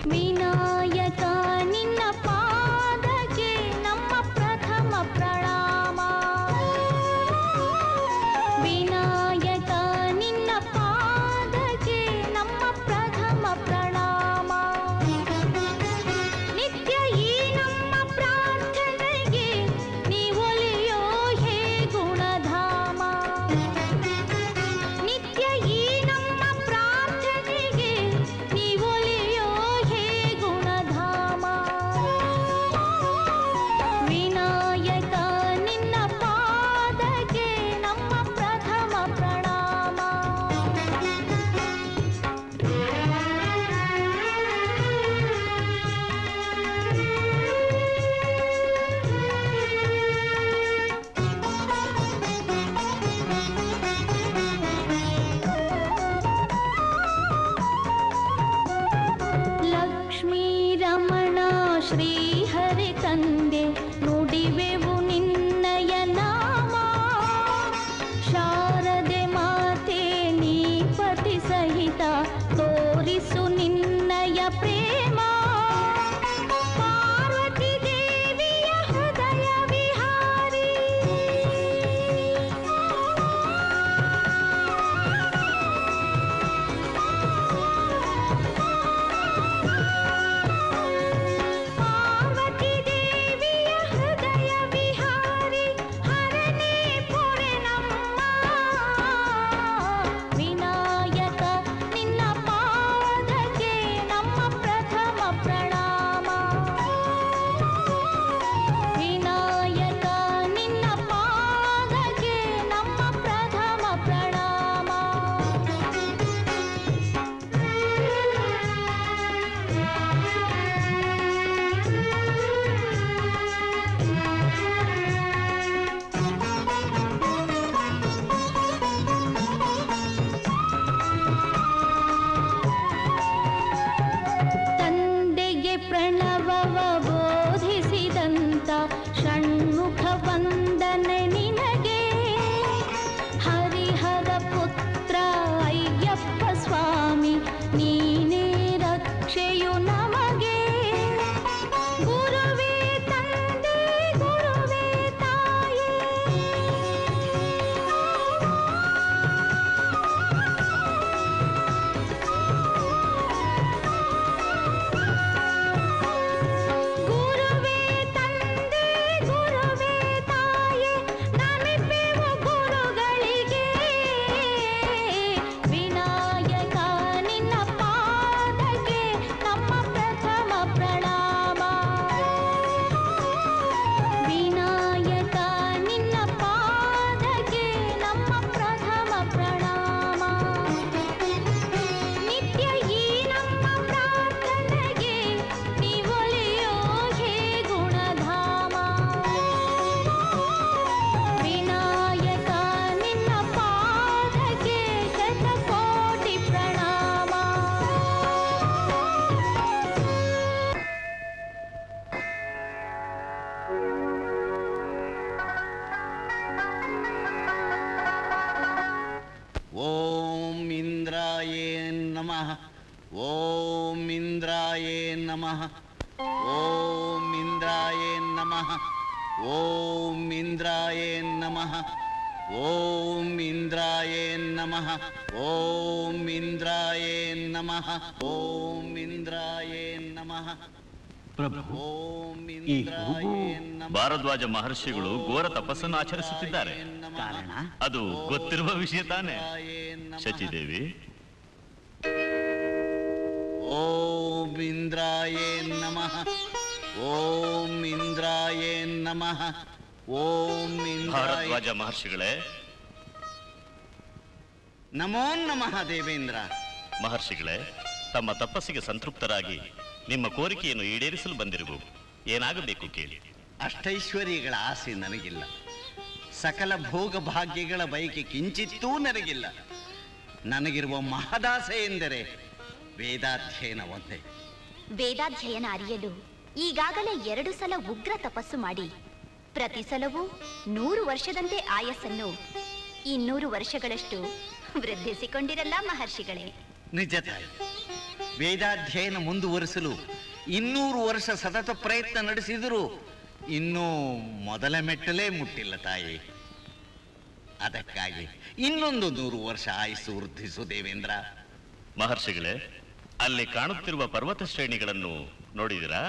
ವಿನಾಯಕ ನಿನ್ನ ಪಾದಕ್ಕೆ ನಮ್ಮ ಪ್ರಥಮ ಪ್ರಣಾಮ. ವಿನಾಯಕ ನಿನ್ನ ಪಾದಕ್ಕೆ ನಮ್ಮ ಪ್ರಥಮ ಪ್ರಣಾಮ. ನಿತ್ಯ ಈ ನಮ್ಮ ಪ್ರಾರ್ಥನೆಗೆ ನೀವೊಲಿಯೋ ಹೇ ಗುಣಧಾಮ. ನಿತ್ಯ ಈ ನಮ್ಮ ಪ್ರಾರ್ಥನೆಗೆ ನೀವೊಲಿಯೋ ಹೇ ಗುಣಧಾಮ. ವಿನಾಯಕ ನಿನ್ನ ಪಾದಕ್ಕೆ ನಮ್ಮ ಪ್ರಥಮ ಪ್ರಣಾಮ. ಲಕ್ಷ್ಮೀ ರಮಣ ಶ್ರೀಹರಿ ತಂದೆ ನುಡಿವೆವು ನಿನ್ನಯ ನಾಮ. ಶಾರದೆ ಮಾತೆ ನೀ ಪತಿ ಸಹಿತ ತೋರಿಸು ನಿನ್ನಯ ಪ್ರೇಮ. ಪಾರ್ವತಿ ದೇವಿಯ ಹೃದಯ ವಿಹಾರಿ. ಪಾರ್ವತಿ ದೇವಿಯ ಹೃದಯ ವಿಹಾರಿ ಹರನೇ ಪೊರೆ ನಮ್ಮ. ವಿನಾಯಕ ನಿನ್ನ ಪಾದಕ್ಕೆ ನಮ್ಮ ಪ್ರಥಮ ಪ್ರಣಾಮ. ವಿನಾಯಕ ನಿನ್ನ ಪಾದಕ್ಕೆ ನಮ್ಮ ಪ್ರಥಮ ಪ್ರಣಾಮ. ತಂದೆಗೆ ಪ್ರಣವವ ಬೋಧಿಸಿದಂತ ಷಣ್ಮುಖ ವಂದನೆ ನಿನಗೆ. ಹರಿಹರ ಪುತ್ರ ಅಯ್ಯಪ್ಪ ಸ್ವಾಮಿ ನೀನೇ ರಕ್ಷೆಯು ನಮಗೆ. ಗುರುವೇ ತಂದೆ ಗುರುವೇ ತಾಯೇ. ಗುರುವೇ ತಂದೆ ಗುರುವೇ ತಾಯೇ ನಮಿಪೆವು ಗುರುಗಳಿಗೆ. ವಿನಾಯಕ ನಿನ್ನ ಪಾದಕ್ಕೆ ನಮ್ಮ ಪ್ರಥಮ ಪ್ರಣಾಮ. ವಿನಾಯಕ ನಿನ್ನ ಪಾದಕ್ಕೆ ನಮ್ಮ ಪ್ರಥಮ ಪ್ರಣಾಮ. ನಿತ್ಯ ಈ ನಮ್ಮ ಪ್ರಾರ್ಥನೆಗೆ ನೀವೊಲಿಯೋ ಹೇ ಗುಣಧಾಮ. ವಿನಾಯಕ ನಿನ್ನ ಪಾದಕ್ಕೆ ಶತಕೋಟಿ ಪ್ರಣಾಮ. ಓಂ ಇಂದ್ರಾಯೇ ನಮಃ. ಓಂ ಇಂದ್ರಾಯೇ ನಮಃ. ಓಂ ಇಂದ್ರಾಯೇ ನಮಃ. ಓಂ ಇಂದ್ರಾಯೇ ನಮಃ. ಓಂ ಇಂದ್ರಾಯೇ ನಮಃ. ಓಂ ಇಂದ್ರಾಯೇ ನಮಃ. ಓಂ ಇಂದ್ರಾಯೇ ನಮಃ. ಪ್ರಭು, ಓಂ ಈ ಇಂದ್ರಾಯೇ ನಮಃ. ಭಾರದ್ವಾಜ ಮಹರ್ಷಿಗಳು ಘೋರ ತಪಸ್ಸನ್ನು ಆಚರಿಸುತ್ತಿದ್ದಾರೆ. ಕಾರಣ ಅದು ಗೊತ್ತಿರುವ ವಿಷಯ ತಾನೆ ಶಚಿದೇವಿ. ಓಂ ಇಂದ್ರಾಯೇ ನಮಃ. ಓಂ ಇಂದ್ರಾಯೇ ನಮಃ. ಓಂ ಇಂದ್ರಾಯ ಭಾರದ್ವಾಜ ಮಹರ್ಷಿಗಳೇ, ನಮೋ ನಮಃ ದೇವೇಂದ್ರ. ಮಹರ್ಷಿಗಳೇ, ತಮ್ಮ ತಪಸ್ಸಿಗೆ ಸಂತೃಪ್ತರಾಗಿ ನಿಮ್ಮ ಕೋರಿಕೆಯನ್ನು ಈಡೇರಿಸಲು ಬಂದಿರುವು. ಏನಾಗಬೇಕು ಕೇಳಿ. ಅಷ್ಟೈಶ್ವರ್ಯಗಳ ಆಸೆ ನನಗಿಲ್ಲ. ಸಕಲ ಭೋಗ ಭಾಗ್ಯಗಳ ಬಯಕೆ ಕಿಂಚಿತ್ತೂ ನನಗಿಲ್ಲ. ನನಗಿರುವ ಮಹದಾಸೆ ಎಂದರೆ ವೇದಾಧ್ಯಯನ ಒಂದೇ. ವೇದಾಧ್ಯಯನ ಅರಿಯಲು ಈಗಾಗಲೇ 2 ಸಲ ಉಗ್ರ ತಪಸ್ಸು ಮಾಡಿ ಪ್ರತಿ ಸಲವೂ 100 ವರ್ಷದಂತೆ ಆಯಸ್ಸನ್ನು 200 ವರ್ಷಗಳಷ್ಟು ವೃದ್ಧಿಸಿಕೊಂಡಿರಲ್ಲ ಮಹರ್ಷಿಗಳೇ. ನಿಜ ತಾಯಿ, ವೇದಾಧ್ಯಯನ ಮುಂದುವರಿಸಲು 200 ವರ್ಷ ಸತತ ಪ್ರಯತ್ನ ನಡೆಸಿದರೂ ಇನ್ನೂ ಮೊದಲ ಮೆಟ್ಟಲೇ ಮುಟ್ಟಿಲ್ಲ ತಾಯಿ. ಅದಕ್ಕಾಗಿ ಇನ್ನೊಂದು 100 ವರ್ಷ ಆಯುಸ್ಸು ವೃದ್ಧಿಸು ದೇವೇಂದ್ರ. ಮಹರ್ಷಿಗಳೇ, ಅಲ್ಲಿ ಕಾಣುತ್ತಿರುವ ಪರ್ವತ ಶ್ರೇಣಿಗಳನ್ನು ನೋಡಿದಿರಾ?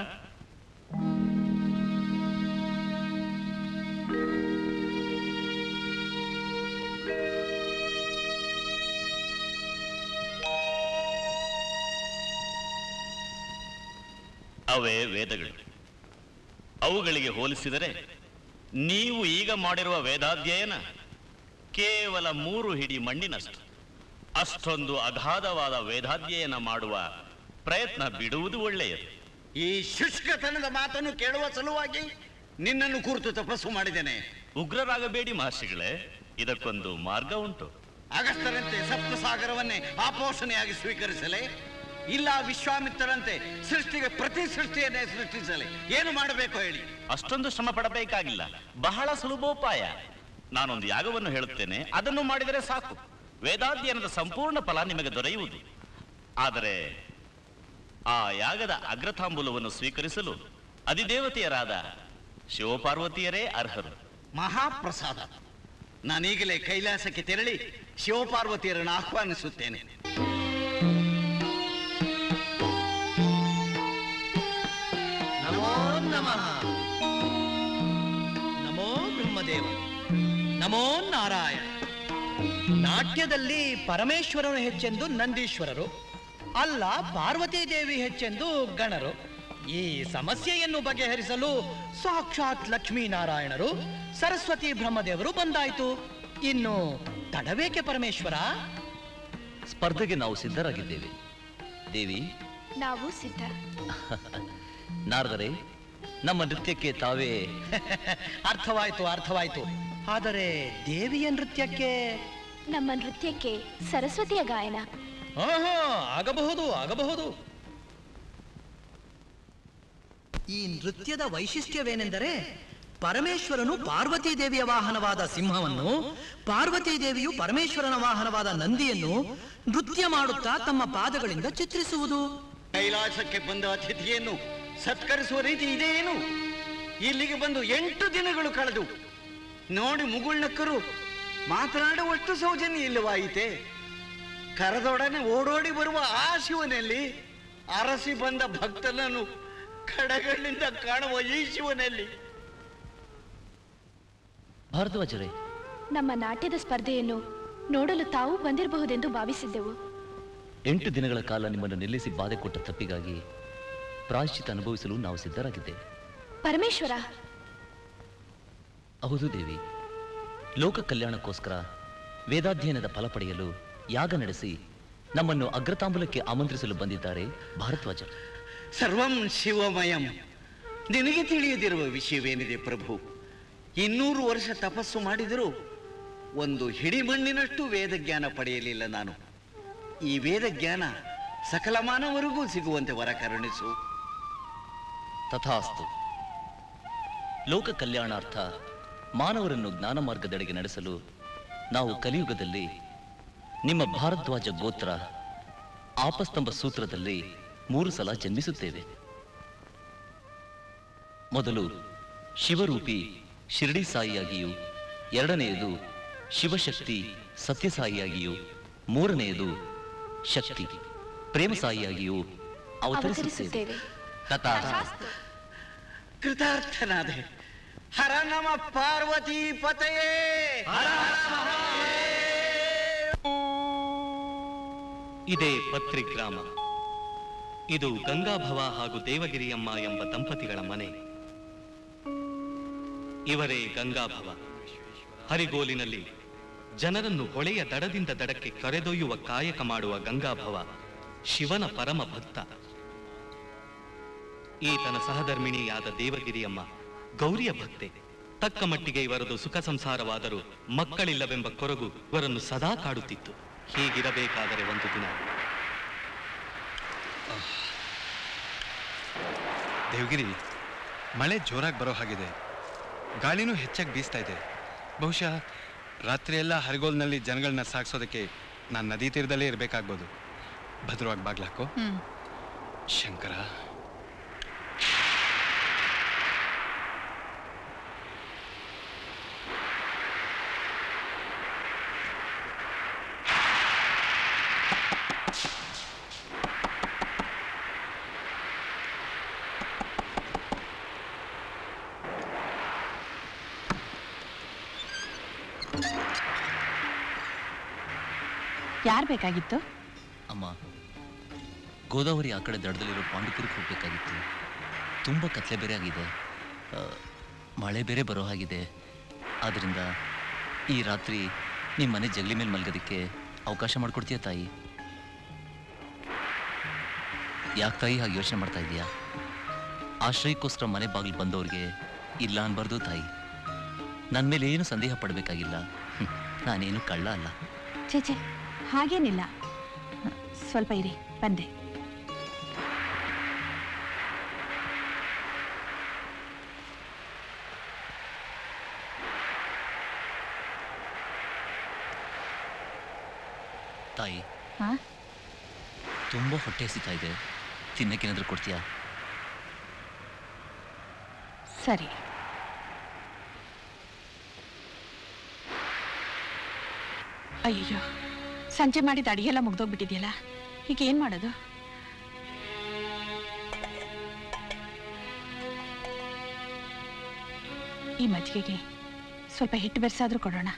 ಅವೇ ವೇದಗಳು. ಅವುಗಳಿಗೆ ಹೋಲಿಸಿದರೆ ನೀವು ಈಗ ಮಾಡಿರುವ ವೇದಾಧ್ಯಯನ ಕೇವಲ 3 ಹಿಡಿ ಮಣ್ಣಿನಷ್ಟು. ಅಷ್ಟೊಂದು ಅಗಾಧವಾದ ವೇದಾಧ್ಯಯನ ಮಾಡುವ ಪ್ರಯತ್ನ ಬಿಡುವುದು ಒಳ್ಳೆಯದು. ಈ ಶುಷ್ಕತನದ ಮಾತನ್ನು ಕೇಳುವ ಸಲುವಾಗಿ ನಿನ್ನನ್ನು ಕುರಿತು ತಪಸ್ಸು ಮಾಡಿದ್ದೇನೆ. ಉಗ್ರರಾಗಬೇಡಿ ಮಹರ್ಷಿಗಳೇ, ಇದಕ್ಕೊಂದು ಮಾರ್ಗ ಉಂಟು. ಅಗಸ್ತ್ಯರಂತೆ ಸಪ್ತಸಾಗರವನ್ನೇ ಆಪೋಷಣೆಯಾಗಿ ಸ್ವೀಕರಿಸಲೇ, ಇಲ್ಲ ವಿಶ್ವಾಮಿತ್ರರಂತೆ ಸೃಷ್ಟಿಗೆ ಪ್ರತಿ ಸೃಷ್ಟಿಯನ್ನೇ ಸೃಷ್ಟಿಸಲೇ? ಏನು ಮಾಡಬೇಕು ಹೇಳಿ? ಅಷ್ಟೊಂದು ಶ್ರಮ ಪಡಬೇಕಾಗಿಲ್ಲ, ಬಹಳ ಸುಲಭೋಪಾಯ. ನಾನೊಂದು ಯಾಗವನ್ನು ಹೇಳುತ್ತೇನೆ, ಅದನ್ನು ಮಾಡಿದರೆ ಸಾಕು. ವೇದಾಧ್ಯಯನದ ಸಂಪೂರ್ಣ ಫಲ ನಿಮಗೆ ದೊರೆಯುವುದು. ಆದರೆ ಆ ಯಾಗದ ಅಗ್ರತಾಂಬೂಲವನ್ನು ಸ್ವೀಕರಿಸಲು ಅಧಿದೇವತೆಯರಾದ ಶಿವಪಾರ್ವತಿಯರೇ ಅರ್ಹರು. ಮಹಾಪ್ರಸಾದ. ನಾನೀಗಲೇ ಕೈಲಾಸಕ್ಕೆ ತೆರಳಿ ಶಿವಪಾರ್ವತಿಯರನ್ನು ಆಹ್ವಾನಿಸುತ್ತೇನೆ. ನಮೋ ನಮಃ. ನಮೋ ಬ್ರಹ್ಮದೇವ. ನಮೋ ನಾರಾಯಣ. ನಾಟ್ಯದಲ್ಲಿ ಪರಮೇಶ್ವರನು ಹೆಚ್ಚೆಂದು ನಂದೀಶ್ವರರು, ಅಲ್ಲ ಪಾರ್ವತೀ ದೇವಿ ಹೆಚ್ಚೆಂದು ಗಣರು. ಈ ಸಮಸ್ಯೆಯನ್ನು ಬಗೆಹರಿಸಲು ಸಾಕ್ಷಾತ್ ಲಕ್ಷ್ಮೀನಾರಾಯಣರು, ಸರಸ್ವತಿ ಬ್ರಹ್ಮದೇವರು ಬಂದಾಯ್ತು. ಇನ್ನು ತಡಬೇಕೆ ಪರಮೇಶ್ವರ? ಸ್ಪರ್ಧೆಗೆ ನಾವು ಸಿದ್ಧರಾಗಿದ್ದೇವೆ ದೇವಿ. ನಾವು ಸಿದ್ಧ. ನಾರದರೆ, ನಮ್ಮ ನೃತ್ಯಕ್ಕೆ ತಾವೇ ಅರ್ಥವಾಯ್ತು ಅರ್ಥವಾಯ್ತು. ಆದರೆ ದೇವಿಯ ನೃತ್ಯಕ್ಕೆ? ನಮ್ಮ ನೃತ್ಯಕ್ಕೆ ಸರಸ್ವತಿಯ ಗಾಯನ. ಆಗಬಹುದು ಆಗಬಹುದು. ಈ ನೃತ್ಯದ ವೈಶಿಷ್ಟ್ಯವೇನೆಂದರೆ, ಪರಮೇಶ್ವರನು ಪಾರ್ವತೀ ದೇವಿಯ ವಾಹನವಾದ ಸಿಂಹವನ್ನು, ಪಾರ್ವತೀ ದೇವಿಯು ಪರಮೇಶ್ವರನ ವಾಹನವಾದ ನಂದಿಯನ್ನು ನೃತ್ಯ ಮಾಡುತ್ತಾ ತಮ್ಮ ಪಾದಗಳಿಂದ ಚಿತ್ರಿಸುವುದು. ಕೈಲಾಸಕ್ಕೆ ಬಂದ ಅತಿಥಿಯನ್ನು ಸತ್ಕರಿಸುವ ರೀತಿ ಇದೇನು? ಇಲ್ಲಿಗೆ ಬಂದು 8 ದಿನಗಳು ಕಳೆದು ನೋಡಿ ಮುಗುಳ್ನಕ್ಕರು ಮಾತನಾಡುವಷ್ಟು ಸೌಜನ್ಯ ಇಲ್ಲವಾಯಿತೆ. ಕರೆದೊಡನೆ ಓಡೋಡಿ ಬರುವ ಆ ಶಿವನಲ್ಲಿ, ಅರಸಿ ಬಂದ ಭಕ್ತನನ್ನು ಕಡಗಳಿಂದ ಕಾಣುವ ಈ ಶಿವನಲ್ಲಿ. ಭಾರದ್ವಾಜರೇ, ನಮ್ಮ ನಾಟ್ಯದ ಸ್ಪರ್ಧೆಯನ್ನು ನೋಡಲು ತಾವು ಬಂದಿರಬಹುದೆಂದು ಭಾವಿಸಿದ್ದೆವು. 8 ದಿನಗಳ ಕಾಲ ನಿಮ್ಮನ್ನು ನಿಲ್ಲಿಸಿ ಬಾಧೆ ಕೊಟ್ಟ ತಪ್ಪಿಗಾಗಿ ಪ್ರಾಯಶ್ಚಿತ ಅನುಭವಿಸಲು ನಾವು ಸಿದ್ಧರಾಗಿದ್ದೇವೆ. ಪರಮೇಶ್ವರ. ಹೌದು ದೇವಿ. ಲೋಕ ಕಲ್ಯಾಣಕ್ಕೋಸ್ಕರ ವೇದಾಧ್ಯಯನದ ಫಲ ಪಡೆಯಲು ಯಾಗ ನಡೆಸಿ ನಮ್ಮನ್ನು ಅಗ್ರತಾಂಬೂಲಕ್ಕೆ ಆಮಂತ್ರಿಸಲು ಬಂದಿದ್ದಾರೆ ಭಾರದ್ವಾಜರು. ಸರ್ವಂ ಶಿವಮಯಂ. ನಿನಗೆ ತಿಳಿಯದಿರುವ ವಿಷಯವೇನಿದೆ ಪ್ರಭು? 200 ವರ್ಷ ತಪಸ್ಸು ಮಾಡಿದರೂ ಒಂದು ಹಿಡಿಮಣ್ಣಿನಷ್ಟು ವೇದಜ್ಞಾನ ಪಡೆಯಲಿಲ್ಲ ನಾನು. ಈ ವೇದಜ್ಞಾನ ಸಕಲ ಮಾನವರಿಗೂ ಸಿಗುವಂತೆ ವರ ಕರುಣಿಸು. ತಥಾಸ್ತು. ಲೋಕ ಕಲ್ಯಾಣಾರ್ಥ ಮಾನವರನ್ನು ಜ್ಞಾನ ಮಾರ್ಗದೆಡೆಗೆ ನಡೆಸಲು ನಾವು ಕಲಿಯುಗದಲ್ಲಿ ನಿಮ್ಮ ಭಾರದ್ವಾಜ ಗೋತ್ರ ಆಪಸ್ತಂಭ ಸೂತ್ರದಲ್ಲಿ 3 ಸಲ ಜನ್ಮಿಸುತ್ತೇವೆ. ಮೊದಲು ಶಿವರೂಪಿ ಶಿರಡಿ ಸಾಯಿಯಾಗಿಯೂ, 2ನೇಯದು ಶಿವಶಕ್ತಿ ಸತ್ಯಸಾಯಿಯಾಗಿಯೂ, 3ನೇಯದು ಶಕ್ತಿ ಪ್ರೇಮ ಸಾಯಿಯಾಗಿಯೂ ಅವತರಿಸುತ್ತೇವೆ. ತಥಾಸ್ತು. ಕೃತಾರ್ಥನಾದೆ. ಹರ ನಮ ಪಾರ್ವತಿ ಪತಯೇ. ಇದೇ ಪತ್ರಿ ಗ್ರಾಮ. ಇದು ಗಂಗಾಭವ ಹಾಗೂ ದೇವಗಿರಿಯಮ್ಮ ಎಂಬ ದಂಪತಿಗಳ ಮನೆ. ಇವರೇ ಗಂಗಾಭವ. ಹರಿಗೋಲಿನಲ್ಲಿ ಜನರನ್ನು ಹೊಳೆಯ ದಡದಿಂದ ದಡಕ್ಕೆ ಕರೆದೊಯ್ಯುವ ಕಾಯಕ ಮಾಡುವ ಗಂಗಾಭವ ಶಿವನ ಪರಮ ಭಕ್ತ. ಈತನ ಸಹಧರ್ಮಿಣಿಯಾದ ದೇವಗಿರಿಯಮ್ಮ ಗೌರಿಯ ಭಕ್ತೆ. ತಕ್ಕ ಮಟ್ಟಿಗೆ ಇವರದು ಸುಖ ಸಂಸಾರವಾದರೂ ಮಕ್ಕಳಿಲ್ಲವೆಂಬ ಕೊರಗು ಇವರನ್ನು ಸದಾ ಕಾಡುತ್ತಿತ್ತು. ಹೀಗಿರಬೇಕಾದರೆ ಒಂದು ದಿನ ದೇವಗಿರಿ, ಮಳೆ ಜೋರಾಗಿ ಬರೋ ಹಾಗಿದೆ. ಗಾಳಿನೂ ಹೆಚ್ಚಾಗಿ ಬೀಸ್ತಾ ಇದೆ. ಬಹುಶಃ ರಾತ್ರಿಯೆಲ್ಲ ಹರಿಗೋಲ್ನಲ್ಲಿ ಜನಗಳನ್ನ ಸಾಗಿಸೋದಕ್ಕೆ ನಾನು ನದಿ ತೀರದಲ್ಲೇ ಇರಬೇಕಾಗ್ಬೋದು. ಭದ್ರವಾಗಿ ಬಾಗ್ಲಾಕೋ. ಶಂಕರ, ಯಾರು ಬೇಕಾಗಿತ್ತು? ಅಮ್ಮ, ಗೋದಾವರಿ ಆ ಕಡೆ ದಡದಲ್ಲಿರೋ ಪಾಂಡಿಪುರಕ್ಕೆ ಹೋಗ್ಬೇಕಾಗಿತ್ತು. ತುಂಬ ಕತ್ಲೆ ಬೇರೆ ಆಗಿದೆ, ಮಳೆ ಬೇರೆ ಬರೋ ಹಾಗಿದೆ. ಆದ್ದರಿಂದ ಈ ರಾತ್ರಿ ನಿಮ್ಮ ಮನೆ ಜಗಲಿ ಮೇಲೆ ಮಲ್ಗೋದಕ್ಕೆ ಅವಕಾಶ ಮಾಡಿಕೊಡ್ತೀಯ ತಾಯಿ? ಯಾಕೆ ತಾಯಿ ಹಾಗೆ ಯೋಚನೆ ಮಾಡ್ತಾ ಇದೀಯಾ? ಆಶ್ರಯಕ್ಕೋಸ್ಕರ ಮನೆ ಬಾಗಿಲು ಬಂದವ್ರಿಗೆ ಇಲ್ಲ ಅನ್ಬಾರ್ದು ತಾಯಿ. ನನ್ನ ಮೇಲೆ ಏನು ಸಂದೇಹ ಪಡಬೇಕಾಗಿಲ್ಲ. ನಾನೇನು ಕಳ್ಳ ಅಲ್ಲ. ಛೇ, ಹಾಗೇನಿಲ್ಲ. ಸ್ವಲ್ಪ ಇರಿ, ಬಂದೆ. ತಾಯಿ, ಹಾ, ತುಂಬ ಹೊಟ್ಟೆ ಹಸಿತಾ ಇದೆ. ತಿನ್ನಕ್ಕೇನಾದ್ರೂ ಕೊಡ್ತೀಯಾ? ಸರಿ. ಅಯ್ಯೋ, ಸಂಜೆ ಮಾಡಿದ ಅಡಿಗೆಲ್ಲ ಮುಗ್ದೋಗ್ಬಿಟ್ಟಿದೆಯಲ್ಲ, ಈಗ ಏನ್ ಮಾಡೋದು? ಈ ಮಜ್ಜಿಗೆಗೆ ಸ್ವಲ್ಪ ಹಿಟ್ಟು ಬೆರೆಸಾದ್ರೂ ಕೊಡೋಣ.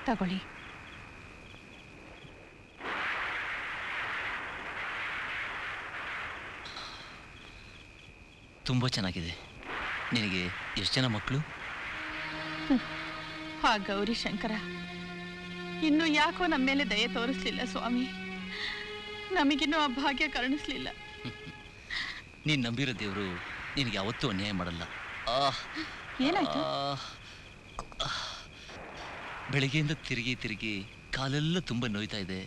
ತಗೊಳ್ಳಿ. ತುಂಬ ಚೆನ್ನಾಗಿದೆ. ನಿನಗೆ ಎಷ್ಟು ಜನ ಮಕ್ಕಳು? ಆ ಗೌರಿ ಶಂಕರ ಇನ್ನು ಯಾಕೋ ನಮ್ಮ ಮೇಲೆ ದಯೆ ತೋರಿಸ್ಲಿಲ್ಲ ಸ್ವಾಮಿ. ನಮಗಿನ್ನೂ ಆ ಭಾಗ್ಯ ಕರುಣಿಸ್ಲಿಲ್ಲ. ನೀನು ನಂಬಿರೋ ದೇವರು ನಿನಗೆ ಯಾವತ್ತೂ ಅನ್ಯಾಯ ಮಾಡಲ್ಲ. ಏನಾಯ್ತು? ಬೆಳಗ್ಗೆಯಿಂದ ತಿರುಗಿ ಕಾಲೆಲ್ಲ ತುಂಬ ನೋಯ್ತಾ ಇದೆ.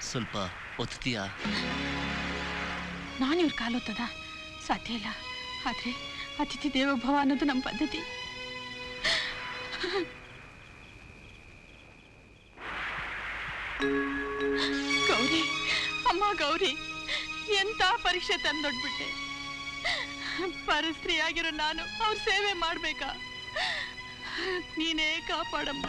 ಸ್ವಲ್ಪ ಒತ್ತೀಯಾ? ನಾನು ಇವ್ರ ಕಾಲೊತ್ತದ ಸಾಧ್ಯ ಇಲ್ಲ. ಆದ್ರೆ ಅತಿಥಿ ದೇವೋಭವ ಅನ್ನೋದು ನಮ್ಮ ಪದ್ಧತಿ. ಗೌರಿ, ಅಮ್ಮ ಗೌರಿ, ಎಂತ ಪರೀಕ್ಷೆ ತಂದೊಡ್ಬಿಟ್ಟೆ. ಪರಸ್ತ್ರೀಯಾಗಿರೋ ನಾನು ಅವ್ರ ಸೇವೆ ಮಾಡ್ಬೇಕಾ? ನೀನೇ ಕಾಪಾಡಮ್ಮ.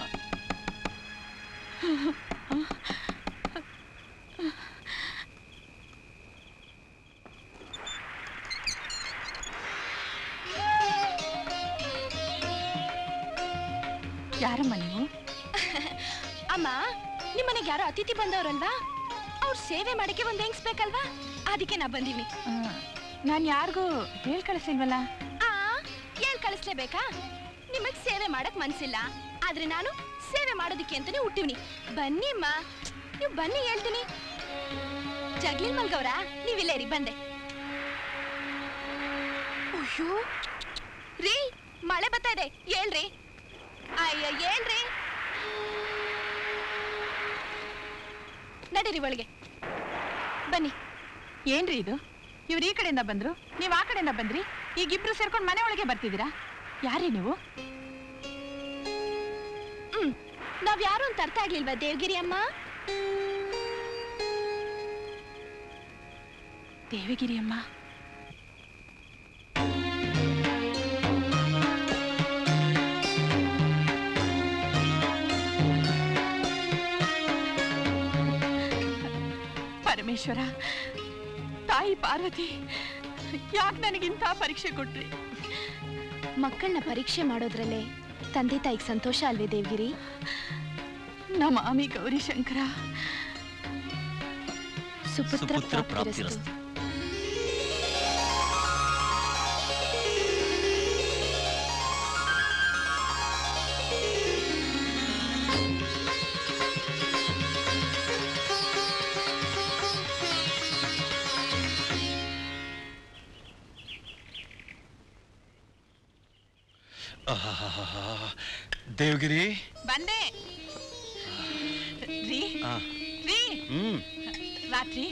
ಯಾರಮ್ಮ ನೀವು? ಅಮ್ಮ, ನಿಮ್ಮನೆಗೆ ಯಾರೋ ಅತಿಥಿ ಬಂದವ್ರಲ್ವಾ, ಅವ್ರ ಸೇವೆ ಮಾಡಕ್ಕೆ ಒಂದ್ ಹೆಂಗ್ಸ್ಬೇಕಲ್ವಾ, ಅದಕ್ಕೆ ನಾ ಬಂದೀನಿ. ನಾನು ಯಾರಿಗೂ ಹೇಳ್ ಕಳಿಸಿಲ್ವಲ್ಲ? ಹೇಳ್ ಕಳಿಸ್ಲೇಬೇಕಾ? ನಿಮಗ್ ಸೇವೆ ಮಾಡಕ್ ಮನ್ಸಿಲ್ಲ, ಆದ್ರೆ ನಾನು ಸೇವೆ ಮಾಡೋದಕ್ಕೆ ಅಂತಾನೆ ಹುಟ್ಟಿವ್ನಿ. ಬನ್ನಿ ಅಮ್ಮ, ನೀವು ಬನ್ನಿ, ಹೇಳ್ತೀನಿ. ಜಗ್ಲಿಲ್ ಮಲ್ಗವ್ರ, ನೀವಿಲ್ಲೇ ರೀ, ಬಂದೆ. ಅಯ್ಯೋ ರೀ, ಮಳೆ ಬರ್ತಾ ಇದೆ, ಹೇಳ್ರಿ. ಅಯ್ಯ, ಹೇಳ್ರಿ. ನಡೀರಿ ಒಳಗೆ ಬನ್ನಿ. ಏನ್ರಿ ಇದು? ಇವ್ರು ಈ ಕಡೆಯಿಂದ ಬಂದ್ರು, ನೀವು ಆ ಕಡೆಯಿಂದ ಬಂದ್ರಿ, ಈಗಿಬ್ರು ಸೇರ್ಕೊಂಡು ಮನೆ ಒಳಗೆ ಬರ್ತಿದ್ದೀರಾ? ಯಾರೇ ನೀವು? ನಾವ್ ಯಾರು ಅಂತ ಅರ್ಥ ಆಗ್ಲಿಲ್ವಾ ದೇವಗಿರಿ ಅಮ್ಮ? ದೇವಗಿರಿ ಅಮ್ಮ? ಪರಮೇಶ್ವರ, ತಾಯಿ ಪಾರ್ವತಿ, ಯಾಕೆ ನನಗಿಂತ ಪರೀಕ್ಷೆ ಕೊಟ್ರಿ? ಮಕ್ಕಳನ್ನ ಪರೀಕ್ಷೆ ಮಾಡೋದ್ರಲ್ಲೇ ತಂದೆ ತಾಯಿಗೆ ಸಂತೋಷ ಅಲ್ವೇ ದೇವಗಿರಿ? ನಮ್ಮ ಆಮಿ ಗೌರಿ ಶಂಕರ ಸುಪುತ್ರ ಪ್ರಾಪ್ತಿರಸ್ತು. ದೇವಗಿರಿ, ಬಂದೆ ರೀ. ರೀ, ರಾತ್ರಿ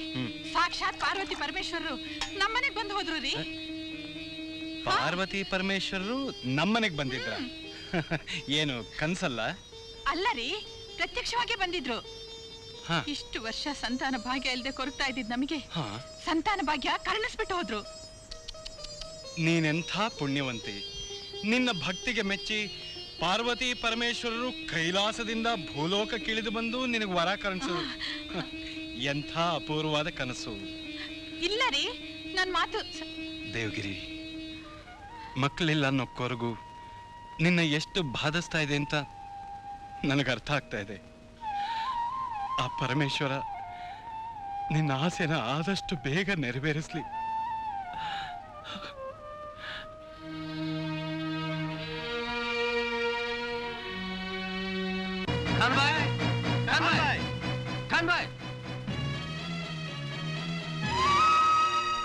ಸಾಕ್ಷಾತ್ ಪಾರ್ವತಿ ಪರಮೇಶ್ವರರು ನಮ್ಮನೆಗೆ ಬಂದು ಹೋದ್ರು ರೀ. ಪಾರ್ವತಿ ಪರಮೇಶ್ವರರು ನಮ್ಮನೆಗೆ ಬಂದಿದ್ರ? ಏನು ಕನ್ಸಲ್ಲ? ಅಲ್ಲ ರೀ, ಪ್ರತ್ಯಕ್ಷವಾಗಿ ಬಂದಿದ್ರು. ಹಾ. ಇಷ್ಟು ವರ್ಷ ಸಂತಾನ ಭಾಗ್ಯ ಇಲ್ಲದೆ ಕೊರಗ್ತಾ ಇದ್ದಿದ್ ನಮಗೆ ಹಾ. ಸಂತಾನ ಭಾಗ್ಯ ಕರುಣಿಸ್ಬಿಟ್ಟು ಹೋದ್ರು. ನೀನೆಂಥ ಪುಣ್ಯವಂತೆ. ನಿನ್ನ ಭಕ್ತಿಗೆ ಮೆಚ್ಚಿ ಪಾರ್ವತಿ ಪರಮೇಶ್ವರರು ಕೈಲಾಸದಿಂದ ಭೂಲೋಕಕ್ಕಿಳಿದು ಬಂದು ನಿನಗೆ ವರ ಕರುಣಿಸೋದು ಎಂಥ ಅಪೂರ್ವವಾದ ಕನಸು. ಇಲ್ಲ ರೀ, ನನ್ನ ಮಾತು ದೇವಗಿರಿ, ಮಕ್ಕಳಿಲ್ಲ ಅನ್ನೋ ಕೊರಗು ನಿನ್ನ ಎಷ್ಟು ಬಾಧಿಸ್ತಾ ಇದೆ ಅಂತ ನನಗೆ ಅರ್ಥ ಆಗ್ತಾ ಇದೆ. ಆ ಪರಮೇಶ್ವರ ನಿನ್ನ ಆಸೆನ ಆದಷ್ಟು ಬೇಗ ನೆರವೇರಿಸ್ಲಿ.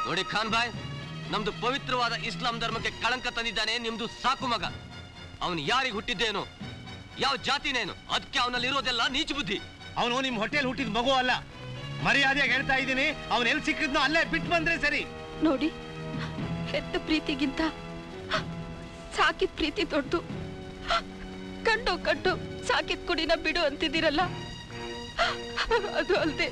ನೋಡಿ ಖಾನ್ ಬಾಯ್, ನಮ್ದು ಪವಿತ್ರವಾದ ಇಸ್ಲಾಂ ಧರ್ಮಕ್ಕೆ ಕಳಂಕ ತಂದಿದ್ದಾನೆ ನಿಮ್ದು ಸಾಕು ಮಗ. ಅವನು ಯಾರಿಗೆ ಹುಟ್ಟಿದ್ದೇನೋ, ಯಾವ ಜಾತಿನೇನು, ಅದಕ್ಕೆ ಅವನಲ್ಲಿ ಇರೋದೆಲ್ಲ ನೀಚ ಬುದ್ಧಿ. ಅವನು ನಿಮ್ ಹೋಟೆಲ್ ಹುಟ್ಟಿದ ಮಗು ಅಲ್ಲ. ಮರ್ಯಾದೆಯಾಗಿ ಹೇಳ್ತಾ ಇದ್ದೀನಿ, ಅವನು ಎಲ್ಲಿ ಸಿಕ್ಕಿದ್ನೋ ಅಲ್ಲೇ ಬಿಟ್ಟು ಬಂದ್ರೆ ಸರಿ. ನೋಡಿ, ಹೆತ್ತ ಪ್ರೀತಿಗಿಂತ ಸಾಕಿದ ಪ್ರೀತಿ ದೊಡ್ಡದು. ಕಂಡು ಸಾಕಿದ ಕುಡಿನ ಬಿಡು ಅಂತಿದ್ದೀರಲ್ಲ, ಅದು ಅಲ್ದೆ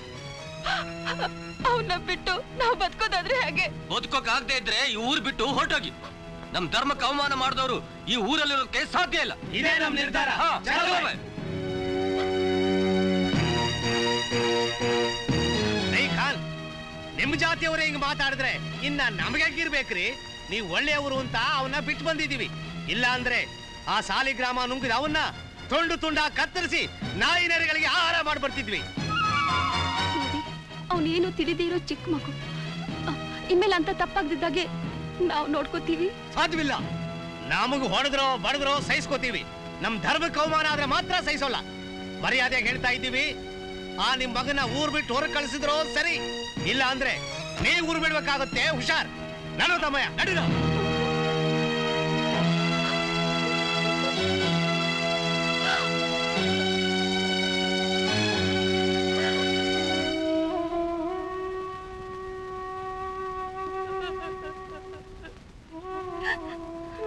ಅವನ್ನ ಬಿಟ್ಟು ನಾವು ಬದುಕೋದಾದ್ರೆ ಹೇಗೆ? ಬದುಕೋಕಾಗದೆ ಇದ್ರೆ ಈ ಊರು ಬಿಟ್ಟು ಹೊರಟೋಗಿ. ನಮ್ ಧರ್ಮಕ್ಕೆ ಅವಮಾನ ಮಾಡಿದವರು ಈ ಊರಲ್ಲಿರೋದಕ್ಕೆ ಸಾಧ್ಯ ಇಲ್ಲ. ಇದೇ ನಮ್ ನಿರ್ಧಾರ. ಖಾನ್, ನಿಮ್ ಜಾತಿಯವರೇ ಹಿಂಗ್ ಮಾತಾಡಿದ್ರೆ ಇನ್ನ ನಮಗಿರ್ಬೇಕ್ರಿ? ನೀವು ಒಳ್ಳೆಯವರು ಅಂತ ಅವನ್ನ ಬಿಟ್ಟು ಬಂದಿದೀವಿ. ಇಲ್ಲ ಅಂದ್ರೆ ಆ ಸಾಲಿಗ್ರಾಮ ನುಂಗಿದ ಅವನ್ನ ತುಂಡ ಕತ್ತರಿಸಿ ನಾಯಿ ನರಿಗಳಿಗೆ ಆಹಾರ ಮಾಡ್ಬರ್ತಿದ್ವಿ. ಅವನೇನು ತಿಳಿದೇ ಇರೋ ಚಿಕ್ಕ ಮಗು. ಇನ್ಮೇಲೆ ಅಂತ ತಪ್ಪಾಗ್ದಿದ್ದಾಗೆ ನಾವು ನೋಡ್ಕೋತೀವಿ. ಸಾಧ್ಯವಿಲ್ಲ. ನಮಗ್ ಹೊಡೆದ್ರೋ ಬಡದ್ರೋ ಸಹಿಸ್ಕೋತೀವಿ. ನಮ್ ಧರ್ಮಕ್ಕೆ ಅವಮಾನ ಆದ್ರೆ ಮಾತ್ರ ಸಹಿಸೋಲ್ಲ. ಮರ್ಯಾದೆಗೆ ಹೇಳ್ತಾ ಇದ್ದೀವಿ, ಆ ನಿಮ್ ಮಗನ ಊರ್ ಬಿಟ್ಟು ಹೊರಗೆ ಕಳಿಸಿದ್ರೋ ಸರಿ, ಇಲ್ಲ ಅಂದ್ರೆ ನೀವು ಊರು ಬಿಡ್ಬೇಕಾಗುತ್ತೆ. ಹುಷಾರ್. ನಾನು ತಮ್ಮಯ್ಯ ನಡೀರ.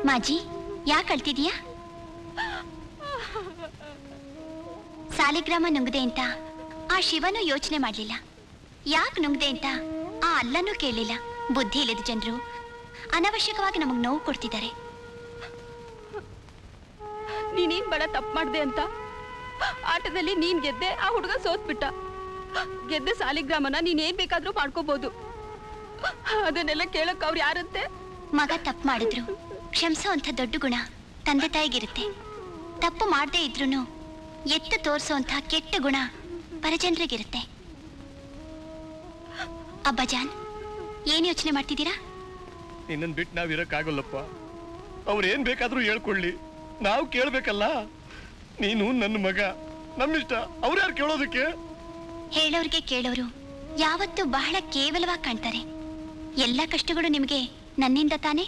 ಮಾಜಿ, ಯಾಕೆ ಅಳ್ತಿದೀಯಾ? ಸಾಲಿಗ್ರಾಮ ನುಂಗದೆ ಅಂತ ಆ ಶಿವನು ಯೋಚನೆ ಮಾಡ್ಲಿಲ್ಲ. ಯಾಕೆ ನುಂಗದೆ ಅಂತ ಆ ಅಲ್ಲನೂ ಕೇಳಲಿಲ್ಲ. ಬುದ್ಧಿ ಇಲ್ಲದ ಜನರು ಅನವಶ್ಯಕವಾಗಿ ನಮಗ್ ನೋವು ಕೊಡ್ತಿದ್ದಾರೆ. ನೀನೇನ್ ಬಡ ತಪ್ಪು ಮಾಡ್ದೆ ಅಂತ ಆಟದಲ್ಲಿ ನೀನ್ ಗೆದ್ದೆ, ಆ ಹುಡುಗ ಸೋತ್ಬಿಟ್ಟ. ಗೆದ್ದೆ ಸಾಲಿಗ್ರಾಮನ ನೀನೇನ್ ಬೇಕಾದ್ರೂ ಮಾಡ್ಕೋಬಹುದು. ಅದನ್ನೆಲ್ಲ ಕೇಳಕ್ ಅವ್ರು ಯಾರಂತೆ? ಮಗ ತಪ್ಪು ಮಾಡಿದ್ರು ಕ್ಷಮಿಸೋ ಅಂತ ದೊಡ್ಡ ಗುಣ ತಂದೆ ತಾಯಿಗಿರುತ್ತೆ. ತಪ್ಪು ಮಾಡದೇ ಇದ್ರೂ ಎತ್ತು ತೋರಿಸೋ ಅಂತ ಕೆಟ್ಟ ಗುಣ ಪರಜನರಿಗಿರುತ್ತೆ. ಅಬ್ಬಾಜಾನ್, ಏನ್ ಯೋಚನೆ ಮಾಡ್ತಿದ್ದೀರಾ? ನಿನ್ನನ್ ಬಿಟ್ಟು ನಾವ್ ಇರಕ್ಕಾಗಲ್ಲಪ್ಪ. ಅವ್ರು ಏನ್ ಬೇಕಾದ್ರೂ ಹೇಳ್ಕೊಳ್ಳಿ, ನಾವು ಕೇಳ್ಬೇಕಲ್ಲ. ನೀನು ನನ್ನ ಮಗ, ನಮ್ಮಿಷ್ಟ. ಅವ್ರ್ಯಾರು ಕೇಳೋದಕ್ಕೆ? ಹೇಳೋರ್ಗೆ ಕೇಳೋರು ಯಾವತ್ತೂ ಬಹಳ ಕೇವಲವಾಗಿ ಕಾಣ್ತಾರೆ. ಎಲ್ಲ ಕಷ್ಟಗಳು ನಿಮಗೆ ನನ್ನಿಂದ ತಾನೆ.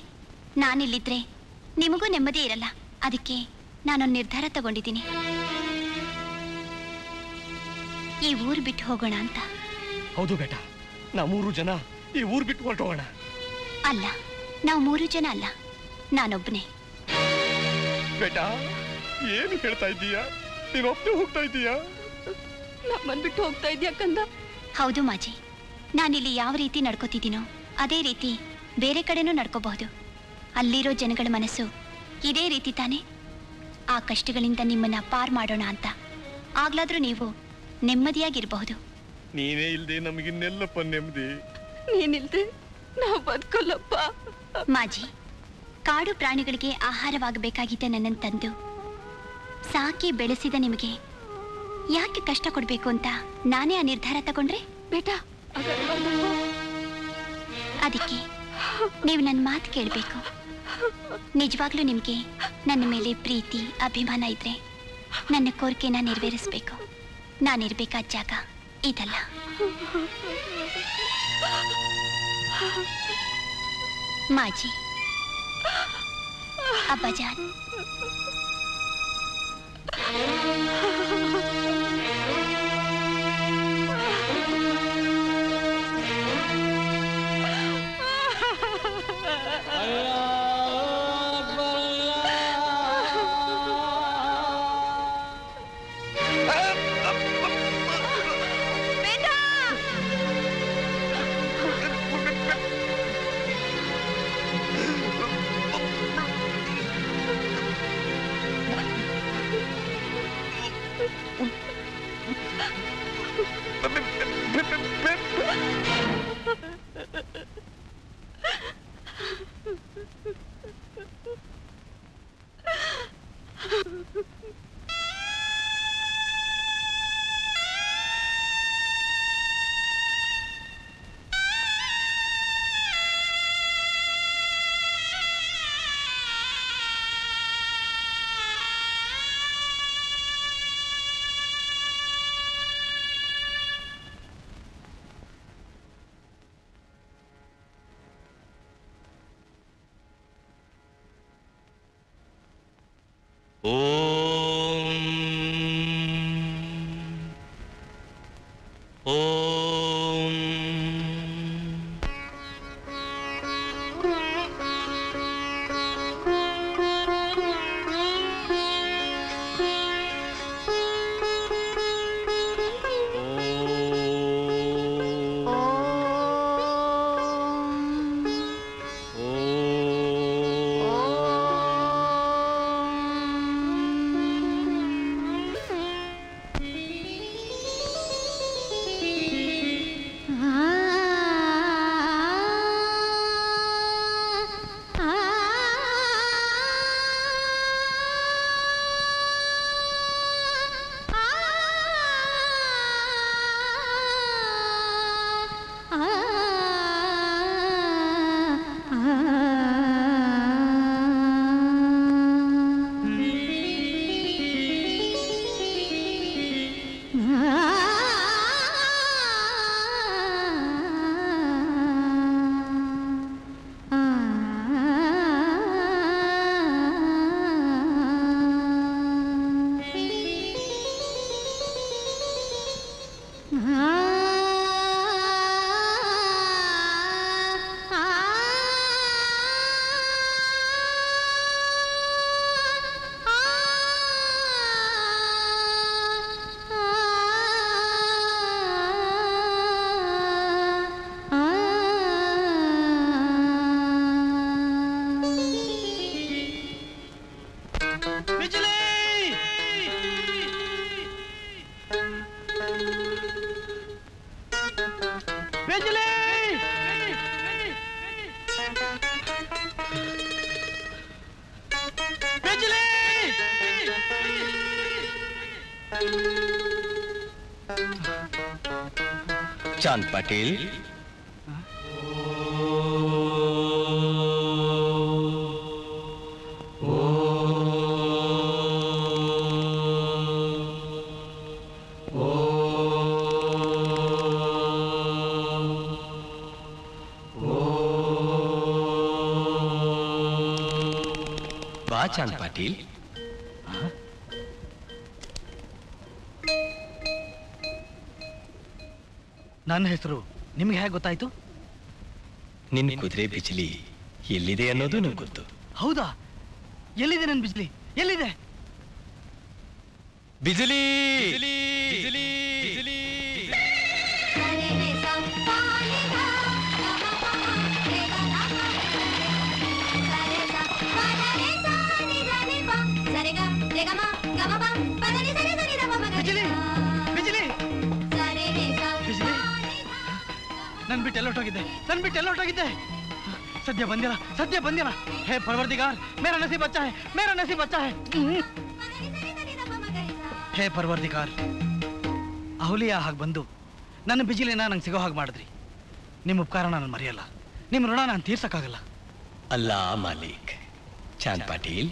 ನಾನಿಲ್ಲಿದ್ರೆ ನಿಮಗೂ ನೆಮ್ಮದಿ ಇರಲ್ಲ. ಅದಕ್ಕೆ ನಾನೊಂದು ನಿರ್ಧಾರ ತಗೊಂಡಿದ್ದೀನಿ. ಈ ಊರು ಬಿಟ್ಟು ಹೋಗೋಣ ಅಂತ. ಹೌದು ಬೇಟ, ನಾವು 3 ಜನ ಈ ಊರು ಬಿಟ್ಟು ಹೊರಟೋಗೋಣ. ಅಲ್ಲ, ನಾವು 3 ಜನ ಅಲ್ಲ, ನಾನೊಬ್ಬನೇ. ಬೇಟ, ಏನು ಹೇಳ್ತಾ ಇದ್ದೀಯಾ? ನೀನೊಬ್ಬನೇ ಹೋಗ್ತಾ ಇದ್ದೀಯಾ? ನಮ್ಮನ್ ಬಿಟ್ಟು ಹೋಗ್ತಾ ಇದೀಯಾ ಕಂದ? ಹೌದು ಮಾಜಿ, ನಾನಿಲ್ಲಿ ಯಾವ ರೀತಿ ನಡ್ಕೋತಿದ್ದೀನೋ ಅದೇ ರೀತಿ ಬೇರೆ ಕಡೆನೂ ನಡ್ಕೋಬಹುದು. ಅಲ್ಲಿರೋ ಜನಗಳ ಮನಸ್ಸು ಇದೇ ರೀತಿ ತಾನೆ. ಆ ಕಷ್ಟಗಳಿಂದ ನಿಮ್ಮನ್ನ ಪಾರ್ ಮಾಡೋಣ ಅಂತ. ಆಗ್ಲಾದ್ರೂ ನೀವು ನೆಮ್ಮದಿಯಾಗಿರಬಹುದು. ನೀನೇ ಇಲ್ದೆ ನಮಗಿನ್ನೆಲ್ಲಪ್ಪ ನೆಮ್ಮದಿ. ನೀನಿಲ್ದೆ ನಾವು ಬದುಕೋಲ್ಲಪ್ಪ. ಮಾಜಿ, ಕಾಡು ಪ್ರಾಣಿಗಳಿಗೆ ಆಹಾರವಾಗಬೇಕಾಗಿದ್ದ ನನ್ನನ್ನು ತಂದು ಸಾಕಿ ಬೆಳೆಸಿದ ನಿಮಗೆ ಯಾಕೆ ಕಷ್ಟ ಕೊಡ್ಬೇಕು ಅಂತ ನಾನೇ ಆ ನಿರ್ಧಾರ ತಗೊಂಡ್ರೆ? ಬೇಟಾ, ಅದಕ್ಕೆ ನೀವು ನನ್ನ ಮಾತು ಕೇಳಬೇಕು. ನಿಜವಾಗ್ಲೂ ನಿಮಗೆ ನನ್ನ ಮೇಲೆ ಪ್ರೀತಿ ಅಭಿಮಾನ ಇದ್ರೆ ನನ್ನ ಕೋರಿಕೆನ ನೆರವೇರಿಸಬೇಕು. ನಾನಿರ್ಬೇಕಾದ ಜಾಗ ಇದಲ್ಲ. ಮಾಜಿ, ಅಬ್ಬಾಜಾನ್, चांद पाटिल बा चांद पाटिल ನನ್ನ ಹೆಸರು ನಿಮ್ಗೆ ಹೇಗೆ ಗೊತ್ತಾಯ್ತು? ನಿನ್ನ ಕುದುರೆ ಬಿಜ್ಲಿ ಎಲ್ಲಿದೆ ಅನ್ನೋದು ನಂಗೆ ಗೊತ್ತು. ಹೌದಾ? ಎಲ್ಲಿದೆ ನನ್ನ ಬಿಜ್ಲಿ? ಎಲ್ಲಿದೆ ಬಿಜ್ಲಿ? ನನ್ ಬಿಟ್ಟು ಎಲ್ಲೋಟೋಗಿದ್ದೆ ಸದ್ಯ ಬಂದಿಲ್ಲ ಹೇ ಪರ್ವರ್ದಿಗಾರ್ ಮೇರಾ ನಸೀಬ್ ಅಚ್ಚಾ ಹೈ ಹೇ ಪರ್ವರ್ದಿಗಾರ್ ಅಹುಲಿಯಾ ಹಾಗೆ ಬಂದು ನನ್ನ ಬಿಜಿಲಿನ ನಂಗೆ ಸಿಗೋ ಹಾಗೆ ಮಾಡಿದ್ರಿ. ನಿಮ್ಮ ಉಪಕಾರ ನಾನು ಮರೆಯಲ್ಲ, ನಿಮ್ಮ ಋಣ ನಾನು ತೀರ್ಸಕ್ಕಾಗಲ್ಲ. ಅಲ್ಲ ಮಾಲೀಕ್ ಚಾಂದ್ ಪಾಟೀಲ್,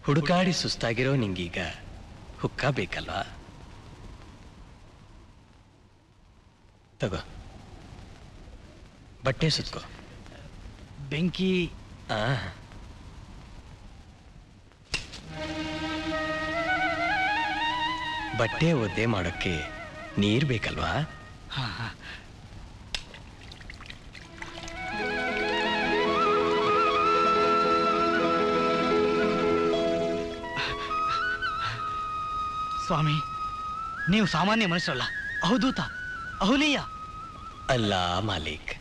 ಹುಡುಕಾಡಿ ಸುಸ್ತಾಗಿರೋ ನಿಂಗೀಗ ಹುಕ್ಕ ಬೇಕಲ್ವಾ? ತಗೋ ಬಟ್ಟೆ ಸುತ್ಕೋ. ಬೆಂಕಿ ಬಟ್ಟೆ ಒದ್ದೆ ಮಾಡೋಕ್ಕೆ ನೀರ್ ಬೇಕಲ್ವಾ? ಸ್ವಾಮಿ, ನೀವು ಸಾಮಾನ್ಯ ಮನುಷ್ಯರಲ್ಲ, ಅವಧೂತ, ಅಹುಲಿಯ. ಅಲ್ಲ ಮಾಲೀಕ್.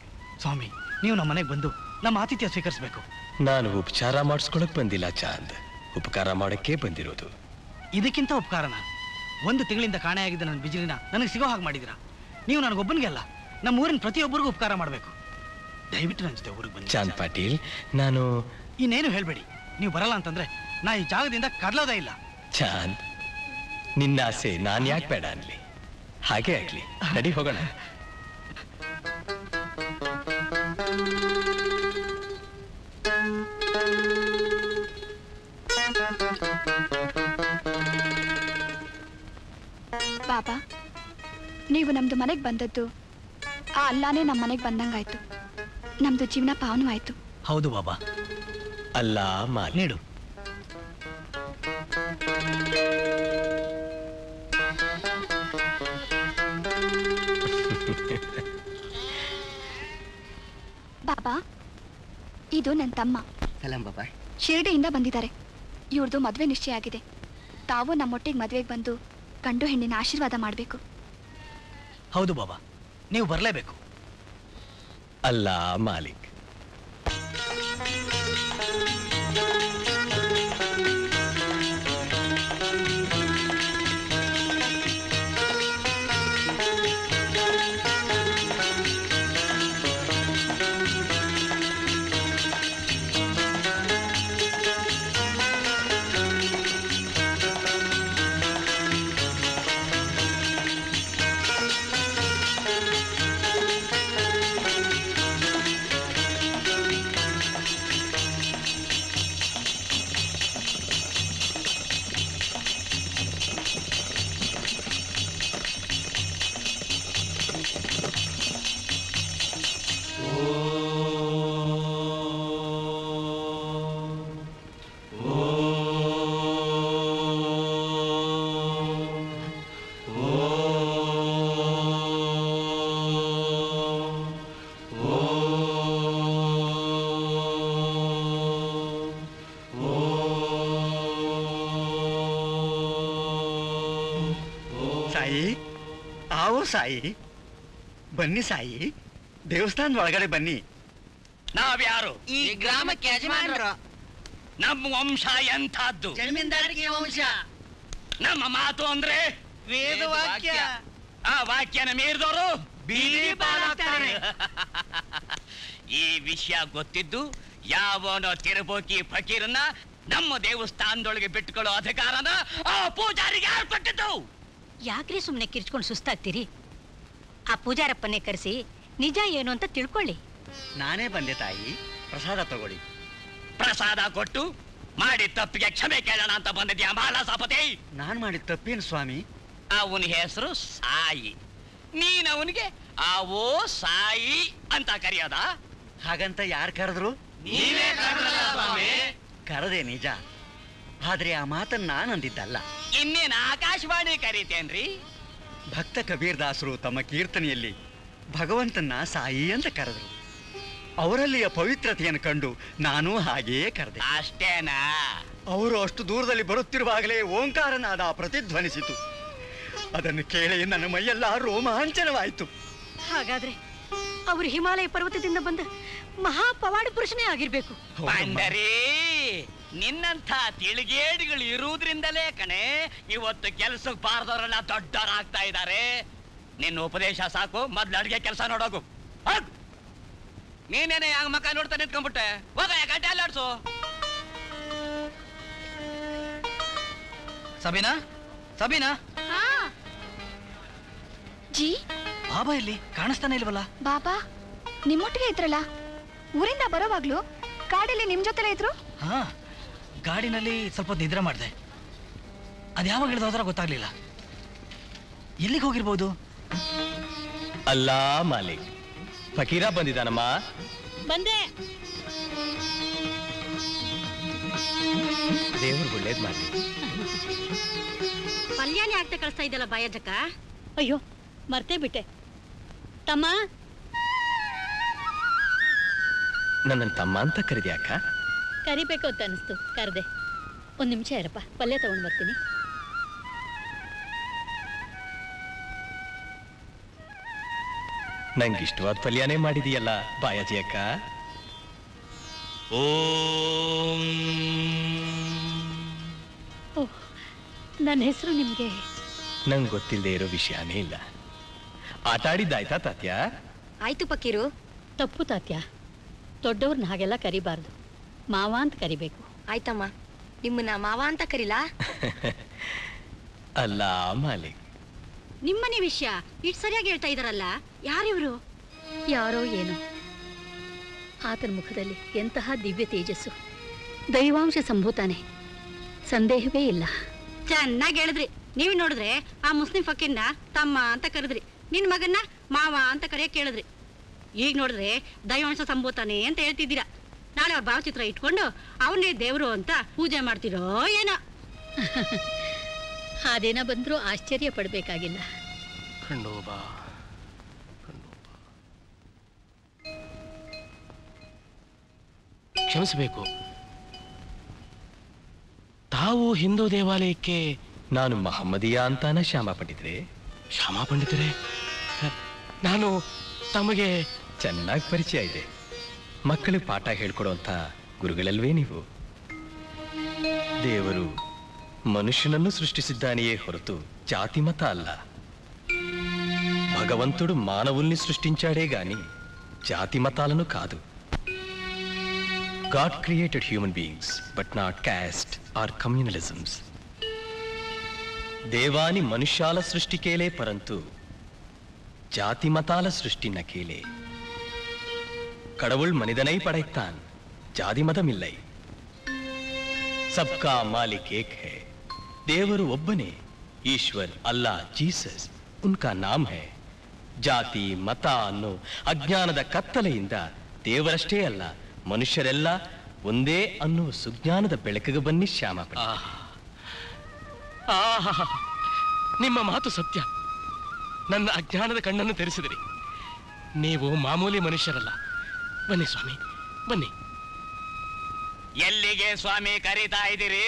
ಸ್ವಾಮಿ, ನೀವು ನಮ್ಮ ಮನೆಗೆ ಬಂದು ನಮ್ಮ ಆತಿಥ್ಯ ಸ್ವೀಕರಿಸಬೇಕು. ನಾನು ಉಪಚಾರ ಮಾಡಿಸ್ಕೊಳಕ್ ಬಂದಿಲ್ಲ ಚಾಂದ್, ಉಪಕಾರ ಮಾಡಕ್ಕೆ ಬಂದಿರೋದು. ಇದಕ್ಕಿಂತ ಉಪಕಾರನ? 1 ತಿಂಗಳಿಂದ ಕಾಣೆಯಾಗಿದ್ದ ನನ್ನ ಬಿಜಿಲಿನ ನನಗೆ ಸಿಗೋ ಹಾಗೆ ಮಾಡಿದಿರಾ. ನೀವು ನನಗೊಬ್ಬನಿಗೆ ಅಲ್ಲ, ನಮ್ಮ ಊರಿನ ಪ್ರತಿಯೊಬ್ಬರಿಗೂ ಉಪಕಾರ ಮಾಡಬೇಕು. ದಯವಿಟ್ಟು ನನ್ನ ಜೊತೆ ಊರಿಗೆ ಬನ್ನಿ. ಚಾಂದ್ ಪಾಟೀಲ್, ನಾನು ಇನ್ನೇನು ಹೇಳಬೇಡಿ. ನೀವು ಬರಲ್ಲ ಅಂತಂದ್ರೆ ನಾ ಈ ಜಾಗದಿಂದ ಕದಲೋದೇ ಇಲ್ಲ. ಚಾಂದ್, ನಿನ್ನ ಆಸೆ ನಾನು ಯಾಕೆ ಬೇಡ ಅನ್ಲಿ? ಹಾಗೆ ಆಗ್ಲಿ, ನಡಿ ಹೋಗೋಣ. ಬಾಬಾ, ನೀವು ನಮ್ದು ಮನೆಗೆ ಬಂದದ್ದು ಆ ಅಲ್ಲಾನೇ ನಮ್ಮ ಮನೆಗೆ ಬಂದಂಗಾಯ್ತು. ನಮ್ದು ಜೀವನ ಪಾವನವಾಯ್ತು. ಹೌದು ಬಾಬಾ. ಅಲ್ಲ ಮಾಲಿ ನೀಡು. ಬಾಬಾ, ಇದು ನನ್ನ ತಮ್ಮ. ಸಲಾಂ ಬಾಬಾ. ಶಿರಡಿಯಿಂದ ಬಂದಿದ್ದಾರೆ. ಇವ್ರದ್ದು ಮದುವೆ ನಿಶ್ಚಯ ಆಗಿದೆ. ತಾವು ನಮ್ಮೊಟ್ಟಿಗೆ ಮದುವೆಗೆ ಬಂದು ಗಂಡು ಹೆಣ್ಣಿನ ಆಶೀರ್ವಾದ ಮಾಡಬೇಕು. ಹೌದು ಬಾಬಾ, ನೀವು ಬರಲೇಬೇಕು. ಅಲ್ಲ ಮಾಲಿಕ್, ಸಾಯಿ, ಬನ್ನಿ ಸಾಯಿ, ದೇವಸ್ಥಾನದ ಒಳಗಡೆ ಬನ್ನಿ. ನಾವ್ಯಾರು? ಈ ಗ್ರಾಮಕ್ಕೆ ಯಜಮಾನರು. ನಮ್ಮ ವಂಶ ಎಂಥದ್ದು? ಜಮೀನ್ದಾರಿಗೆ ವಂಶ. ನಮ್ಮ ಮಾತು ಅಂದ್ರೆ ವೇದವಾಕ್ಯ. ಆ ವಾಕ್ಯನ ಮೀರಿದವರು ಬೀದಿ ಪಾಲಾಗ್ತಾರೆ. ಈ ವಿಷಯ ಗೊತ್ತಿದ್ದು ಯಾವನೋ ತಿರುಬೋಕಿ ಫಕೀರನ್ನ ನಮ್ಮ ದೇವಸ್ಥಾನದೊಳಗೆ ಬಿಟ್ಟುಕೊಳ್ಳೋ ಅಧಿಕಾರನ ಆ ಪೂಜಾರಿಗೆ ಯಾರು ಕೊಟ್ಟಿದ್ದು? ಯಾಕ್ರಿ ಸುಮ್ಮನೆ ಕಿರ್ಚ್ಕೊಂಡು ಸುಸ್ತಾಗ್ತೀರಿ? ಆ ಪೂಜಾರಪ್ಪನ್ನೇ ಕರೆಸಿ ನಿಜ ಏನು ಅಂತ ತಿಳ್ಕೊಳ್ಳಿ. ನಾನೇ ಬಂದೆ ತಾಯಿ, ಪ್ರಸಾದ ತಗೊಳ್ಳಿ. ಪ್ರಸಾದ ಕೊಟ್ಟು ಮಾಡಿ ತಪ್ಪಿಗೆ ಕ್ಷಮೆ ಕೇಳೋಣ ಅಂತ ಬಂದಿದ್ಯಾ ಮಾಲಾಸಪತಿ? ನಾನ್ ಮಾಡಿದ ತಪ್ಪೇನು ಸ್ವಾಮಿ? ಅವನ ಹೆಸರು ಸಾಯಿ, ನೀನ್ ಅವನಿಗೆ ಅವೋ ಸಾಯಿ ಅಂತ ಕರೆಯೋದ? ಹಾಗಂತ ಯಾರು ಕರೆದ್ರು? ನೀವೇ ಕರೆದ್ರಲ್ಲ ಸ್ವಾಮಿ. ಕರೆದೆ ನಿಜ, ಆದ್ರೆ ಆ ಮಾತನ್ನ ನಾನು ಅಂದಿದ್ದಲ್ಲ. ಇನ್ನೇನು ಆಕಾಶವಾಣಿ ಕರೀತೇನ್ರಿ? ಭಕ್ತ ಕಬೀರ್ ದಾಸರು ತಮ್ಮ ಕೀರ್ತನೆಯಲ್ಲಿ ಭಗವಂತನ ಸಾಯಿ ಅಂತ ಕರೆದ್ರು. ಅವರಲ್ಲಿಯ ಪವಿತ್ರತೆಯನ್ನು ಕಂಡು ನಾನು ಹಾಗೆಯೇ ಕರೆದೆ. ಅಷ್ಟೇನಾ? ಅವರು ಅಷ್ಟು ದೂರದಲ್ಲಿ ಬರುತ್ತಿರುವಾಗಲೇ ಓಂಕಾರನಾದ ಪ್ರತಿಧ್ವನಿಸಿತು. ಅದನ್ನು ಕೇಳಿ ನನ್ನ ಮೈಯೆಲ್ಲ ರೋಮಾಂಚನವಾಯಿತು. ಹಾಗಾದ್ರೆ ಅವರು ಹಿಮಾಲಯ ಪರ್ವತದಿಂದ ಬಂದ ಮಹಾಪವಾಡ ಪುರುಷನೇ ಆಗಿರ್ಬೇಕು. ಬಂಡರಿ, ನಿನ್ನಂಥ ತಿಳಿಗೇಡಿಗಳು ಇರುವುದ್ರಿಂದಲೇ ಕಣೆ ಇವತ್ತು ಕೆಲಸಕ್ಕೆ ಬಾರದವರೆಲ್ಲ ದೊಡ್ಡವರಾಗ್ತಾ ಇದ್ದಾರೆ. ನಿನ್ನ ಉಪದೇಶ ಸಾಕು, ಮೊದ್ಲು ಅಡ್ಗೆ ಕೆಲಸ ನೋಡೋಗು. ನೀನೇನೆ ಯಾವ ಮಕ್ಕ ನೋಡ್ತಾ ನಿಂತ್ಕೊಂಡ್ಬಿಟ್ಟೆ? ಹೋಗ ಗಂಟೆ ಅಲ್ಲಾಡ್ಸು. ಸಬೀನಾ, ಸಬೀನಾ. ಜಿ, ಬಾಬಾ ಇಲ್ಲಿ ಕಾಣಿಸ್ತಾನೆ ಇಲ್ವಲ್ಲ? ಬಾಬಾ ನಿಮ್ಮೊಟ್ಟಿಗೆ ಇದ್ರಲ್ಲ, ಊರಿಂದ ಬರೋವಾಗ್ಲು ಕಾಡಲ್ಲಿ ನಿಮ್ ಜೊತೆಲೇ ಇದ್ರು. ಹಾ, ಗಾಡಿನಲ್ಲಿ ಸ್ವಲ್ಪ ನಿದ್ರೆ ಮಾಡಿದೆ. ಅದ್ಯಾವಾಗ ಹಿಡಿದೋದ್ರ ಗೊತ್ತಾಗ್ಲಿಲ್ಲ. ಎಲ್ಲಿಗೆ ಹೋಗಿರ್ಬೋದು? ಅಲ್ಲ ಮಾಲಿಕ್, ಫಕೀರ ಬಂದಿದ್ದಾನಮ್ಮ. ಬಂದೆ. ದೇವ್ರು ಒಳ್ಳೇದ್ ಮಾಡಿ. ಪಲ್ಯಾನೇ ಆಗ್ತಾ ಕಳಿಸ್ತಾ ಇದೆಯಲ್ಲ ಬಾಯಜ್ಜಕ್ಕ. ಅಯ್ಯೋ ಮರ್ತೇ ಬಿಟ್ಟೆ. ತಮ್ಮ, ನನ್ನ ತಮ್ಮ ಅಂತ ಕರೆದ್ಯಾಕ? ಕರಿಬೇಕು ಅಂತ ಅನಿಸ್ತು, ಕರೆದೆ. ಒಂದು ನಿಮಿಷ ಇರಪ್ಪ, ಪಲ್ಯ ತಗೊಂಡು ಬರ್ತೀನಿ. ನಂಗಿಷ್ಟವಾದ ಪಲ್ಯನೇ ಮಾಡಿದೀಯಲ್ಲ ಬಾಯಾಜಿ ಅಕ್ಕ. ಓಹ್, ನನ್ನ ಹೆಸರು ನಿಮಗೆ ನಂಗೆ ಗೊತ್ತಿಲ್ಲದೆ ಇರೋ ವಿಷಯನೇ ಇಲ್ಲ. ಆಟ ಆಡಿದ್ದಾಯ್ತಾ ತಾತ್ಯ? ಆಯ್ತು ಪಕ್ಕೀರು. ತಪ್ಪು ತಾತ್ಯ, ದೊಡ್ಡವ್ರನ್ನ ಹಾಗೆಲ್ಲ ಕರಿಬಾರ್ದು, ಮಾವ ಅಂತ ಕರಿಬೇಕು. ಆಯ್ತಮ್ಮ, ನಿಮ್ಮನ್ನ ಮಾವ ಅಂತ ಕರಿಲಾ? ಅಲ್ಲ ಮಾಲಿಕ್, ನಿಮ್ಮನೆ ವಿಷಯ ಇಷ್ಟು ಸರಿಯಾಗಿ ಹೇಳ್ತಾ ಇದಾರಲ್ಲ, ಯಾರಿವ್ರು? ಯಾರೋ ಏನೋ, ಆತನ ಮುಖದಲ್ಲಿ ಎಂತಹ ದಿವ್ಯ ತೇಜಸ್ಸು, ದೈವಾಂಶ ಸಂಭೂತಾನೆ, ಸಂದೇಹವೇ ಇಲ್ಲ. ಚೆನ್ನಾಗಿ ಹೇಳಿದ್ರಿ. ನೀವು ನೋಡಿದ್ರೆ ಆ ಮುಸ್ಲಿಂ ಫಕ್ಕೀರ್ನ ತಮ್ಮ ಅಂತ ಕರೆದ್ರಿ, ನಿನ್ನ ಮಗನ್ನ ಮಾವ ಅಂತ ಕರೆಯಕ್ಕೆ ಕೇಳಿದ್ರಿ. ಈಗ ನೋಡಿದ್ರೆ ದೈವಾಂಶ ಸಂಭೂತಾನೆ ಅಂತ ಹೇಳ್ತಿದ್ದೀರಾ. ನಾಳೆ ಅವ್ರ ಭಾವಚಿತ್ರ ಇಟ್ಕೊಂಡು ಅವನ್ನೇ ದೇವರು ಅಂತ ಪೂಜೆ ಮಾಡ್ತಿರೋ ಏನೋ. ಅದೇನ ಬಂದರೂ ಆಶ್ಚರ್ಯ ಪಡಬೇಕಾಗಿಲ್ಲ. ಖಂಡೋಬಾ ಕ್ಷಮಿಸಬೇಕು. ತಾವು ಹಿಂದೂ ದೇವಾಲಯಕ್ಕೆ? ನಾನು ಮಹಮ್ಮದಿಯಾ ಅಂತಾನ ಶ್ಯಾಮ ಪಂಡಿತರೆ. ಶ್ಯಾಮ ಪಂಡಿತರೆ, ನಾನು ತಮಗೆ ಚೆನ್ನಾಗಿ ಪರಿಚಯ ಇದೆ. ಮಕ್ಕಳಿಗೆ ಪಾಠ ಹೇಳ್ಕೊಡುವಂಥ ಗುರುಗಳಲ್ವೇ ನೀವು? ದೇವರು ಮನುಷ್ಯನನ್ನು సృష్టిಸಿದ್ದಾನೆಯೇ ಹೊರತು జాతి మత అల్ల. భగవంతుడు మానవుల్ని సృష్టించాడే గాని జాతి మతాలను కాదు. God created human beings but not caste or communalisms. దేవాని మనుష్యాల సృష్టికేలే పరంతు జాతి మతాల సృష్టి నకేలే. கடவுள் மனிதனை படைத்தான், ಜಾತಿ ಮತಮಿಲ್ಲೈ. सबका मालिक एक है. ದೇವರು ಒಬ್ಬನೇ, ಈಶ್ವರ್, ಅಲ್ಲಾ, ಜೀಸಸ್ ಉನ್ಕಾ ನಾಮ್ ಹೈ. ಜಾತಿ ಮತ ಅನ್ನೋ ಅಜ್ಞಾನದ ಕತ್ತಲೆಯಿಂದ ದೇವರಷ್ಟೇ ಅಲ್ಲ, ಮನುಷ್ಯರೆಲ್ಲ ಒಂದೇ ಅನ್ನುವ ಸುಜ್ಞಾನದ ಬೆಳಕಿಗೆ ಬನ್ನಿ ಶ್ಯಾಮ. ನಿಮ್ಮ ಮಾತು ಸತ್ಯ. ನನ್ನ ಅಜ್ಞಾನದ ಕಣ್ಣನ್ನು ತೆರೆಸಿದಿರಿ. ನೀವು ಮಾಮೂಲಿ ಮನುಷ್ಯರಲ್ಲ. ಬನ್ನಿ ಸ್ವಾಮಿ, ಬನ್ನಿ. ಎಲ್ಲಿಗೆ ಸ್ವಾಮಿ ಕರೀತಾ ಇದ್ದೀರಿ?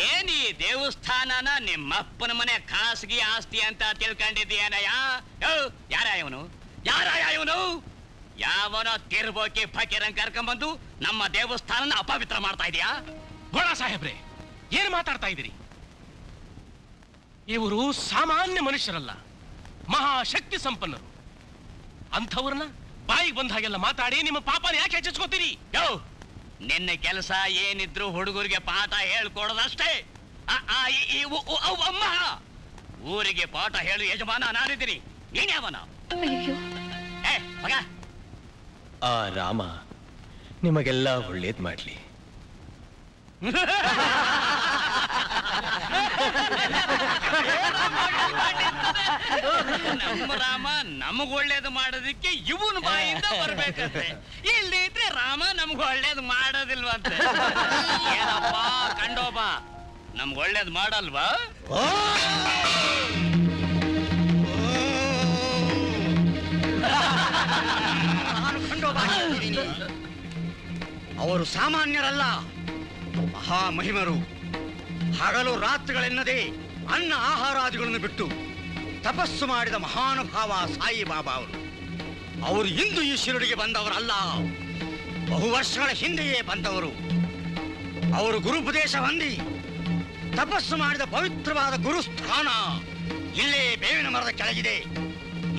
ಏನಿ ದೇವಸ್ಥಾನನ ನಿಮ್ಮಪ್ಪನ ಮನೆ ಖಾಸಗಿ ಆಸ್ತಿ ಅಂತ ತಿಳ್ಕೊಂಡಿದ್ದೀಯನಯ್ಯ? ಯಾರ ಇವನು? ಯಾವನೋ ತಿರ್ಬೋಕಿ ಫಕೀರನ್ ಕರ್ಕೊಂಡ್ಬಂದು ನಮ್ಮ ದೇವಸ್ಥಾನನ ಅಪವಿತ್ರ ಮಾಡ್ತಾ ಇದೀಯಾ? ಗೋಳ ಸಾಹೇಬ್ರೆ, ಏನ್ ಮಾತಾಡ್ತಾ ಇದ್ದೀರಿ? ಇವರು ಸಾಮಾನ್ಯ ಮನುಷ್ಯರಲ್ಲ, ಮಹಾಶಕ್ತಿ ಸಂಪನ್ನರು. ಅಂಥವ್ರನ್ನ ಬಾಯಿಗೆ ಬಂದ ಹಾಗೆಲ್ಲ ಮಾತಾಡಿ ನಿಮ್ಮ ಪಾಪನ ಯಾಕೆ ಹೆಚ್ಚಿಸ್ಕೋತೀರಿ? ನಿನ್ನ ಕೆಲಸ ಏನಿದ್ರು ಹುಡುಗರಿಗೆ ಪಾಠ ಹೇಳ್ಕೊಡೋದಷ್ಟೇ. ಅಮ್ಮ, ಊರಿಗೆ ಪಾಠ ಹೇಳು ಯಜಮಾನ ನಾನಿದ್ದೀನಿ. ನೀನ್ಯಾವನ? ಮಗ, ಆ ರಾಮ ನಿಮಗೆಲ್ಲ ಒಳ್ಳೇದ್ ಮಾಡ್ಲಿ. ನಮ್ಮ ರಾಮ ನಮಗ್ ಒಳ್ಳೇದು ಮಾಡೋದಕ್ಕೆ ಇವನ್ ಬಾಯಿಂದ ಬರ್ಬೇಕಂತೆ. ಇಲ್ದಿದ್ರೆ ರಾಮ ನಮ್ಗ್ ಒಳ್ಳೇದು ಮಾಡೋದಿಲ್ವಂತೆ. ಏನಪ್ಪ ಕಂಡೋಬ, ನಮ್ಗ್ ಒಳ್ಳೇದು ಮಾಡಲ್ವಾ? ಅವರು ಸಾಮಾನ್ಯರಲ್ಲ, ಮಹಾಮಹಿಮರು. ಹಗಲು ರಾತ್ರಿಗಳೆನ್ನದೆ ಅನ್ನ ಆಹಾರಾದಿಗಳನ್ನು ಬಿಟ್ಟು ತಪಸ್ಸು ಮಾಡಿದ ಮಹಾನುಭಾವ ಸಾಯಿಬಾಬಾ ಅವರು ಇಂದು ಈ ಶಿರಡಿಗೆ ಬಂದವರಲ್ಲ, ಬಹು ವರ್ಷಗಳ ಹಿಂದೆಯೇ ಬಂದವರು. ಅವರು ಗುರುಪದೇಶ ಹೊಂದಿ ತಪಸ್ಸು ಮಾಡಿದ ಪವಿತ್ರವಾದ ಗುರುಸ್ಥಾನ ಇಲ್ಲೇ ಬೇವಿನ ಮರದ ಕೆಳಗಿದೆ.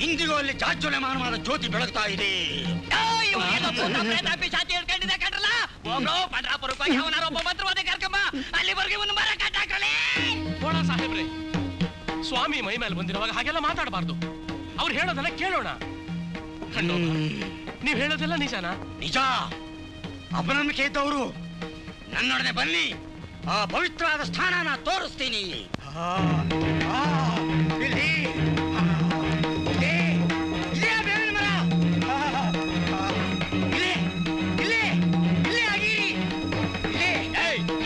ಇಂದಿಗೂ ಅಲ್ಲಿ ಜಾಜ್ವಲ್ಯಮಾನವಾದ ಜ್ಯೋತಿ ಬೆಳಗ್ತಾ ಇದೆ. ಹೇಳ್ಕೊಂಡಿದ್ದೆ ಕಣ್ರಲ್ಲ, ಹೋಗೋ ಪಂಡ್ರಾಪುರಕ್ಕೆ ಅವನಾರೊಬ್ಬ ಮಂತ್ರವಾದ ಕರ್ಕಮ್ಮ, ಅಲ್ಲಿವರೆಗೆ ಒಂದು ಮರ ಕಟ್ಟಾಕೊಳ್ಳಿ. ಗೋಳ ಸಾಹೇಬ್ರೆ, ಸ್ವಾಮಿ ಮೈ ಮೇಲೆ ಬಂದಿರುವಾಗ ಹಾಗೆಲ್ಲ ಮಾತಾಡಬಾರ್ದು. ಅವ್ರು ಹೇಳೋದೆಲ್ಲ ಕೇಳೋಣ. ನೀವ್ ಹೇಳೋದೆಲ್ಲ ನಿಜಾನಾ? ನಿಜ. ಅಪನಂಬಿಕೆ ಇದ್ದವರು ನನ್ನೊಡನೆ ಬನ್ನಿ, ಆ ಪವಿತ್ರವಾದ ಸ್ಥಾನನ ತೋರಿಸ್ತೀನಿ.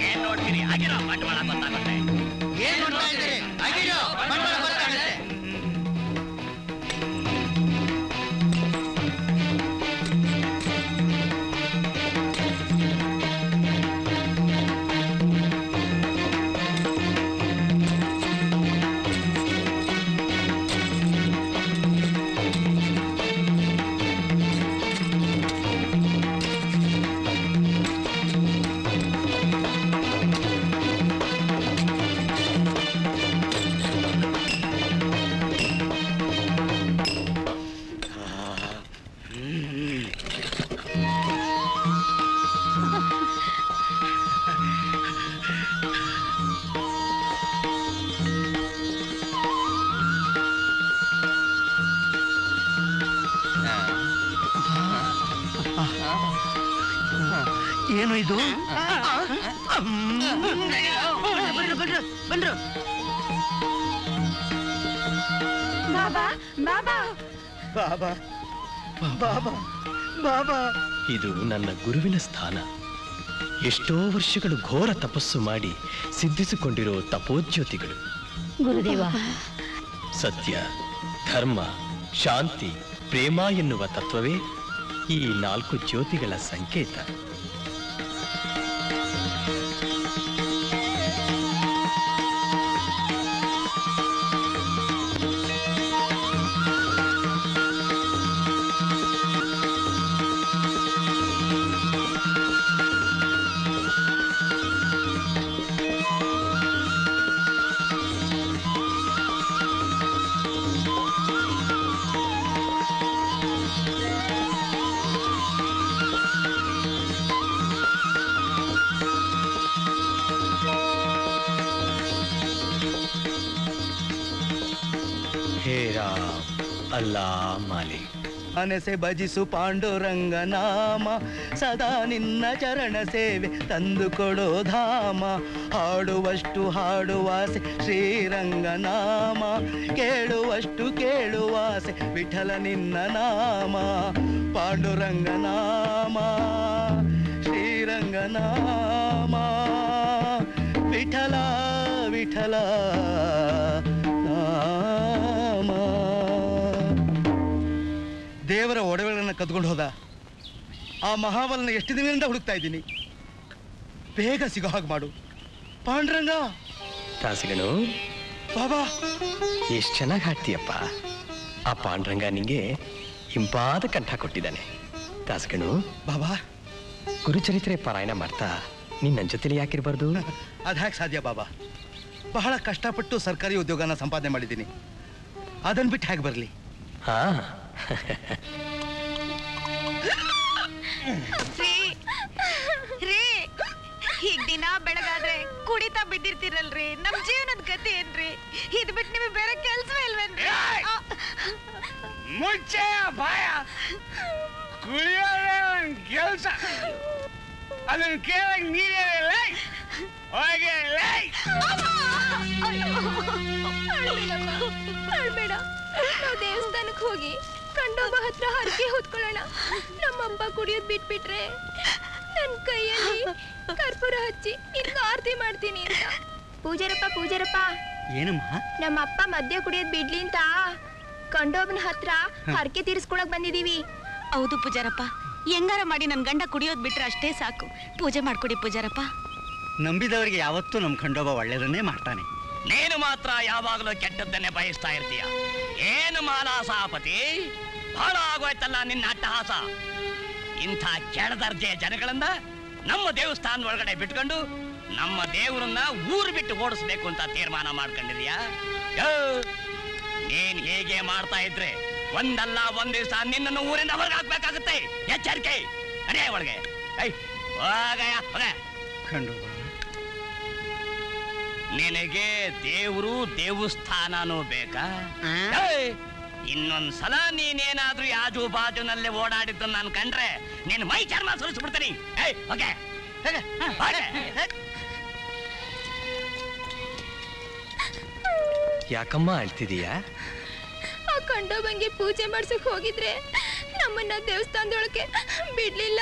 ಏನ್ ನೋಡ್ತೀರಿ? ಆಗಿರೋ ಬಂಡವಾಳ ಗೊತ್ತಾಗುತ್ತೆ. ಏನ್ ನೋಡ್ತಾ ಇದ್ದೀರಿ? ಆಗಿರೋ ಬಂಡವಾಳ ಗೊತ್ತಾಗುತ್ತೆ. ಏನು ಇದು? ಬಂದ್ರು ಬಾಬಾ ಬಾಬಾ ಬಾಬಾ ಬಾಬಾ ಬಾಬಾ. ಇದು ನನ್ನ ಗುರುವಿನ ಸ್ಥಾನ. ಎಷ್ಟೋ ವರ್ಷಗಳು ಘೋರ ತಪಸ್ಸು ಮಾಡಿ ಸಿದ್ಧಿಸಿಕೊಂಡಿರೋ ತಪೋಜ್ಯೋತಿಗಳು. ಗುರುದೇವ, ಸತ್ಯ, ಧರ್ಮ, ಶಾಂತಿ, ಪ್ರೇಮ ಎನ್ನುವ ತತ್ವವೇ ಈ 4 ಜ್ಯೋತಿಗಳ ಸಂಕೇತ. ಅಲ್ಲಾ ಮಾಲಿಕ್. ಅನಸೆ ಭಜಿಸು ಪಾಂಡುರಂಗ ನಾಮ, ಸದಾ ನಿನ್ನ ಚರಣ ಸೇವೆ ತಂದುಕೊಡೋ ಧಾಮ. ಹಾಡುವಷ್ಟು ಹಾಡುವಾಸೆ ಶ್ರೀರಂಗ ನಾಮ, ಕೇಳುವಷ್ಟು ಕೇಳುವಾಸೆ ವಿಠಲ ನಿನ್ನ ನಾಮ. ಪಾಂಡುರಂಗ ನಾಮ, ಶ್ರೀರಂಗ ನಾಮ, ವಿಠಲ ವಿಠಲ ನಾಮ. ದೇವರ ಒಡವೆಗಳನ್ನು ಕದ್ಕೊಂಡು ಹೋದ ಆ ಮಹಾಬಲನ ಎಷ್ಟು ದಿನದಿಂದ ಹುಡುಕ್ತಾ ಇದ್ದೀನಿ. ಬೇಗ ಸಿಗೋ ಹಾಗೆ ಮಾಡು ಪಾಂಡುರಂಗ. ದಾಸಿಗನು ಬಾಬಾ, ಎಷ್ಟು ಚೆನ್ನಾಗಿ ಹಾಡ್ತೀಯಪ್ಪ. ಆ ಪಾಂಡುರಂಗ ನಿಂಗೆ ಇಂಪಾದ ಕಂಠ ಕೊಟ್ಟಿದ್ದಾನೆ. ದಾಸಗನು ಬಾಬಾ, ಗುರುಚರಿತ್ರೆ ಪಾರಾಯಣ ಮಾಡ್ತಾ ನೀನ್ ನನ್ನ ಜೊತೆಲಿ ಯಾಕಿರ್ಬಾರ್ದು? ಅದ್ಯಾಕೆ ಸಾಧ್ಯ ಬಾಬಾ? ಬಹಳ ಕಷ್ಟಪಟ್ಟು ಸರ್ಕಾರಿ ಉದ್ಯೋಗನ ಸಂಪಾದನೆ ಮಾಡಿದ್ದೀನಿ. ಅದನ್ನ ಬಿಟ್ಟು ಹೇಗೆ ಬರಲಿ? ಹಾ ಈಗ ದಿನ ಬೆಳಗಾದ್ರೆ ಕುಡಿತಾ ಬಿದ್ದಿರ್ತೀರಲ್ರಿ, ನಮ್ ಜೀವನದ ಗತಿ ಏನ್ರಿ? ಇದ್ ಬಿಟ್ಟು ನಿಮಗೆ ಬೇರೆ ಕೆಲ್ಸವೇ ಇಲ್ವೇನ್ರಿ? ಮುಚ್ಚೆ ಬಾಯ, ಕುಡಿಯೋದೇ ಒಂದು ಕೆಲಸ. ಅದನ್ನ ಕೇಳಕ್ ನೀರೇ ಅಳ್ಬೇಡ. ನಾವು ದೇವಸ್ಥಾನಕ್ಕೆ ಹೋಗಿ ಕಂಡೋಬ ಹತ್ರ ಹರಕೆ ಹೊತ್ಕೊಳ್ಳೋಣ. ನಮ್ಮಪ್ಪ ಕುಡಿಯೋದ್ ಬಿಟ್ಬಿಟ್ರೆ ನನ್ನ ಕೈಯಲ್ಲಿ ಕರ್ಪೂರ ಹಚ್ಚಿ ನಿನ್ಗೆ ಆರತಿ ಮಾಡ್ತೀನಿ ಅಂತ. ಪೂಜಾರಪ್ಪ ಏನಮ್ಮ? ನಮ್ಮ ಅಪ್ಪ ಮದ್ಯ ಕುಡಿಯೋದ್ ಬಿಡ್ಲಿ ಅಂತ ಕಂಡೋಬನ ಹತ್ರ ಹರಕೆ ತೀರಿಸ್ಕೊಳಕ್ ಬಂದಿದೀವಿ. ಹೌದು ಪೂಜಾರಪ್ಪ, ಹೆಂಗಾರ ಮಾಡಿ ನನ್ ಗಂಡ ಕುಡಿಯೋದ್ ಬಿಟ್ರೆ ಅಷ್ಟೇ ಸಾಕು. ಪೂಜೆ ಮಾಡ್ಕೊಡಿ ಪೂಜಾರಪ್ಪ. ನಂಬಿದವರಿಗೆ ಯಾವತ್ತೂ ನಮ್ಮ ಖಂಡೋಬ ಒಳ್ಳೆಯದನ್ನೇ ಮಾಡ್ತಾನೆ. ನೀನು ಮಾತ್ರ ಯಾವಾಗಲೂ ಕೆಟ್ಟದ್ದನ್ನೇ ಬಯಸ್ತಾ ಇರ್ತೀಯ. ಏನು ಮಾಲಾಸಾಪತಿ, ಬಹಳ ಆಗೋಯ್ತಲ್ಲ ನಿನ್ನ ಅಟ್ಟಹಾಸ. ಇಂಥ ಕೆಳದರ್ಜೆಯ ಜನಗಳನ್ನ ನಮ್ಮ ದೇವಸ್ಥಾನದ ಒಳಗಡೆ ಬಿಟ್ಕೊಂಡು ನಮ್ಮ ದೇವರನ್ನ ಊರು ಬಿಟ್ಟು ಓಡಿಸ್ಬೇಕು ಅಂತ ತೀರ್ಮಾನ ಮಾಡ್ಕೊಂಡಿದ್ಯಾ? ನೀನ್ ಹೇಗೆ ಮಾಡ್ತಾ ಇದ್ರೆ ಒಂದಲ್ಲ ಒಂದ್ ದಿವಸ ನಿನ್ನನ್ನು ಊರಿಂದ ಹೊರಗೆ ಹಾಕ್ಬೇಕಾಗುತ್ತೆ. ಎಚ್ಚರಿಕೆ. ಅಡೇ ಒಳಗೆ ಖಂಡೋಬ, ನಿನಗೆ ದೇವರು ದೇವಸ್ಥಾನನೂ ಬೇಕಾ? ಇನ್ನೊಂದ್ಸಲ ನೀನೇನಾದ್ರೂ ಯಾಜು ಬಾಜುನಲ್ಲಿ ಓಡಾಡಿದ್ದು ನಾನು ಕಂಡ್ರೆ ನಿನ್ ಮೈ ಚರ್ಮ ಸುರಿಸ್ಬಿಡ್ತೀನಿ. ಯಾಕಮ್ಮ ಅಳ್ತಿದೀಯಾ? ಆ ಕಂಡೋಬಂಗೆ ಪೂಜೆ ಮಾಡ್ಸಕ್ ಹೋಗಿದ್ರೆ ನಮ್ಮನ್ನ ದೇವಸ್ಥಾನದೊಳಗೆ ಬಿಡ್ಲಿಲ್ಲ.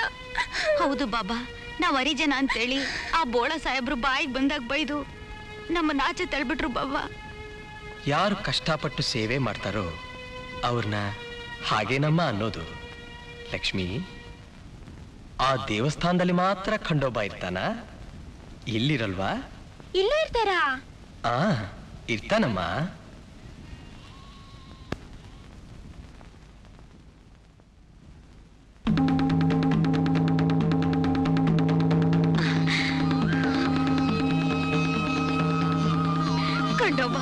ಹೌದು ಬಾಬಾ, ನಾವ್ ಹರಿಜನ ಅಂತೇಳಿ ಆ ಬೋಳ ಸಾಹೇಬ್ರು ಬಾಯಿಗೆ ಬಂದಾಗ ಬೈದು ನಮ್ಮನ್ನ ಆಚೆ ತಳ್ಬಿಟ್ರು ಬಾಬಾ. ಯಾರು ಕಷ್ಟಪಟ್ಟು ಸೇವೆ ಮಾಡ್ತಾರೋ ಅವ್ರನ್ನ ಹಾಗೇನಮ್ಮ ಅನ್ನೋದು. ಲಕ್ಷ್ಮಿ, ಆ ದೇವಸ್ಥಾನದಲ್ಲಿ ಮಾತ್ರ ಖಂಡೋಬ ಇರ್ತಾನ? ಇಲ್ಲಿರಲ್ವಾ? ಇಲ್ಲೂ ಇರ್ತಾರಾ? ಇರ್ತಾನಮ್ಮ. ಖಂಡೋಬ,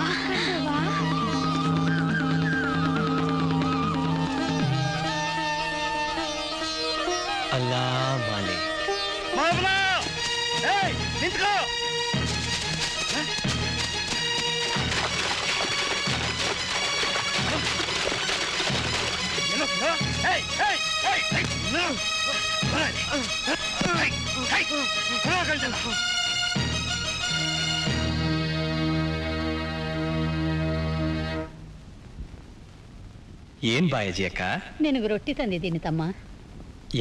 ಅಲ್ಲಾ ಮಾಲೆ. ನಿಂತ್ಕೋ. ಏನ್ ಬಾಯಜಿ ಅಕ್ಕ? ನಿನಗೆ ರೊಟ್ಟಿ ತಂದಿದ್ದೀನಿ ತಮ್ಮ.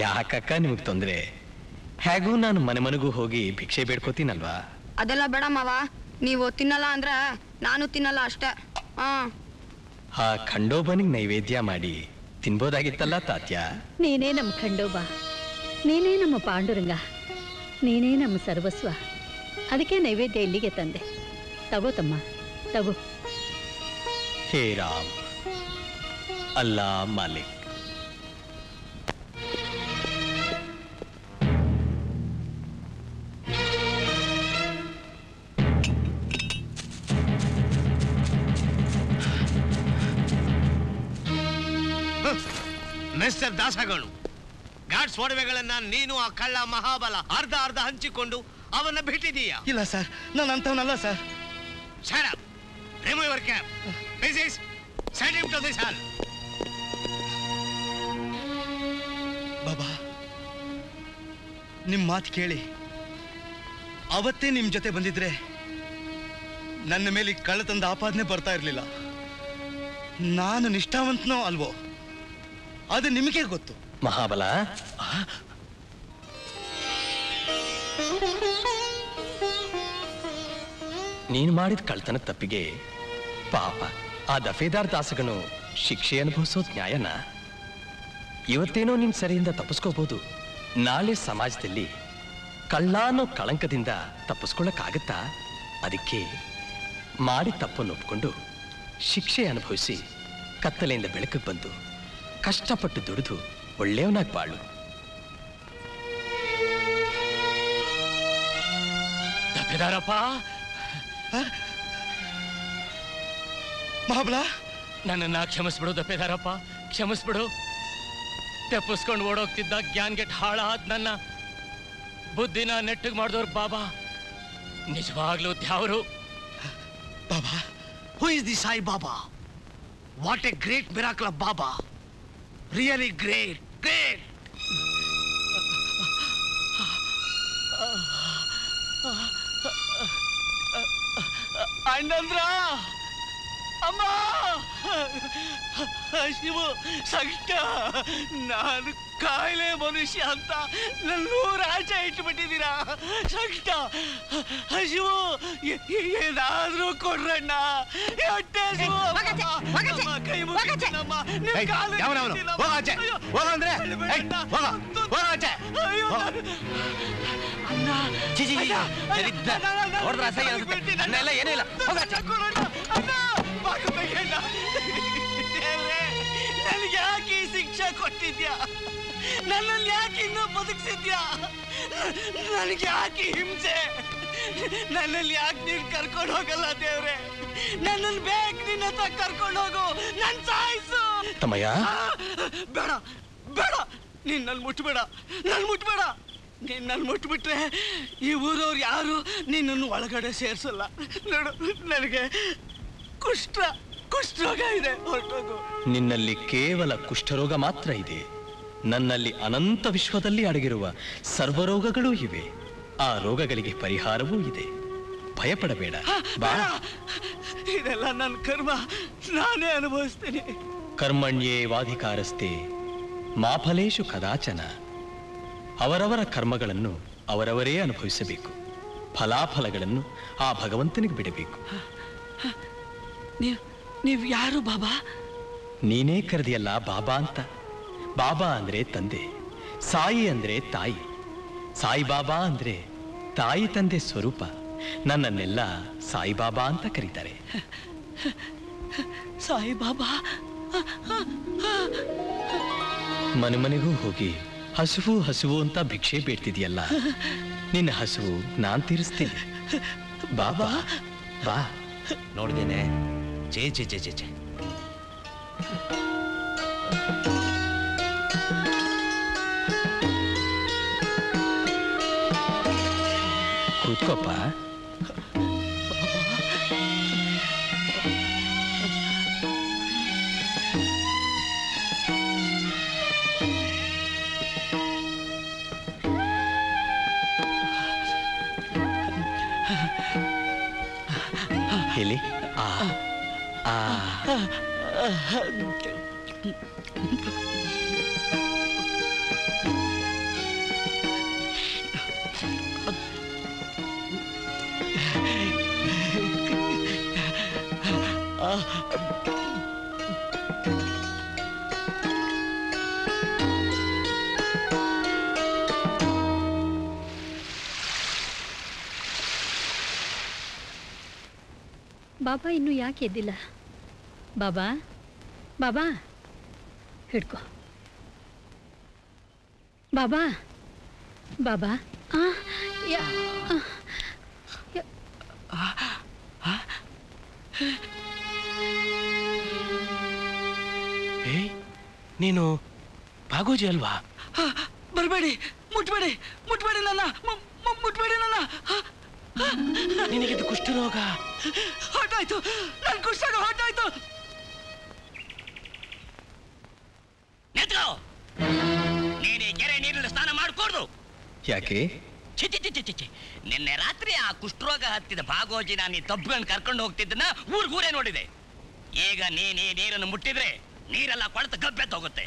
ಯಾಕಕ್ಕ ನಿಮಗ್ ತೊಂದ್ರೆ? ಹೇಗೂ ನಾನು ಮನೆಗೂ ಹೋಗಿ ಭಿಕ್ಷೆ ಬೇಡ್ಕೋತೀನಲ್ವಾ? ಅದೆಲ್ಲ ಬೇಡ ಮಾವ, ನೀವು ತಿನ್ನಲ್ಲ ಅಂದ್ರ ನಾನು ತಿನ್ನಲ್ಲ ಅಷ್ಟೇ. ಆ ಖಂಡೋಬನಿಗೆ ನೈವೇದ್ಯ ಮಾಡಿ ತಿನ್ಬೋದಾಗಿತ್ತಲ್ಲ ತಾತ್ಯ? ನೀನೇ ನಮ್ಮ ಖಂಡೋಬ, ನೀನೇ ನಮ್ಮ ಪಾಂಡುರಂಗ, ನೀನೇ ನಮ್ಮ ಸರ್ವಸ್ವ. ಅದಕ್ಕೆ ನೈವೇದ್ಯ ಇಲ್ಲಿಗೆ ತಂದೆ. ತಗೋ ತಮ್ಮ, ತಗೋ. ಹೇ ರಾಮ್, ಅಲ್ಲಾ ಮಾಲಿಕ್. ಮಿಸ್ಟರ್ ದಾಸಗಳು, ಗಾಡ್ಸ್ ಒಡವೆಗಳನ್ನ ನೀನು ಆ ಕಳ್ಳ ಮಹಾಬಲ ಅರ್ಧ ಅರ್ಧ ಹಂಚಿಕೊಂಡು ಅವನ್ನ ಬಿಟ್ಟಿದೀಯಾ? ಇಲ್ಲ ಸರ್, ನಾನು ಅಂತವನಲ್ಲ sir. Shut up. Remove your cap. Mrs. Send him to this hall. ಬಾಬಾ, ನಿಮ್ಮ ಮಾತು ಕೇಳಿ ಅವತ್ತೇ ನಿಮ್ಮ ಜೊತೆ ಬಂದಿದ್ರೆ ನನ್ನ ಮೇಲೆ ಕಳ್ಳತನದ ಆಪಾದನೆ ಬರ್ತಾ ಇರಲಿಲ್ಲ. ನಾನು ನಿಷ್ಠಾವಂತನೋ ಅಲ್ವೋ ಅದು ನಿಮಗೆ ಗೊತ್ತು. ಮಹಾಬಲ, ನೀನು ಮಾಡಿದ ಕಳ್ತನ ತಪ್ಪಿಗೆ ಪಾಪ ಆ ದಫೇದಾರ್ ದಾಸಗನು ಶಿಕ್ಷೆ ಅನುಭವಿಸೋದು ನ್ಯಾಯನ? ಇವತ್ತೇನೋ ನೀನು ಸರಿಯಿಂದ ತಪ್ಪಿಸ್ಕೋಬಹುದು, ನಾಳೆ ಸಮಾಜದಲ್ಲಿ ಕಳ್ಳ ಅನ್ನೋ ಕಳಂಕದಿಂದ ತಪ್ಪಿಸ್ಕೊಳ್ಳಕ್ಕಾಗತ್ತಾ? ಅದಕ್ಕೆ ಮಾಡಿ ತಪ್ಪನ್ನು ಒಪ್ಕೊಂಡು ಶಿಕ್ಷೆ ಅನುಭವಿಸಿ ಕತ್ತಲೆಯಿಂದ ಬೆಳಕಿಗೆ ಬಂದು ಕಷ್ಟಪಟ್ಟು ದುಡಿದು ಒಳ್ಳೆಯವನಾಗಿ ಬಾಳು. ದಫೇದಾರಪ್ಪ, ಮಹಾಬಲ, ನನ್ನನ್ನ ಕ್ಷಮಿಸ್ಬಿಡು ದಫೇದಾರಪ್ಪ, ಕ್ಷಮಿಸ್ಬಿಡು. ತೆಪ್ಪಿಸ್ಕೊಂಡು ಓಡೋಗ್ತಿದ್ದ ಜ್ಞಾನ್ಗೆಟ್ ಹಾಳಾದ್ ನನ್ನ ಬುದ್ಧಿನ ನೆಟ್ಟಿಗೆ ಮಾಡಿದವ್ರು ಬಾಬಾ. ನಿಜವಾಗ್ಲೂ ದ್ಯಾವರು. Baba, who is the Sai Baba? What a great miracle of Baba. Really great, great. ಅಣ್ಣಂದ್ರ ಅಮ್ಮ ಶಿವು ಸಂಕಟ, ನಾನು ಕಾಯಿಲೆ ಮನುಷ್ಯ ಅಂತ ನನ್ನೂರು ಆಚೆ ಇಟ್ಬಿಟ್ಟಿದ್ದೀರಾ. ಸಂಕಟ ಶಿವು, ಏನಾದ್ರೂ ಕೊಡ್ರಣ್ಣ. ಹೊಟ್ಟೆ ಶಿವು, ಕೈ ಮುಗಿತೀನಮ್ಮ, ನಿಮ್ ಕಾಲು ಅಣ್ಣ. ಏನಿಲ್ಲ, ನನಗೆ ಯಾಕೆ ಈ ಶಿಕ್ಷೆ ಕೊಟ್ಟಿದ್ಯಾ? ನನ್ನನ್ನು ಯಾಕೆ ಇನ್ನೂ ಬದುಕಿಸಿದ್ಯಾ? ನನಗೆ ಯಾಕೆ ಹಿಂಸೆ? ನನ್ನಲ್ಲಿ ಯಾಕೆ ನೀನ್ ಕರ್ಕೊಂಡು ಹೋಗಲ್ಲ ದೇವ್ರೆ? ನನ್ನನ್ನು ಬೇಗ ನಿನ್ನ ಹತ್ರ ಕರ್ಕೊಂಡು ಹೋಗು, ನನ್ ಸಾಯಿಸು. ತಮ್ಮಯ್ಯ, ಬೇಡ ಬೇಡ, ನೀನ್ ನನ್ ಮುಟ್ಬೇಡ, ನನ್ ಮುಟ್ಬೇಡ. ನೀನ್ ನನ್ ಮುಟ್ಬಿಟ್ರೆ ಈ ಊರವ್ರು ಯಾರು ನಿನ್ನನ್ನು ಒಳಗಡೆ ಸೇರ್ಸಲ್ಲ. ನೋಡು, ನನಗೆ ಕುಷ್ಠರೋಗ ಇದೆ, ಹೊರಟೋಗು. ನಿನ್ನಲ್ಲಿ ಕೇವಲ ಕುಷ್ಠರೋಗ ಮಾತ್ರ ಇದೆ, ನನ್ನಲ್ಲಿ ಅನಂತ ವಿಶ್ವದಲ್ಲಿ ಅಡಗಿರುವ ಸರ್ವರೋಗಗಳೂ ಇವೆ. ಆ ರೋಗಗಳಿಗೆ ಪರಿಹಾರವೂ ಇದೆ, ಭಯಪಡಬೇಡ. ಬಾ. ಇದೆಲ್ಲ ನನ್ನ ಕರ್ಮ, ನಾನೇ ಅನುಭವಿಸ್ತೀನಿ. ಕರ್ಮಣ್ಯೇ ವಾಧಿಕಾರಸ್ತೆ ಮಾ ಫಲೇಷು ಕದಾಚನ. ಅವರವರ ಕರ್ಮಗಳನ್ನು ಅವರವರೇ ಅನುಭವಿಸಬೇಕು, ಫಲಾಫಲಗಳನ್ನು ಆ ಭಗವಂತನಿಗೆ ಬಿಡಬೇಕು. ನೀವು ಯಾರು ಬಾಬಾ? ನೀನೇ ಕರೆದಿಯಲ್ಲ ಬಾಬಾ ಅಂತ. ಬಾಬಾ ಅಂದ್ರೆ ತಂದೆ, ಸಾಯಿ ಅಂದ್ರೆ ತಾಯಿ, ಸಾಯಿಬಾಬಾ ಅಂದ್ರೆ ತಾಯಿ ತಂದೆ ಸ್ವರೂಪ. ನನ್ನನ್ನೆಲ್ಲ ಸಾಯಿಬಾಬಾ ಅಂತ ಕರೀತಾರೆ. ಸಾಯಿಬಾಬಾ, ಮನೆ ಮನೆಗೂ ಹೋಗಿ ಹಸುವು ಹಸುವು ಅಂತ ಭಿಕ್ಷೆ ಬೇಡ್ತಿದ್ಯಲ್ಲ, ನಿನ್ನ ಹಸುವು ನಾನ್ ತೀರಿಸ್ತೀನಿ. ಬಾಬಾ ಬಾ. ನೋಡಿದ್ದೇನೆ. ಜೇ ಜೇ ಜೇ ಜೇ ಜೇ. ಕೂತ್ಕೋಪ್ಪ. ಹೇಳಿ ಆ ಆ ಬಾಬಾ ಇನ್ನೂ ಯಾಕೆ ಎದ್ದಿಲ್ಲ? ಬಾಬಾ ಬಾಬಾ ಹಿಡ್ಕೊ. ಬಾಬಾ ಬಾಬಾ ನೀನು ಭಾಗೋಜಿ ಅಲ್ವಾ? ಬರಬೇಡಿ, ಮುಟ್ಬೇಡಿ, ಮುಟ್ಬೇಡಿ ನನ್ನ, ಮುಟ್ಬೇಡಿ ನನ್ನ. ನಿನಗಿದು ಕುಷ್ಠರೋಗ ಹೊರಟಾಯ್ತು, ನನ್ನ ಕುಷ್ಠರೋಗ ಹೊರಟಾಯ್ತು. ನೀನು ಕೆರೆ ನೀರಲ್ಲಿ ಸ್ನಾನ ಮಾಡ್ಕೊಡ್ದು. ಯಾಕೆ? ಚಿಚಿ ನಿನ್ನೆ ರಾತ್ರಿ ಆ ಕುಷ್ಠರೋಗ ಹತ್ತಿದ ಭಾಗೋಜಿನ ನೀ ತಬ್ಕೊಂಡು ಕರ್ಕೊಂಡು ಹೋಗ್ತಿದ್ದನ್ನ ಊರ್ಗೂರೇ ನೋಡಿದೆ. ಈಗ ನೀನು ನೀರನ್ನು ಮುಟ್ಟಿದ್ರೆ ನೀರೆಲ್ಲ ಕೊಳೆತು ಗಬ್ಬೆತ್ತು ಹೋಗುತ್ತೆ.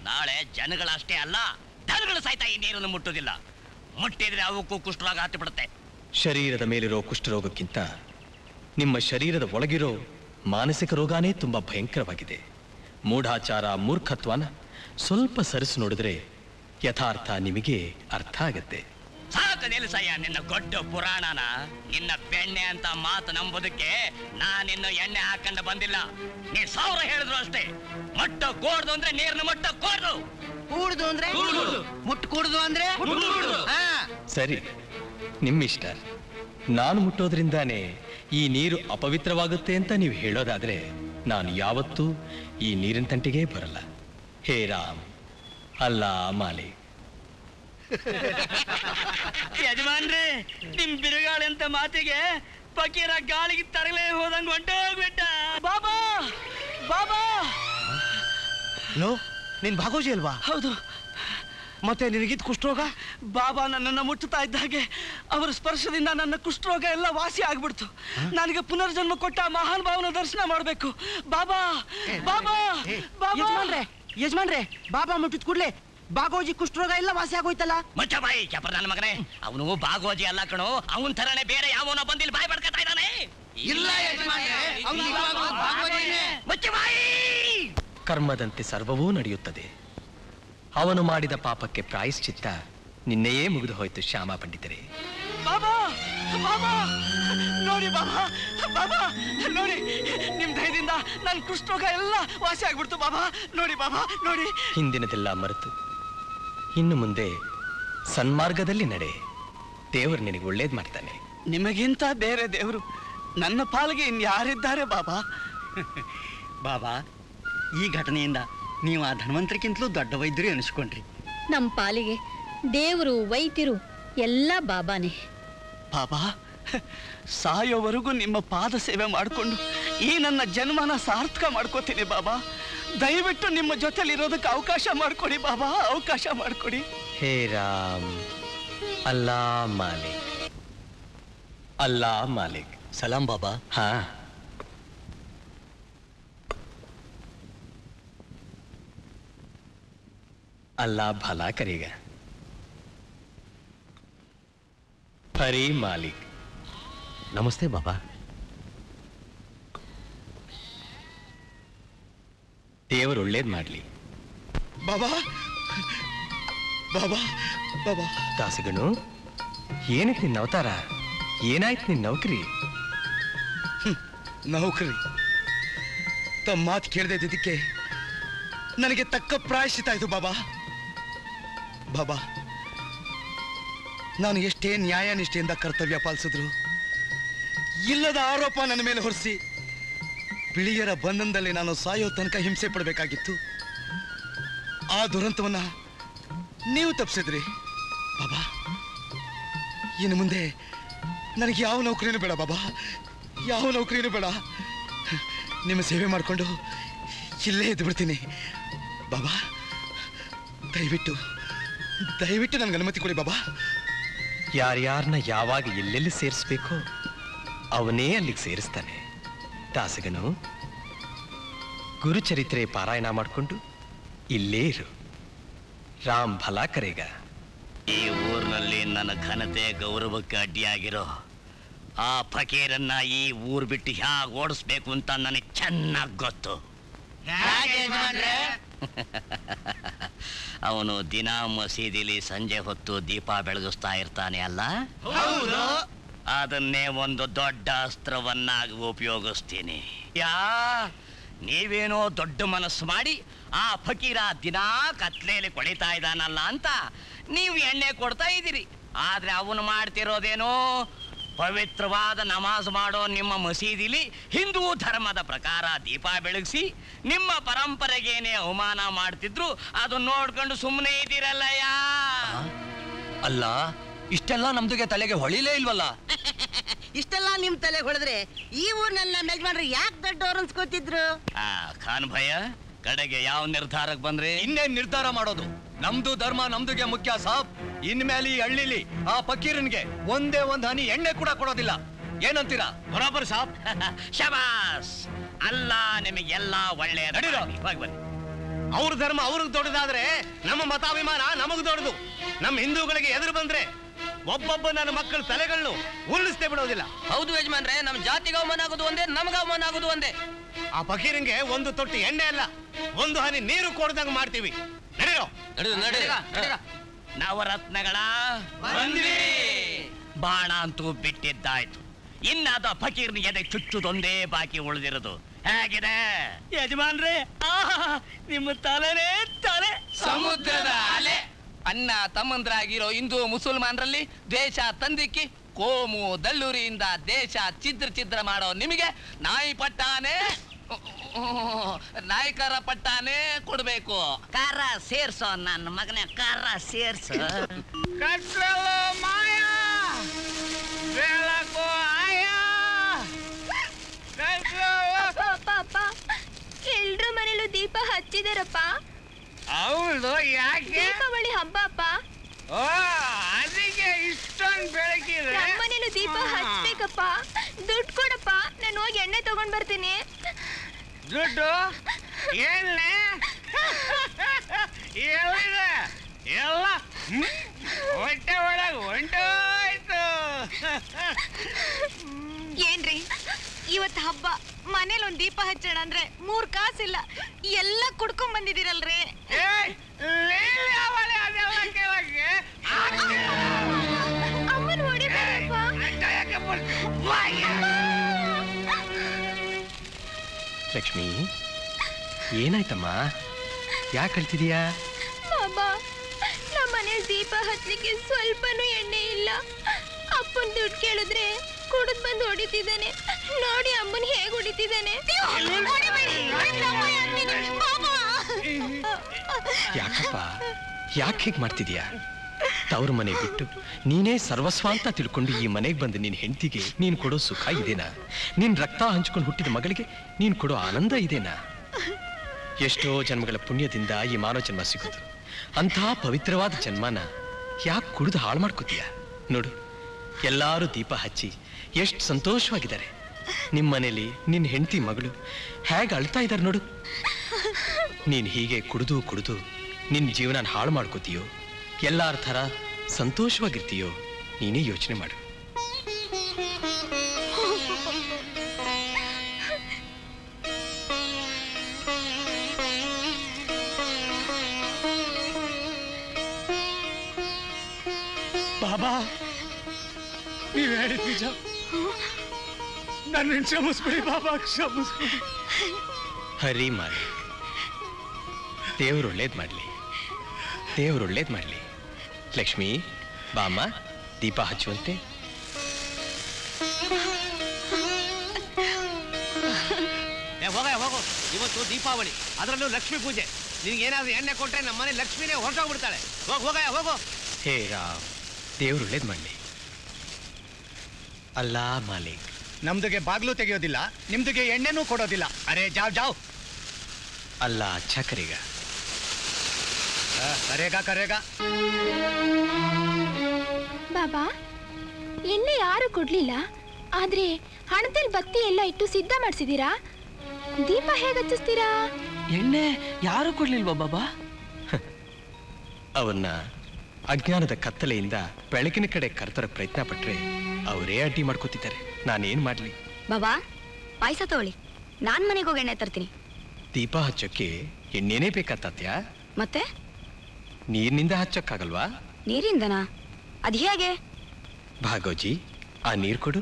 ನಾಳೆ ಜನಗಳಷ್ಟೇ ಅಲ್ಲ, ದನಗಳು ಸಹಿತ ಈ ನೀರನ್ನು ಮುಟ್ಟುವುದಿಲ್ಲ. ಮುಟ್ಟಿದ್ರೆ ಅವಕ್ಕೂ ಕುಷ್ಠರೋಗ ಹತ್ತಿ ಬಿಡುತ್ತೆ. ಶರೀರದ ಮೇಲಿರೋ ಕುಷ್ಠರೋಗಕ್ಕಿಂತ ನಿಮ್ಮ ಶರೀರದ ಒಳಗಿರೋ ಮಾನಸಿಕ ರೋಗನೇ ತುಂಬಾ ಭಯಂಕರವಾಗಿದೆ. ಮೂಢಾಚಾರ, ಮೂರ್ಖತ್ವನ ಸ್ವಲ್ಪ ಸರಿಸು ನೋಡಿದ್ರೆ ಯಥಾರ್ಥ ನಿಮಗೆ ಅರ್ಥ ಆಗತ್ತೆ. ಸಾಕು ನಿಲ್ಸಯ್ಯ ನಿನ್ನ ಗೊಡ್ಡ ಪುರಾಣನ. ನಿನ್ನ ಬೆಣ್ಣೆ ಅಂತ ಮಾತು ನಂಬೋದಕ್ಕೆ ನಾನಿನ್ನು ಎಣ್ಣೆ ಹಾಕೊಂಡು ಬಂದಿಲ್ಲ. ನೀ 1000 ಹೇಳಿದ್ರು ಅಷ್ಟೇ. ಮೊಟ್ಟ ಕೋಡ್ದು ಅಂದ್ರೆ ನೀರ್ನ ಮೊಟ್ಟ ಕೋಡ್ದು, ಕೂಡ್ದು ಅಂದ್ರೆ ಮುಟ್ಟು ಕೂಡ್ದು ಅಂದ್ರೆ ಸರಿ, ನಿಮ್ಮಿಷ್ಟ. ನಾನು ಮುಟ್ಟೋದ್ರಿಂದಾನೇ ಈ ನೀರು ಅಪವಿತ್ರವಾಗುತ್ತೆ ಅಂತ ನೀವು ಹೇಳೋದಾದ್ರೆ ನಾನು ಯಾವತ್ತೂ ಈ ನೀರಿನ ತಂಟೆಗೆ ಬರಲ್ಲ. ಹೇ ರಾಮ್, ಅಲ್ಲಾ ಮಾಲಿ. ಯಜಮಾನ್ರಿ, ನಿಮ್ ಬಿರುಗಾಳಿ ಅಂತ ಮಾತಿಗೆ ಫಕೀರ ಗಾಳಿಗೆ ತರಲೇ ಹೋದಂಗ ಹೊಂಟೋಗ್ಬಿಟ್ಟ. ಬಾಬಾ ಬಾಬಾ ಲೋ, ನಿನ್ ಭಾಗೋಜಿ ಅಲ್ವಾ? ಹೌದು. ಮತ್ತೆ ನಿನಗಿದ್ ಕುಷ್ಠರೋಗ? ಬಾಬಾ ನನ್ನನ್ನು ಮುಟ್ಟುತ್ತಾ ಇದ್ದ ಹಾಗೆ ಅವರ ಸ್ಪರ್ಶದಿಂದ ನನ್ನ ಕುಷ್ಠರೋಗ ಎಲ್ಲ ವಾಸಿ ಆಗ್ಬಿಡ್ತು. ನನಗೆ ಪುನರ್ಜನ್ಮ ಕೊಟ್ಟ ಮಹಾನ್ ಭಾವನ ದರ್ಶನ ಮಾಡ್ಬೇಕು. ಬಾಬಾ ಬಾಬಾ ಬಾಬಾ. ಯಜಮಾನ್ರೆ, ಬಾಬಾ ಮುಟ್ಟಿದ ಕೂಡ್ಲೆ ಬಾಗೋಜಿ ಕುಷ್ಠರೋಗ ಎಲ್ಲ ವಾಸಿ ಆಗೋಯ್ತಲ್ಲ? ಮುಚ್ಚ ಬಾಯಿ ಚಪ್ರ ನನ್ನ ಮಗನೇ. ಅವನು ಬಾಗೋಜಿ ಅಲ್ಲ ಕಣೋ, ಅವನ್ ತರನೇ ಬೇರೆ ಯಾವನೋ ಬಂದಿಲ್ಲಿ ಬಾಯಿ ಬಡ್ಕತಾ ಇದ್ದಾನೆ. ಇಲ್ಲ ಯಜಮಾನ್ರೆ, ಅವನು ಬಾಗೋಜಿನೇ. ಮುಚ್ಚ ಬಾಯಿ. ಕರ್ಮದಂತೆ ಸರ್ವವೂ ನಡೆಯುತ್ತದೆ. ಅವನು ಮಾಡಿದ ಪಾಪಕ್ಕೆ ಪ್ರಾಯಶ್ಚಿತ್ತ ನಿನ್ನೆಯೇ ಮುಗಿದು ಹೋಯ್ತು ಶ್ಯಾಮ ಪಂಡಿತರೇ. ಬಾಬಾ ಬಾಬಾ ನೋಡಿ, ಬಾಬಾ ಬಾಬಾ ನೋಡಿ, ನಿಮ್ ದಯದಿಂದ ನನ್ನ ಕುಷ್ಠರೋಗ ಎಲ್ಲ ವಾಸಿ ಆಗ್ಬಿಡ್ತು. ಬಾಬಾ ನೋಡಿ, ಬಾಬಾ ನೋಡಿ. ಹಿಂದಿನದೆಲ್ಲ ಮರೆತು ಇನ್ನು ಮುಂದೆ ಸನ್ಮಾರ್ಗದಲ್ಲಿ ನಡೆ. ದೇವರು ನಿನಗೆ ಒಳ್ಳೇದು ಮಾಡ್ತಾನೆ. ನಿಮಗಿಂತ ಬೇರೆ ದೇವರು ನನ್ನ ಪಾಲಿಗೆ ಇನ್ಯಾರಿದ್ದಾರೆ ಬಾಬಾ? ಬಾಬಾ, ಈ ಘಟನೆಯಿಂದ ನೀವು ಆ ಧನ್ವಂತರಿಗಿಂತಲೂ ದೊಡ್ಡ ವೈದ್ಯರು ಅನಿಸ್ಕೊಂಡ್ರಿ. ನಮ್ಮ ಪಾಲಿಗೆ ದೇವರು, ವೈದ್ಯರು ಎಲ್ಲ ಬಾಬಾನೇ. ಬಾಬಾ, ಸಾಯೋವರೆಗೂ ನಿಮ್ಮ ಪಾದ ಸೇವೆ ಮಾಡಿಕೊಂಡು ಈ ನನ್ನ ಜನ್ಮನ ಸಾರ್ಥಕ ಮಾಡ್ಕೋತೀನಿ ಬಾಬಾ. ದಯವಿಟ್ಟು ನಿಮ್ಮ ಜೊತೆಲಿರೋದಕ್ಕೆ ಅವಕಾಶ ಮಾಡಿಕೊಡಿ ಬಾಬಾ, ಅವಕಾಶ ಮಾಡಿಕೊಡಿ. ಹೇ ರಾಮ್, ಅಲ್ಲಾ ಮಾಲಿಕ್, ಅಲ್ಲಾ ಮಾಲಿಕ್. ಸಲಾಂ ಬಾಬಾ. ಹಾ, अल्लाह भला करेगा. हरी मालिक. नमस्ते बाबा. ದೇವರು ಒಳ್ಳೇದು ಮಾಡಲಿ. ಬಾಬಾ ಬಾಬಾ ಬಾಬಾ. ದಾಸಗನು, ಏನಕ್ಕೆ ನಿನ್ನ ಅವತಾರ? ಏನಾಯ್ತು ನಿನ್ನ ನೌಕರಿ? ನೌಕರಿ ತಮ್ಮ ಮಾತು ಕೇಳದೆ ಇದ್ದಿದ್ದಕ್ಕೆ ನನಗೆ ತಕ್ಕ ಪ್ರಾಯಶ್ಚಿತ ಆಯ್ತು ಬಾಬಾ. ಬಾಬಾ, ನಾನು ಎಷ್ಟೇ ನ್ಯಾಯ ನಿಷ್ಠೆಯಿಂದ ಕರ್ತವ್ಯ ಪಾಲಿಸಿದ್ರು ಇಲ್ಲದ ಆರೋಪ ನನ್ನ ಮೇಲೆ ಹೊರಿಸಿ ಬಿಳಿಯರ ಬಂಧನದಲ್ಲಿ ನಾನು ಸಾಯೋ ತನಕ ಹಿಂಸೆ ಪಡಬೇಕಾಗಿತ್ತು. ಆ ದುರಂತವನ್ನ ನೀವು ತಪ್ಪಿಸಿದ್ರಿ ಬಾಬಾ. ಇನ್ನು ಮುಂದೆ ನನಗೆ ಯಾವ ನೌಕರಿನೂ ಬೇಡ ಬಾಬಾ, ಯಾವ ನೌಕರಿನೂ ಬೇಡ. ನಿಮ್ಮ ಸೇವೆ ಮಾಡಿಕೊಂಡು ಇಲ್ಲೇ ಇದ್ದು ಬಿಡ್ತೀನಿ ಬಾಬಾ. ದಯವಿಟ್ಟು ದಯವಿಟ್ಟು ನನಗೆ ಅನುಮತಿ ಕೊಡಿ ಬಾಬಾ. ಯಾರ್ಯಾರನ್ನ ಯಾವಾಗ ಎಲ್ಲೆಲ್ಲಿ ಸೇರಿಸ್ಬೇಕೋ ಅವನೇ ಅಲ್ಲಿಗೆ ಸೇರಿಸ್ತಾನೆ. ದಾಸಗನು, ಗುರುಚರಿತ್ರೆ ಪಾರಾಯಣ ಮಾಡಿಕೊಂಡು ಇಲ್ಲೇ ಇರು. ರಾಮ್ ಭಲಾ ಕರೆಗ. ಈ ಊರಿನಲ್ಲಿ ನನ್ನ ಘನತೆ ಗೌರವಕ್ಕೆ ಅಡ್ಡಿಯಾಗಿರೋ ಆ ಫಕೀರನ್ನ ಈ ಊರು ಬಿಟ್ಟು ಹ್ಯಾಗ ಓಡಿಸ್ಬೇಕು ಅಂತ ನನಗೆ ಚೆನ್ನಾಗಿ ಗೊತ್ತು. ಅವನು ದಿನ ಮಸೀದಿಲಿ ಸಂಜೆ ಹೊತ್ತು ದೀಪ ಬೆಳಗಿಸ್ತಾ ಇರ್ತಾನೆ ಅಲ್ಲ, ಅದನ್ನೇ ಒಂದು ದೊಡ್ಡ ಅಸ್ತ್ರವನ್ನಾಗಿ ಉಪಯೋಗಿಸ್ತೀನಿ. ನೀವೇನೋ ದೊಡ್ಡ ಮನಸ್ಸು ಮಾಡಿ ಆ ಫಕೀರ ದಿನಾ ಕತ್ಲೆಯಲ್ಲಿ ಕೊಳಿತಾ ಇದ್ದಾನಲ್ಲ ಅಂತ ನೀವು ಎಣ್ಣೆ ಕೊಡ್ತಾ ಇದ್ದೀರಿ. ಆದ್ರೆ ಅವನು ಮಾಡ್ತಿರೋದೇನೋ ಪವಿತ್ರವಾದ ನಮಾಜ್ ಮಾಡೋ ನಿಮ್ಮ ಮಸೀದಿಲಿ ಹಿಂದೂ ಧರ್ಮದ ಪ್ರಕಾರ ದೀಪ ಬೆಳಗಿಸಿ ನಿಮ್ಮ ಪರಂಪರೆಗೇನೆ ಅವಮಾನ ಮಾಡ್ತಿದ್ರು. ಅದನ್ನ ನೋಡ್ಕೊಂಡು ಸುಮ್ಮನೆ ಇದ್ದೀರಲ್ಲಯ್ಯ. ಅಲ್ಲ, ಇಷ್ಟೆಲ್ಲ ನಮ್ದುಗೆ ತಲೆಗೆ ಹೊಳಿಲೇ ಇಲ್ವಲ್ಲ? ಇಷ್ಟೆಲ್ಲ ನಿಮ್ ತಲೆ ಹೊಡೆದ್ರೆ ಈ ಊರ್ನೆಲ್ಲ ಮೆಜ್ಮಾನ್ರಿ ಯಾಕೆ ದೊಡ್ಡವ್ರು ಅನ್ಸ್ಕೊತಿದ್ರು? ಖಾನ್ ಭಯ್ಯ, ಕಡೆಗೆ ಯಾವ ನಿರ್ಧಾರಕ್ಕೆ ಬಂದ್ರೆ? ಇನ್ನೇನ್ ನಿರ್ಧಾರ ಮಾಡೋದು? ನಮ್ದು ಧರ್ಮ ನಮ್ದುಗೆ ಮುಖ್ಯ ಸಾಬ್. ಇನ್ಮೇಲೆ ಈ ಹಳ್ಳಿಲಿ ಆ ಫಕೀರನ್ಗೆ ಒಂದೇ ಒಂದ್ ಹನಿ ಎಣ್ಣೆ ಕೂಡ ಕೊಡೋದಿಲ್ಲ. ಏನಂತೀರಾ? ಬರಾಬರ್ ಸಾಬ್. ಶಬಾಸ್. ಅಲ್ಲ ನಿಮಗೆಲ್ಲ ಒಳ್ಳೆಯ ಅವ್ರ ಧರ್ಮ ಅವ್ರಿಗೆ ದೊಡ್ಡದಾದ್ರೆ ನಮ್ಮ ಮತಾಭಿಮಾನ ನಮಗ್ ದೊಡ್ಡದು. ನಮ್ಮ ಹಿಂದೂಗಳಿಗೆ ಎದುರು ಬಂದ್ರೆ ಒಬ್ಬೊಬ್ಬ ನನ್ನ ಮಕ್ಕಳ ತಲೆಗಳನ್ನು ಉರುಳಿಸ್ತೇ ಬಿಡೋದಿಲ್ಲ. ಹೌದು ಯಜಮಾನ್ರೆ, ನಮ್ ಜಾತಿಗೆ ಅವಮಾನ ಆಗೋದು ಒಂದೇ, ನಮ್ಗೆ ಅವಮಾನ ಆಗೋದು ಒಂದೇ. ಆ ಫಕೀರಂಗೆ ಒಂದು ತೊಟ್ಟು ಎಣ್ಣೆ ಅಲ್ಲ, ಒಂದು ಹನಿ ನೀರು ಕೊಡ್ದಂಗ ಮಾಡ್ತೀವಿ. ನಡೆಯೋ ನವರತ್ನಗಳ ಬಾಣ ಅಂತೂ ಬಿಟ್ಟಿದ್ದಾಯ್ತು. ಇನ್ನಾದ ಫಕೀರ್ನ ಎದೆ ಚುಚ್ಚುದೊಂದೇ ಬಾಕಿ ಉಳಿದಿರೋದು. ಹೇಗಿದೆ ಯಜಮಾನ್ರೆ? ನಿಮ್ಮ ತಲೆನೇ ತಲೆ ಸಮುದ್ರದ ಅಲೆ. ಅಣ್ಣ ತಮ್ಮಂದ್ರಾಗಿರೋ ಹಿಂದೂ ಮುಸಲ್ಮಾನರಲ್ಲಿ ದೇಶ ತಂದಿಕ್ಕಿ ಕೋಮು ದಲ್ಲೂರಿಯಿಂದ ದೇಶ ಛಿದ್ರ ಮಾಡೋ ನಿಮಗೆ ನಾಯಿ ಪಟ್ಟಾನೆ, ನಾಯಕರ ಪಟ್ಟಾನೆ ಕೊಡ್ಬೇಕು. ಕಾರ ಸೇರ್ಸೋ ನನ್ನ ಮಗನೇ, ಕಾರ ಸೇರ್ಸೋ. ಎಲ್ರ ಮನೇಲೂ ದೀಪ ಹಚ್ಚಿದಾರಪ್ಪ. ಹೌದು, ಯಾಕೆ? ದೀಪಾವಳಿ ಹಬ್ಬ ಅಪ್ಪ. ಅದಕ್ಕೆ ಇಷ್ಟೊಂದು ಬೆಳಕಿದೆ. ನಮ್ಮನೇಲೂ ದೀಪ ಹಚ್ಬೇಕಪ್ಪ. ದುಡ್ಡು ಕೊಡಪ್ಪ, ನಾನು ಹೋಗಿ ಎಣ್ಣೆ ತಗೊಂಡ್ ಬರ್ತೀನಿ. ದುಡ್ಡು? ಎಣ್ಣೆ ಎಲ್ಲಿದೆ? ಎಲ್ಲ ಹೊಟ್ಟೆ ಒಳಗೆ ಹೊಂಟೋಯ್ತು. ಏನ್ರಿ ಇವತ್ತು ಹಬ್ಬ, ಮನೇಲಿ ಒಂದ್ ದೀಪ ಹಚ್ಚೋಣ ಅಂದ್ರೆ 3 ಕಾಸಿಲ್ಲ, ಎಲ್ಲ ಕುಡ್ಕೊಂಡ್ ಬಂದಿದ್ದೀರಲ್ರಿ. ಅಮ್ಮನ ಹೊಡಿಬೇಡಪ್ಪ. ಲಕ್ಷ್ಮಿ, ಏನಾಯ್ತಮ್ಮ? ಯಾಕೆ ಅಳ್ತಿದೀಯಾ? ಬಾಬಾ, ನಮ್ಮ ಮನೇಲಿ ದೀಪ ಹಚ್ಲಿಕ್ಕೆ ಸ್ವಲ್ಪನೂ ಎಣ್ಣೆ ಇಲ್ಲ. ಅಪ್ಪನ್ ದುಡ್ಡು ಕೇಳಿದ್ರೆ ಕುಡಿದ್ ಬಂದು ಹೊಡಿತಿದ್ದಾನೆ. ನೋಡಿ ಅಮ್ಮನ್ ಹೇಗ್ ಹೊಡಿತಿದ್ದಾನೆ. ಯಾಕಪ್ಪ, ಯಾಕೆ ಹೀಗೆ ಮಾಡ್ತಿದೀಯಾ? ತವ್ರ ಮನೆ ಬಿಟ್ಟು ನೀನೇ ಸರ್ವಸ್ವ ಅಂತ ತಿಳ್ಕೊಂಡು ಈ ಮನೆಗೆ ಬಂದು ನಿನ್ನ ಹೆಂಡತಿಗೆ ನೀನ್ ಕೊಡೋ ಸುಖ ಇದೇನಾ? ನಿನ್ ರಕ್ತ ಹಂಚ್ಕೊಂಡು ಹುಟ್ಟಿದ ಮಗಳಿಗೆ ನೀನ್ ಕೊಡೋ ಆನಂದ ಇದೇನಾ? ಎಷ್ಟೋ ಜನ್ಮಗಳ ಪುಣ್ಯದಿಂದ ಈ ಮಾನವ ಜನ್ಮ ಸಿಗೋದು. ಅಂತಹ ಪವಿತ್ರವಾದ ಜನ್ಮನ ಯಾಕೆ ಕುಡಿದು ಹಾಳು ಮಾಡ್ಕೋತೀಯ? ನೋಡು, ಎಲ್ಲಾರು ದೀಪ ಹಚ್ಚಿ ಎಷ್ಟು ಸಂತೋಷವಾಗಿದ್ದಾರೆ. ನಿಮ್ಮ ಮನೇಲಿ ನಿನ್ನ ಹೆಂಡತಿ ಮಗಳು ಹೇಗೆ ಅಳ್ತಾ ಇದ್ದಾರೆ ನೋಡು. ನೀನ್ ಹೀಗೆ ಕುಡಿದು ಕುಡಿದು ನಿನ್ನ ಜೀವನ ಹಾಳು ಮಾಡ್ಕೋತೀಯೋ, ಎಲ್ಲಾರ ಥರ ಸಂತೋಷವಾಗಿರ್ತೀಯೋ ನೀನೇ ಯೋಚನೆ ಮಾಡು. ಬಾಬಾ, ನೀವ್ ಹೇಳಿದ್ ನಿಜ. ನನ್ನ ಕ್ಷಮಿಸ್ಬಿಡಿ ಬಾಬಾ, ಕ್ಷಮಿಸ್ಬಿಡಿ. ಹರಿ ಮಾಡಿ, ದೇವ್ರು ಒಳ್ಳೇದ್ ಮಾಡ್ಲಿ, ದೇವ್ರು ಒಳ್ಳೇದ್ ಮಾಡ್ಲಿ. ಲಕ್ಷ್ಮಿ, ಬಾಮ್ಮ, ದೀಪ ಹಚ್ಚುವಂತೆ. ಹೋಗು, ಇವತ್ತು ದೀಪಾವಳಿ, ಅದರಲ್ಲೂ ಲಕ್ಷ್ಮೀ ಪೂಜೆ. ನಿನ್ಗೇನಾದ್ರೂ ಎಣ್ಣೆ ಕೊಟ್ರೆ ನಮ್ಮನೆ ಲಕ್ಷ್ಮಿನೇ ಹೊರಟೋಗ್ಬಿಡ್ತಾಳೆ. ಹೋಗು. ಹೇ ರಾಮ್, ದೇವ್ರು ಒಳ್ಳೇದ್ ಮಾಡ್ಲಿ. ಅಲ್ಲಾ ಮಾಲಿಕ್, ನಮ್ದುಗೆ ಬಾಗ್ಲು ತೆಗೆಯೋದಿಲ್ಲ, ನಿಮ್ದುಗೆ ಎಣ್ಣೆನೂ ಕೊಡೋದಿಲ್ಲ. ಅರೆ ಜಾವ್. ಅಲ್ಲ ಅಚ್ಚ ಕರೆಗ. ಕರೆಗ. ಬಾಬಾ, ಎಣ್ಣೆ ಯಾರು ಕೊಡ್ಲಿಲ್ಲ, ಆದ್ರೆ ಹಣದಲ್ಲಿ ಬತ್ತಿ ಎಲ್ಲ ಇಟ್ಟು ಸಿದ್ಧ ಮಾಡಿಸಿದೀರಾ? ದೀಪ ಹೇಗೆ ಹಚ್ಚಿಸ್ತೀರಾ? ಎಣ್ಣೆ ಯಾರು ಕೊಡ್ಲಿಲ್ವಾ ಬಾಬಾ? ಅವನ್ನ ಅಜ್ಞಾನದ ಕತ್ತಲೆಯಿಂದ ಬೆಳಕಿನ ಕಡೆ ಕರ್ತರ ಪ್ರಯತ್ನ ಪಟ್ರೆ ಅವರೇ ಅಡ್ಡಿ ಮಾಡ್ಕೋತಿದ್ದಾರೆ. ನಾನೇನ್ ಮಾಡ್ಲಿ? ಬಾಬಾ ಪಾಯಸ ತಗೊಳ್ಳಿ, ನಾನ್ ಮನೆಗೆ ಹೋಗಿ ಎಣ್ಣೆ ತರ್ತೀನಿ. ದೀಪ ಹಚ್ಚೋಕೆ ಎಣ್ಣೆನೇ ಬೇಕಾ ತಾತ್ಯ? ಮತ್ತೆ ನೀರಿನಿಂದ ಹಚ್ಚಕ್ಕಾಗಲ್ವಾ? ನೀರಿಂದನಾ? ಅದ್ ಹೇಗೆ? ಭಾಗೋಜಿ, ಆ ನೀರು ಕೊಡು.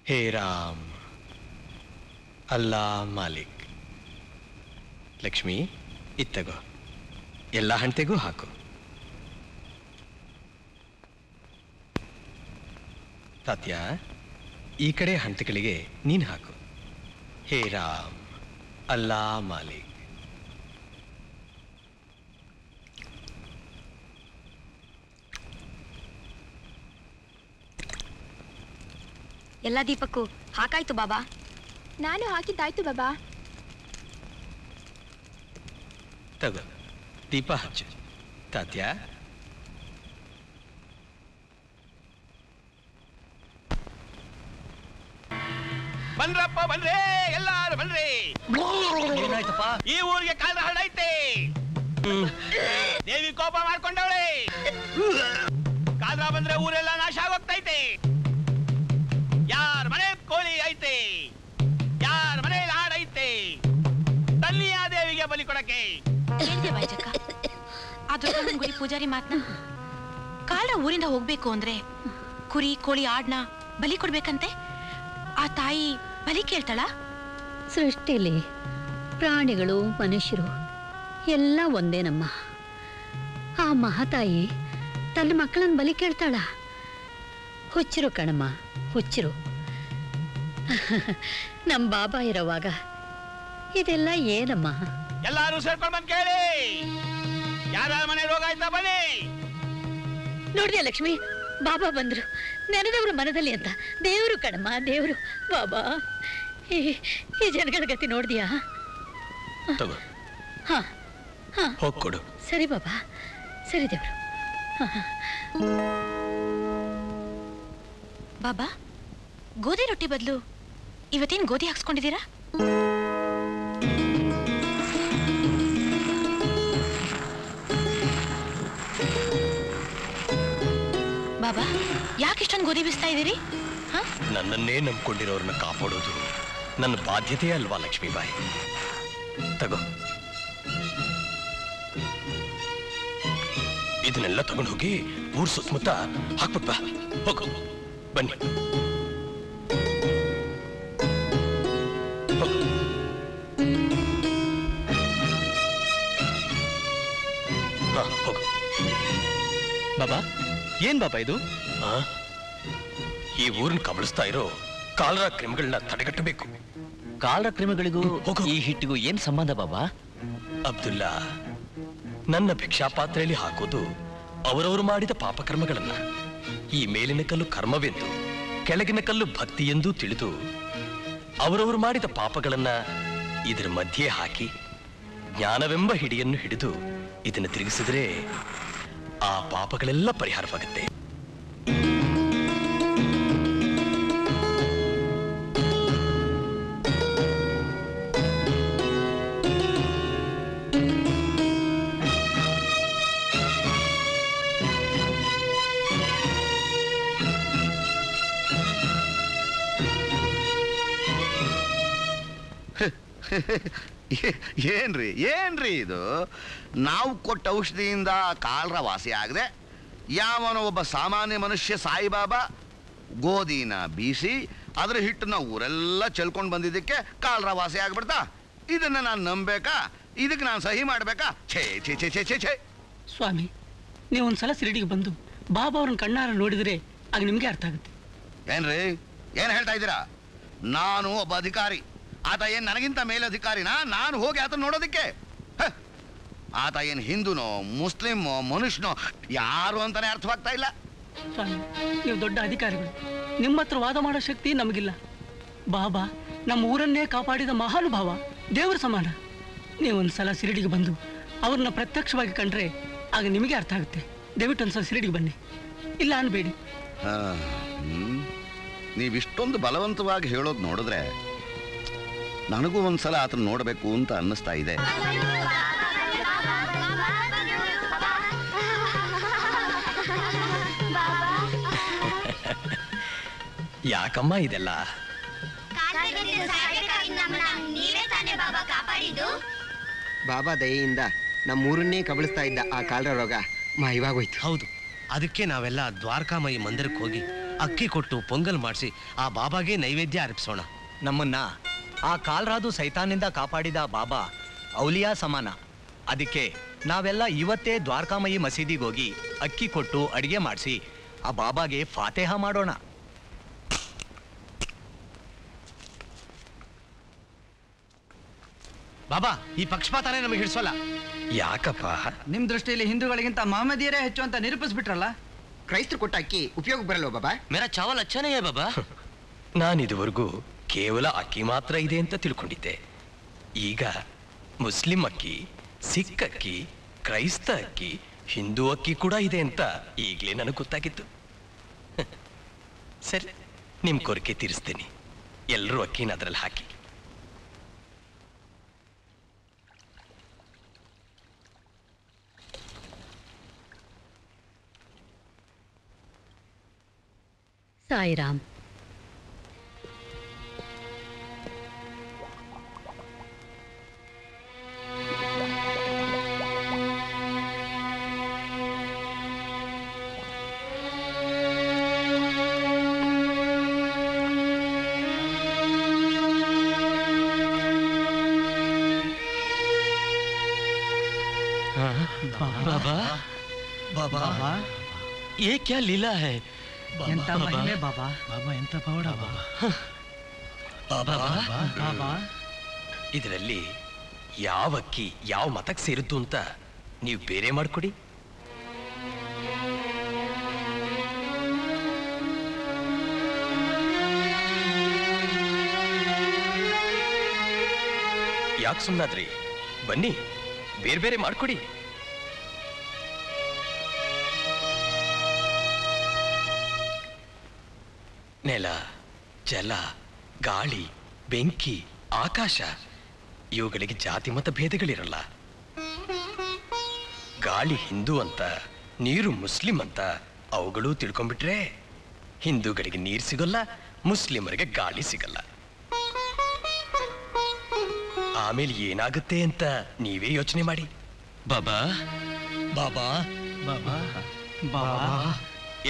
ಹೇ ರಾಮ್, ಅಲ್ಲಾ ಮಾಲಿಕ್. ಲಕ್ಷ್ಮಿ, ಇತ್ತಗೋ, ಎಲ್ಲ ಹಂಟೆಗೂ ಹಾಕು. ತಾತ್ಯ, ಈ ಕಡೆ ಹಂತಗಳಿಗೆ ನೀನ್ ಹಾಕು. ಹೇ ರಾಮ್, ಅಲ್ಲಾ ಮಾಲಿಕ್. ಎಲ್ಲ ದೀಪಕ್ಕೂ ಹಾಕಾಯ್ತು ಬಾಬಾ. ನಾನು ಹಾಕಿದ್ದಾಯ್ತು ಬಾಬಾ. ತಗೋ, ದೀಪ ಹಚ್ಚು. ತಾತ್ಯ, ಬನ್ರಪ್ಪ, ಬನ್ರಿ, ಎಲ್ಲಾರು ಬನ್ರಿ. ಏನಾಯ್ತಪ್ಪ? ಈ ಊರಿಗೆ ಕಾಲ ಹರಡೈತೆ. ದೇವಿ ಕೋಪ ಮಾಡ್ಕೊಂಡವಳೆ. ಕಾಲ ಬಂದ್ರೆ ಊರೆಲ್ಲ ನಾಶ ಆಗೋಗ್ತೈತೆ. ಯಾರ ಮನೆ ಕೋಳಿ ಐತೆ, ಯಾರ ಮನೆ ಹಾಡೈತೆ, ತನ್ನಿ ಆ ದೇವಿಗೆ ಬಲಿ ಕೊಡಕ್ಕೆ. ಹೇಳ್ದೆ ಬಾಯ್ಜಕ್ಕ, ಆ ದುರ್ಗಮ್ಮನ ಗುಡಿ ಪೂಜಾರಿ ಮಾತ್ನ ಕಾಲ ಊರಿಂದ ಹೋಗ್ಬೇಕು ಅಂದ್ರೆ ಕುರಿ ಕೋಳಿ ಆಡ್ನ ಬಲಿ ಕೊಡ್ಬೇಕಂತೆ. ಆ ತಾಯಿ ಬಲಿ ಕೇಳ್ತಾಳ? ಸೃಷ್ಟಿಲಿ ಪ್ರಾಣಿಗಳು ಮನುಷ್ಯರು ಎಲ್ಲ ಒಂದೇನಮ್ಮ. ಆ ಮಹಾತಾಯಿ ತನ್ನ ಮಕ್ಕಳನ್ನ ಬಲಿ ಕೇಳ್ತಾಳ? ಹುಚ್ಚರು ಕಣಮ್ಮ, ಹುಚ್ಚರು. ನಮ್ಮ ಬಾಬಾ ಇರೋವಾಗ ಇದೆಲ್ಲ ಏನಮ್ಮ? ಎಲ್ಲಾರು ಸೇರ್ಕೊಂಡ್ ಬಂದ್ ಕೇಳಿ, ಯಾರ ಮನೆ ರೋಗ ಆಯ್ತಾ ಬನ್ನಿ. ನೋಡ್ದೆ ಲಕ್ಷ್ಮಿ, ಬಾಬಾ ಬಂದ್ರು. ನೆನೆದವರು ಮನದಲ್ಲಿ ಅಂತ. ದೇವರು ಕಣಮ್ಮ, ದೇವರು. ಬಾಬಾ, ಈ ಜನಗಳ ಗತಿ ನೋಡ್ದಿಯಾ? ತಗೋ, ಹಾ ಹಾ, ಹೋಗ್ ಕೊಡು. ಸರಿ ಬಾಬಾ, ಸರಿ ದೇವರು. ಬಾಬಾ, ಗೋಧಿ ರೊಟ್ಟಿ ಬದಲು ಇವತ್ತೇನು ಗೋಧಿ ಹಾಕ್ಸ್ಕೊಂಡಿದ್ದೀರಾ? ಬಾಬಾ, ಯಾಕೆ ಇಷ್ಟೊಂದು ಗೋಧಿ ಬಿಸ್ತಾ ಇದ್ದೀರಿ? ನನ್ನನ್ನೇ ನಂಬ್ಕೊಂಡಿರೋರ್ನ ಕಾಪಾಡೋದು ನನ್ನ ಬಾಧ್ಯತೆ ಅಲ್ವಾ ಲಕ್ಷ್ಮೀಬಾಯಿ? ತಗೋ, ಇದನ್ನೆಲ್ಲ ತಗೊಂಡು ಹೋಗಿ ಊರ್ ಸುತ್ತಮುತ್ತ ಹಾಕ್ಬಿಟ್ ಬಾ. ಹೋಗು, ಬನ್ನಿ. ಹೋಗು. ಬಾಬಾ, ಏನ್ ಬಾಬಾ ಇದು? ಈ ಊರನ್ನ ಕಬಳಿಸ್ತಾ ಇರೋ ಕಾಲರ ಕ್ರಿಮಿಗಳನ್ನ ತಡೆಗಟ್ಟಬೇಕು. ಕಾಲರ ಕ್ರಿಮಿಗಳಿಗೂ ಈ ಹಿಟ್ಟಿಗೂ ಏನ್ ಸಂಬಂಧ ಬಾಬಾ? ಅಬ್ದುಲ್ಲಾ, ನನ್ನ ಭಿಕ್ಷಾ ಪಾತ್ರೆಯಲ್ಲಿ ಹಾಕೋದು ಅವರವರು ಮಾಡಿದ ಪಾಪಕರ್ಮಗಳನ್ನ. ಈ ಮೇಲಿನ ಕಲ್ಲು ಕರ್ಮವೆಂದು, ಕೆಳಗಿನ ಕಲ್ಲು ಭಕ್ತಿ ಎಂದು ತಿಳಿದು ಅವರವರು ಮಾಡಿದ ಪಾಪಗಳನ್ನ ಇದರ ಮಧ್ಯೆ ಹಾಕಿ ಜ್ಞಾನವೆಂಬ ಹಿಡಿಯನ್ನು ಹಿಡಿದು ಇದನ್ನು ತಿರುಗಿಸಿದ್ರೆ ಆ ಪಾಪಗಳೆಲ್ಲ ಪರಿಹಾರವಾಗುತ್ತೆ. ಏನ್ರಿ ಇದು? ನಾವು ಕೊಟ್ಟ ಔಷಧಿಯಿಂದ ಕಾಲರ ವಾಸಿ ಆಗದೆ ಯಾವನೋ ಒಬ್ಬ ಸಾಮಾನ್ಯ ಮನುಷ್ಯ ಸಾಯಿಬಾಬಾ ಗೋಧಿನ ಬೀಸಿ ಅದ್ರ ಹಿಟ್ಟನ್ನ ಊರೆಲ್ಲ ಚೆಲ್ಕೊಂಡು ಬಂದಿದ್ದಕ್ಕೆ ಕಾಲರ ವಾಸಿ ಆಗ್ಬಿಡ್ತಾ? ಇದನ್ನ ನಾನು ನಂಬೇಕಾ? ಇದಕ್ಕೆ ನಾನು ಸಹಿ ಮಾಡ್ಬೇಕಾ? ಛೇ ಛೇ ಛೇ ಛೇ ಛೇ ಛೇ. ಸ್ವಾಮಿ, ನೀವು ಒಂದ್ಸಲ ಶಿರಡಿಗೆ ಬಂದು ಬಾಬಾ ಅವ್ರನ್ನ ಕಣ್ಣಾರ ನೋಡಿದ್ರೆ ಆಗ ನಿಮ್ಗೆ ಅರ್ಥ ಆಗುತ್ತೆ. ಏನ್ರಿ, ಏನ್ ಹೇಳ್ತಾ ಇದ್ದೀರಾ? ನಾನು ಒಬ್ಬ ಅಧಿಕಾರಿ. ಆತ ಏನ್ ನನಗಿಂತ ಮೇಲಧಿಕಾರಿನಾ ನಾನು ಹೋಗಿ ಆತ ನೋಡೋದಿಕ್ಕೆ? ಆತ ಏನ್ ಹಿಂದೂನೋ ಮುಸ್ಲಿಮೋ ಮನುಷ್ಯನೋ ಯಾರು ಅಂತಾನೆ ಅರ್ಥವಾಗ್ತಾ ಇಲ್ಲ. ಸ್ವಾಮಿ, ನೀವು ದೊಡ್ಡ ಅಧಿಕಾರಿಗಳು, ನಿಮ್ಮ ಹತ್ರ ವಾದ ಮಾಡೋ ಶಕ್ತಿ ನಮಗಿಲ್ಲ. ಬಾಬಾ ನಮ್ಮ ಊರನ್ನೇ ಕಾಪಾಡಿದ ಮಹಾನುಭಾವ, ದೇವರ ಸಮಾನ. ನೀವೊಂದ್ಸಲ ಶಿರಡಿಗೆ ಬಂದು ಅವ್ರನ್ನ ಪ್ರತ್ಯಕ್ಷವಾಗಿ ಕಂಡ್ರೆ ಆಗ ನಿಮಗೆ ಅರ್ಥ ಆಗುತ್ತೆ. ದಯವಿಟ್ಟು ಒಂದ್ಸಲ ಶಿರಡಿಗೆ ಬನ್ನಿ, ಇಲ್ಲ ಅನ್ಬೇಡಿ. ನೀವಿಷ್ಟೊಂದು ಬಲವಂತವಾಗಿ ಹೇಳೋದು ನೋಡಿದ್ರೆ ನನಗೂ ಒಂದ್ಸಲ ಆತನ ನೋಡಬೇಕು ಅಂತ ಅನ್ನಿಸ್ತಾ ಇದೆ. ಯಾಕಮ್ಮ ಇದೆಲ್ಲ? ಬಾಬಾ ದಯೆಯಿಂದ ನಮ್ಮೂರನ್ನೇ ಕಬಳಿಸ್ತಾ ಇದ್ದ ಆ ಕಾಲರ ರೋಗ ಮಾಯವಾಗೋಯ್ತು. ಹೌದು, ಅದಕ್ಕೆ ನಾವೆಲ್ಲ ದ್ವಾರಕಾಮಯಿ ಮಂದಿರಕ್ಕೆ ಹೋಗಿ ಅಕ್ಕಿ ಕೊಟ್ಟು ಪೊಂಗಲ್ ಮಾಡಿಸಿ ಆ ಬಾಬಾಗೆ ನೈವೇದ್ಯ ಅರ್ಪಿಸೋಣ. ನಮ್ಮನ್ನ ಆ ಕಾಲ್ರಾದು ಸೈತಾನಿಂದ ಕಾಪಾಡಿದ ಬಾಬಾ ಔಲಿಯಾ ಸಮಾನ. ಅದಕ್ಕೆ ನಾವೆಲ್ಲ ಇವತ್ತೇ ದ್ವಾರಕಾಮಯಿ ಮಸೀದಿಗೆ ಹೋಗಿ ಅಕ್ಕಿ ಕೊಟ್ಟು ಅಡಿಗೆ ಮಾಡಿಸಿ ಆ ಬಾಬಾಗೆ ಫಾತೆಹ ಮಾಡೋಣ. ಬಾಬಾ, ಈ ಪಕ್ಷಪಾತನೇ ನಮಗೆ ಹಿಡಿಸೋಲ್ಲ. ಯಾಕಪ್ಪ? ನಿಮ್ ದೃಷ್ಟಿಯಲ್ಲಿ ಹಿಂದೂಗಳಿಗಿಂತ ಮಹಮ್ಮದಿಯರೇ ಹೆಚ್ಚು ಅಂತ ನಿರೂಪಿಸ್ಬಿಟ್ರಲ್ಲ. ಕ್ರೈಸ್ತರು ಕೊಟ್ಟ ಅಕ್ಕಿ ಉಪಯೋಗ ಬರಲ್ವ ಬಾಬಾ? ಮೇರಾ ಚಾವಲ್ ಅಚ್ಚನೇ ಬಾಬಾ. ನಾನಿದುವರೆಗೂ ಕೇವಲ ಅಕ್ಕಿ ಮಾತ್ರ ಇದೆ ಅಂತ ತಿಳ್ಕೊಂಡಿದ್ದೆ. ಈಗ ಮುಸ್ಲಿಂ ಅಕ್ಕಿ, ಸಿಖ್ ಅಕ್ಕಿ, ಕ್ರೈಸ್ತ ಅಕ್ಕಿ, ಹಿಂದೂ ಅಕ್ಕಿ ಕೂಡ ಇದೆ ಅಂತ ಈಗಲೇ ನನಗೆ ಗೊತ್ತಾಗಿತ್ತು. ಸರಿ, ನಿಮ್ ಕೋರಿಕೆ ತೀರಿಸ್ತೇನೆ. ಎಲ್ಲರೂ ಅಕ್ಕಿನ ಅದರಲ್ಲಿ ಹಾಕಿ. ಸಾಯಿರಾಮ್. बाबा बाबा ये क्या लीला है? ಎಂತ ಮಹಿಮೆ ಬಾಬಾ. ಬಾಬಾ ಎಂತ ಪವಾಡ ಬಾಬಾ. ಬಾಬಾ, ಇದರಲ್ಲಿ ಯಾವ ಅಕ್ಕಿ ಯಾವ ಮತಕ್ಕೆ ಸೇರಿದ್ದು ಅಂತ ನೀವು ಬೇರೆ ಮಾಡ್ಕೊಡಿ. ಯಾಕೆ ಸುಮ್ಮನಾದ್ರಿ? ಬನ್ನಿ, ಬೇರೆ ಬೇರೆ ಮಾಡ್ಕೊಡಿ. ನೆಲ, ಜಲ, ಗಾಳಿ, ಬೆಂಕಿ, ಆಕಾಶ ಇವುಗಳಿಗೆ ಜಾತಿ ಮತ ಭೇದಗಳಿರಲ್ಲ. ಗಾಳಿ ಹಿಂದೂ ಅಂತ, ನೀರು ಮುಸ್ಲಿಂ ಅಂತ ಅವುಗಳು ತಿಳ್ಕೊಂಡ್ಬಿಟ್ರೆ ಹಿಂದೂಗಳಿಗೆ ನೀರು ಸಿಗಲ್ಲ, ಮುಸ್ಲಿಮರಿಗೆ ಗಾಳಿ ಸಿಗಲ್ಲ. ಆಮೇಲೆ ಏನಾಗುತ್ತೆ ಅಂತ ನೀವೇ ಯೋಚನೆ ಮಾಡಿ. ಬಾಬಾ ಬಾಬಾ ಬಾಬಾ ಬಾಬಾ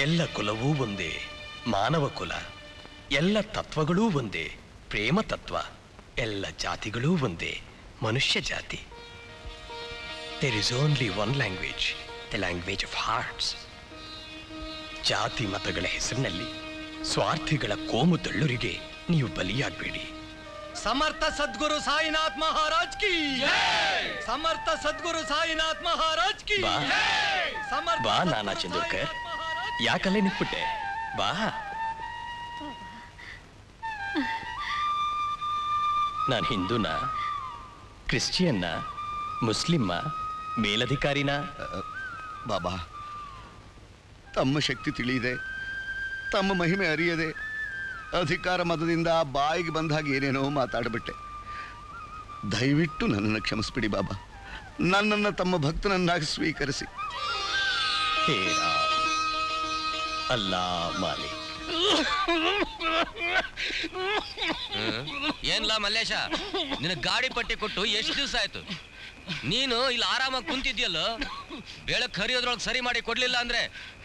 ಎಲ್ಲ ಕುಲವೂ ಒಂದೇ, ಮಾನವ ಕುಲ. ಎಲ್ಲ ತತ್ವಗಳೂ ಒಂದೇ, ಪ್ರೇಮ ತತ್ವ. ಎಲ್ಲ ಜಾತಿಗಳೂ ಒಂದೇ, ಮನುಷ್ಯ ಜಾತಿ. There is only one language, the language of hearts. ಜಾತಿ ಮತಗಳ ಹೆಸರಿನಲ್ಲಿ ಸ್ವಾರ್ಥಿಗಳ ಕೋಮು ತಳ್ಳುರಿಗೆ ನೀವು ಬಲಿಯಾಗಬೇಡಿ. ಸಮರ್ಥ ಸದ್ಗುರು ಸಾಯಿನಾಥ್ ಮಹಾರಾಜ್ ಕಿ, ಸಮರ್ಥ ಸದ್ಗುರು ಸಾಯಿನಾಥ್ ಮಹಾರಾಜ್ ಕಿ. ಬಾ ನಾನಾ ಚಂದೂರ್ಕರ್, ಯಾಕಲ್ಲೇ ನಿಂತ್ಬಿಟ್ಟೆ? ಬಾ. ನಾನು ಹಿಂದೂನ, ಕ್ರಿಶ್ಚಿಯನ್ನ, ಮುಸ್ಲಿಮ್ಮ, ಮೇಲಧಿಕಾರಿನ? ಬಾಬಾ, ತಮ್ಮ ಶಕ್ತಿ ತಿಳಿಯದೆ, ತಮ್ಮ ಮಹಿಮೆ ಅರಿಯದೆ, ಅಧಿಕಾರ ಮತದಿಂದ ಬಾಯಿಗೆ ಬಂದ ಹಾಗೆ ಏನೇನೋ ಮಾತಾಡ್ಬಿಟ್ಟೆ. ದಯವಿಟ್ಟು ನನ್ನನ್ನು ಕ್ಷಮಿಸ್ಬಿಡಿ ಬಾಬಾ. ನನ್ನನ್ನು ತಮ್ಮ ಭಕ್ತನನ್ನಾಗಿ ಸ್ವೀಕರಿಸಿ. ಹೇ ರಾಮ್, ಅಲ್ಲಾ ಮಾಲಿಕ್. ಏನ್ಲಾ ಮಲ್ಲೇಶ, ನಿನ್ನ ಗಾಡಿ ಪಟ್ಟಿ ಕೊಟ್ಟು ಎಷ್ಟು ದಿವಸ ಆಯ್ತು? ನೀನು ಇಲ್ಲಿ ಆರಾಮಾಗಿ ಕುಂತಿದ್ಯಲ್ಲೋ, ಬೆಳಕ್ ಹರಿಯೋದ್ರೊಳಗೆ ಸರಿ ಮಾಡಿ ಕೊಡ್ಲಿಲ್ಲ ಅಂದ್ರೆ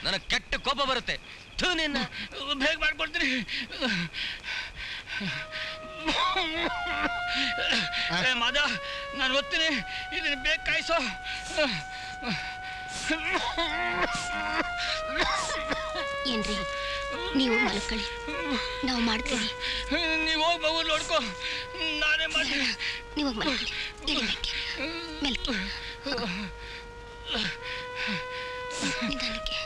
ನನಗೆ ಕೆಟ್ಟ ಕೋಪ ಬರುತ್ತೆ. ನಿನ್ನ ಬೇಗ ಮಾಡ್ಕೊಡ್ತೀನಿ. ಮಾದ, ನಾನು ಓದ್ತೀನಿ, ಇದನ್ನ ಬೇಗ ಕಾಯಿಸೋ. ಏನ್ರಿ, ನೀವು ಮಲ್ಕೊಳ್ಳಿ, ನಾವು ಮಾಡ್ತೀವಿ. ನೀವು ಹೋಗಿ ಮಗು ನೋಡ್ಕೊ, ನಾನೇ ಮಾಡ್ತೀನಿ. ನೀವು ಮಲ್ಕೊಳ್ಳಿ, ಇಳಿಬೇಕೆ ಮೆಲ್ಕೆ ನಿಧಾನಕ್ಕೆ.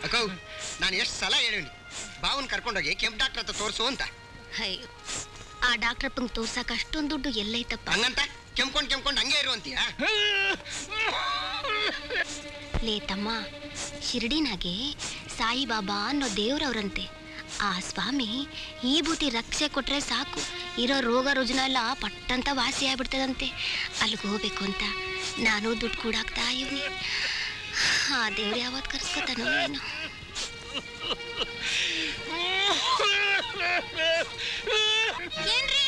ಅಕ್ಕ, ನಾನು ಎಷ್ಟು ಸಲ ಹೇಳಿನಿ ಬಾವನ್ ಕರ್ಕೊಂಡೋಗಿ ಕೆಂಪ್ ಡಾಕ್ಟರ್ ಹತ್ರ ತೋರಿಸು ಅಂತ. ಅಯ್ಯೋ, ಆ ಡಾಕ್ಟ್ರಪ್ಪಂಗೆ ತೋರ್ಸಕ್ ಅಷ್ಟೊಂದು ದುಡ್ಡು ಎಲ್ಲೈತಪ್ಪ? ಹಂಗಂತ ಕೆಂಪ್ಕೊಂಡ್ ಹಂಗೆ ಇರುವಂತೀಯ? ಲೇ ತಮ್ಮ, ಶಿರ್ಡಿನಾಗೆ ಸಾಯಿಬಾಬಾ ಅನ್ನೋ ದೇವ್ರವ್ರಂತೆ. ಆ ಸ್ವಾಮಿ ಈ ಬೂತಿ ರಕ್ಷೆ ಕೊಟ್ರೆ ಸಾಕು, ಇರೋ ರೋಗ ರುಜಿನ ಎಲ್ಲ ಪಟ್ಟಂತ ವಾಸಿ ಆಗ್ಬಿಡ್ತದಂತೆ. ಅಲ್ಲಿಗೆ ಹೋಗ್ಬೇಕು ಅಂತ ನಾನು ದುಡ್ಡು ಕೂಡಾಕ್ತಾ ಇವ್ನಿ. ಆ ದೇವ್ರು ಯಾವತ್ತು ಕರ್ಸ್ಕೊತಾನೋ ಏನೋ. ಏನ್ರಿ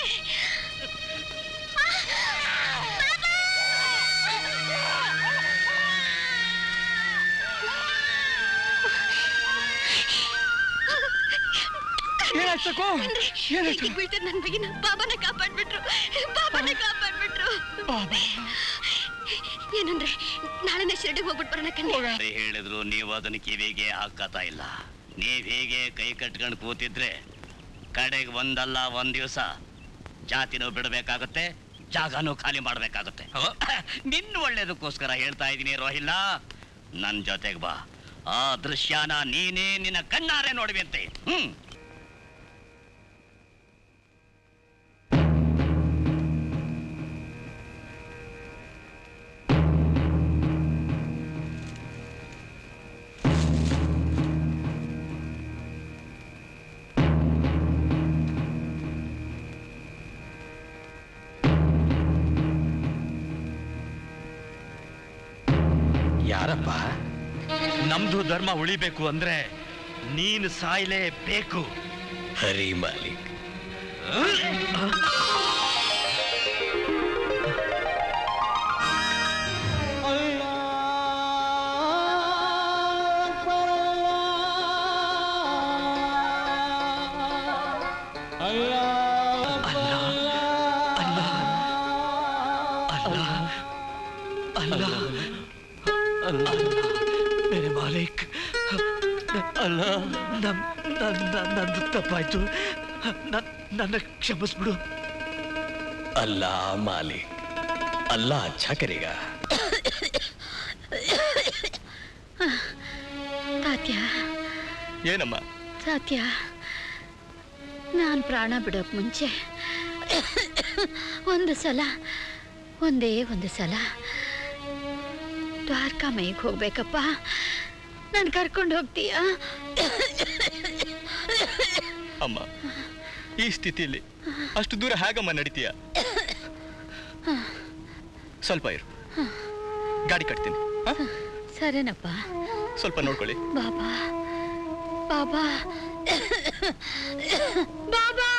ನನ್ ಬಗಿನ ಬಾಬಾನ ಕಾಪಾಡ್ಬಿಟ್ರು. ಏನಂದ್ರೆ ನಾಳೆನೇ ಶಿರಡಿಗೆ ಹೋಗ್ಬಿಟ್ಟು ಬರೋಣ ಕಣ್ಣ. ಹೇಳಿದ್ರು ನೀವು ಅದನ್ನ ಕಿವಿಗೆ ಹಾಕತಾ ಇಲ್ಲ. ನೀವ್ ಹೀಗೆ ಕೈ ಕಟ್ಕೊಂಡು ಕೂತಿದ್ರೆ ಕಡೆಗೆ ಒಂದಲ್ಲ ಒಂದ್ ದಿವಸ ಜಾತಿನೂ ಬಿಡಬೇಕಾಗುತ್ತೆ, ಜಾಗನೂ ಖಾಲಿ ಮಾಡ್ಬೇಕಾಗುತ್ತೆ. ನಿನ್ನ ಒಳ್ಳೇದಕ್ಕೋಸ್ಕರ ಹೇಳ್ತಾ ಇದ್ದೀನಿ ರೋಹಿಲ್ಲ, ನನ್ ಜೊತೆಗೆ ಬಾ. ಆ ದೃಶ್ಯನ ನೀನೇ ನಿನ್ನ ಕಣ್ಣಾರೆ ನೋಡ್ಬೇಂತೆ. ಯಾರಪ್ಪ? ನಮ್ದು ಧರ್ಮ ಉಳಿಬೇಕು ಅಂದ್ರೆ ನೀನು ಸಾಯ್ಲೇಬೇಕು. ಹರಿ ಮಾಲಿಕ್. ಮೇರೆ ಮಾಲೀಕ್, ಅಲ್ಲ ನಂದು ತಪ್ಪಾಯ್ತು, ನನ್ನ ಕ್ಷಮಿಸ್ಬಿಡು. ಅಲ್ಲಾ ಮಾಲಿಕ್, ಅಲ್ಲಾ ಅಚ್ಚಾ ಕರೆಗಾ. ತಾತ್ಯ, ಏನಮ್ಮ? ತಾತ್ಯ, ನಾನು ಪ್ರಾಣ ಬಿಡೋಕ್ ಮುಂಚೆ ಒಂದೇ ಒಂದು ಸಲ ದ್ವಾರಕಾ ಮೈಗೆ ಹೋಗ್ಬೇಕಪ್ಪ. ನಾನು ಕರ್ಕೊಂಡು ಹೋಗ್ತೀಯಾ? ಅಮ್ಮ, ಈ ಸ್ಥಿತಿಯಲ್ಲಿ ಅಷ್ಟು ದೂರ ಹೇಗಮ್ಮ ನಡೀತೀಯ? ಸ್ವಲ್ಪ ಇರು, ಗಾಡಿ ಕಟ್ತೀನಿ. ಸರಿನಪ್ಪ. ಸ್ವಲ್ಪ ನೋಡ್ಕೊಳ್ಳಿ. ಬಾಬಾ ಬಾಬಾ ಬಾಬಾ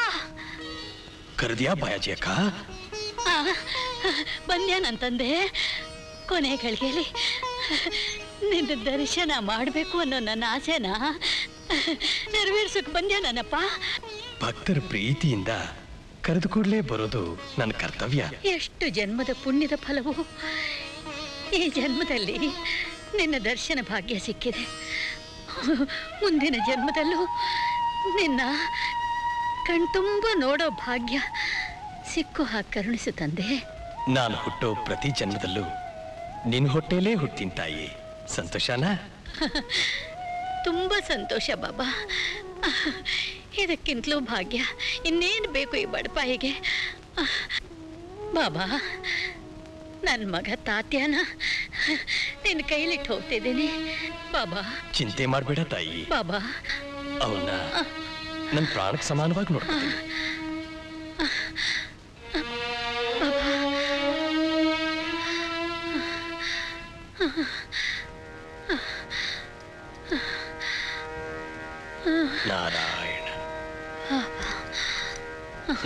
ಕರೆದಿಯಾ ಬಾಯಾಜಿ ಅಕ್ಕ? ಬಂದ್ಯಾನಂತಂದೆ. ಕೊನೆ ಗಳಿಗೆಲಿ ನಿನ್ನ ದರ್ಶನ ಮಾಡಬೇಕು ಅನ್ನೋ ನನ್ನ ಆಸೆನ ನೆರವೇರ್ಸಕ್ ಬಂದ್ಯಾನಪ್ಪ. ಭಕ್ತರ ಪ್ರೀತಿಯಿಂದ ಕರೆದು ಕೂಡಲೇ ಬರೋದು ನನ್ನ ಕರ್ತವ್ಯ. ಎಷ್ಟು ಜನ್ಮದ ಪುಣ್ಯದ ಫಲವು ಈ ಜನ್ಮದಲ್ಲಿ ನಿನ್ನ ದರ್ಶನ ಭಾಗ್ಯ ಸಿಕ್ಕಿದೆ. ಮುಂದಿನ ಜನ್ಮದಲ್ಲೂ ನಿನ್ನ ಕಣ್ತುಂಬ ನೋಡೋ ಭಾಗ್ಯ ಸಿಕ್ಕು ಹಾಕಿ ಕರುಣಿಸು ತಂದೆ. ನಾನು ಹುಟ್ಟೋ ಪ್ರತಿ ಜನ್ಮದಲ್ಲೂ ನಿನ್ ಹೊಟ್ಟೆಲೇ ಹುಟ್ಟಿನ ತಾಯಿ. ಸಂತೋಷನಾ? ತುಂಬಾ ಸಂತೋಷ ಬಾಬಾ. ಇದಕ್ಕಿಂತಲೂ ಭಾಗ್ಯ ಇನ್ನೇನು ಬೇಕು ಈ ಬಡಪಾಯಿಗೆ? ಬಾಬಾ, ನನ್ನ ಮಗ ತಾತ್ಯಾನ ನಿನ್ನ ಕೈಲಿಟ್ಟು ಹೋಗ್ತಿದ್ದೀನಿ ಬಾಬಾ. ಚಿಂತೆ ಮಾಡಬೇಡ ತಾಯಿ. ಬಾಬಾ, ಅವನ್ನ ನನ್ನ ಪ್ರಾಣಕ್ಕೆ ಸಮಾನವಾಗಿ ನೋಡ್ತೀನಿ. ನಾರಾಯಣ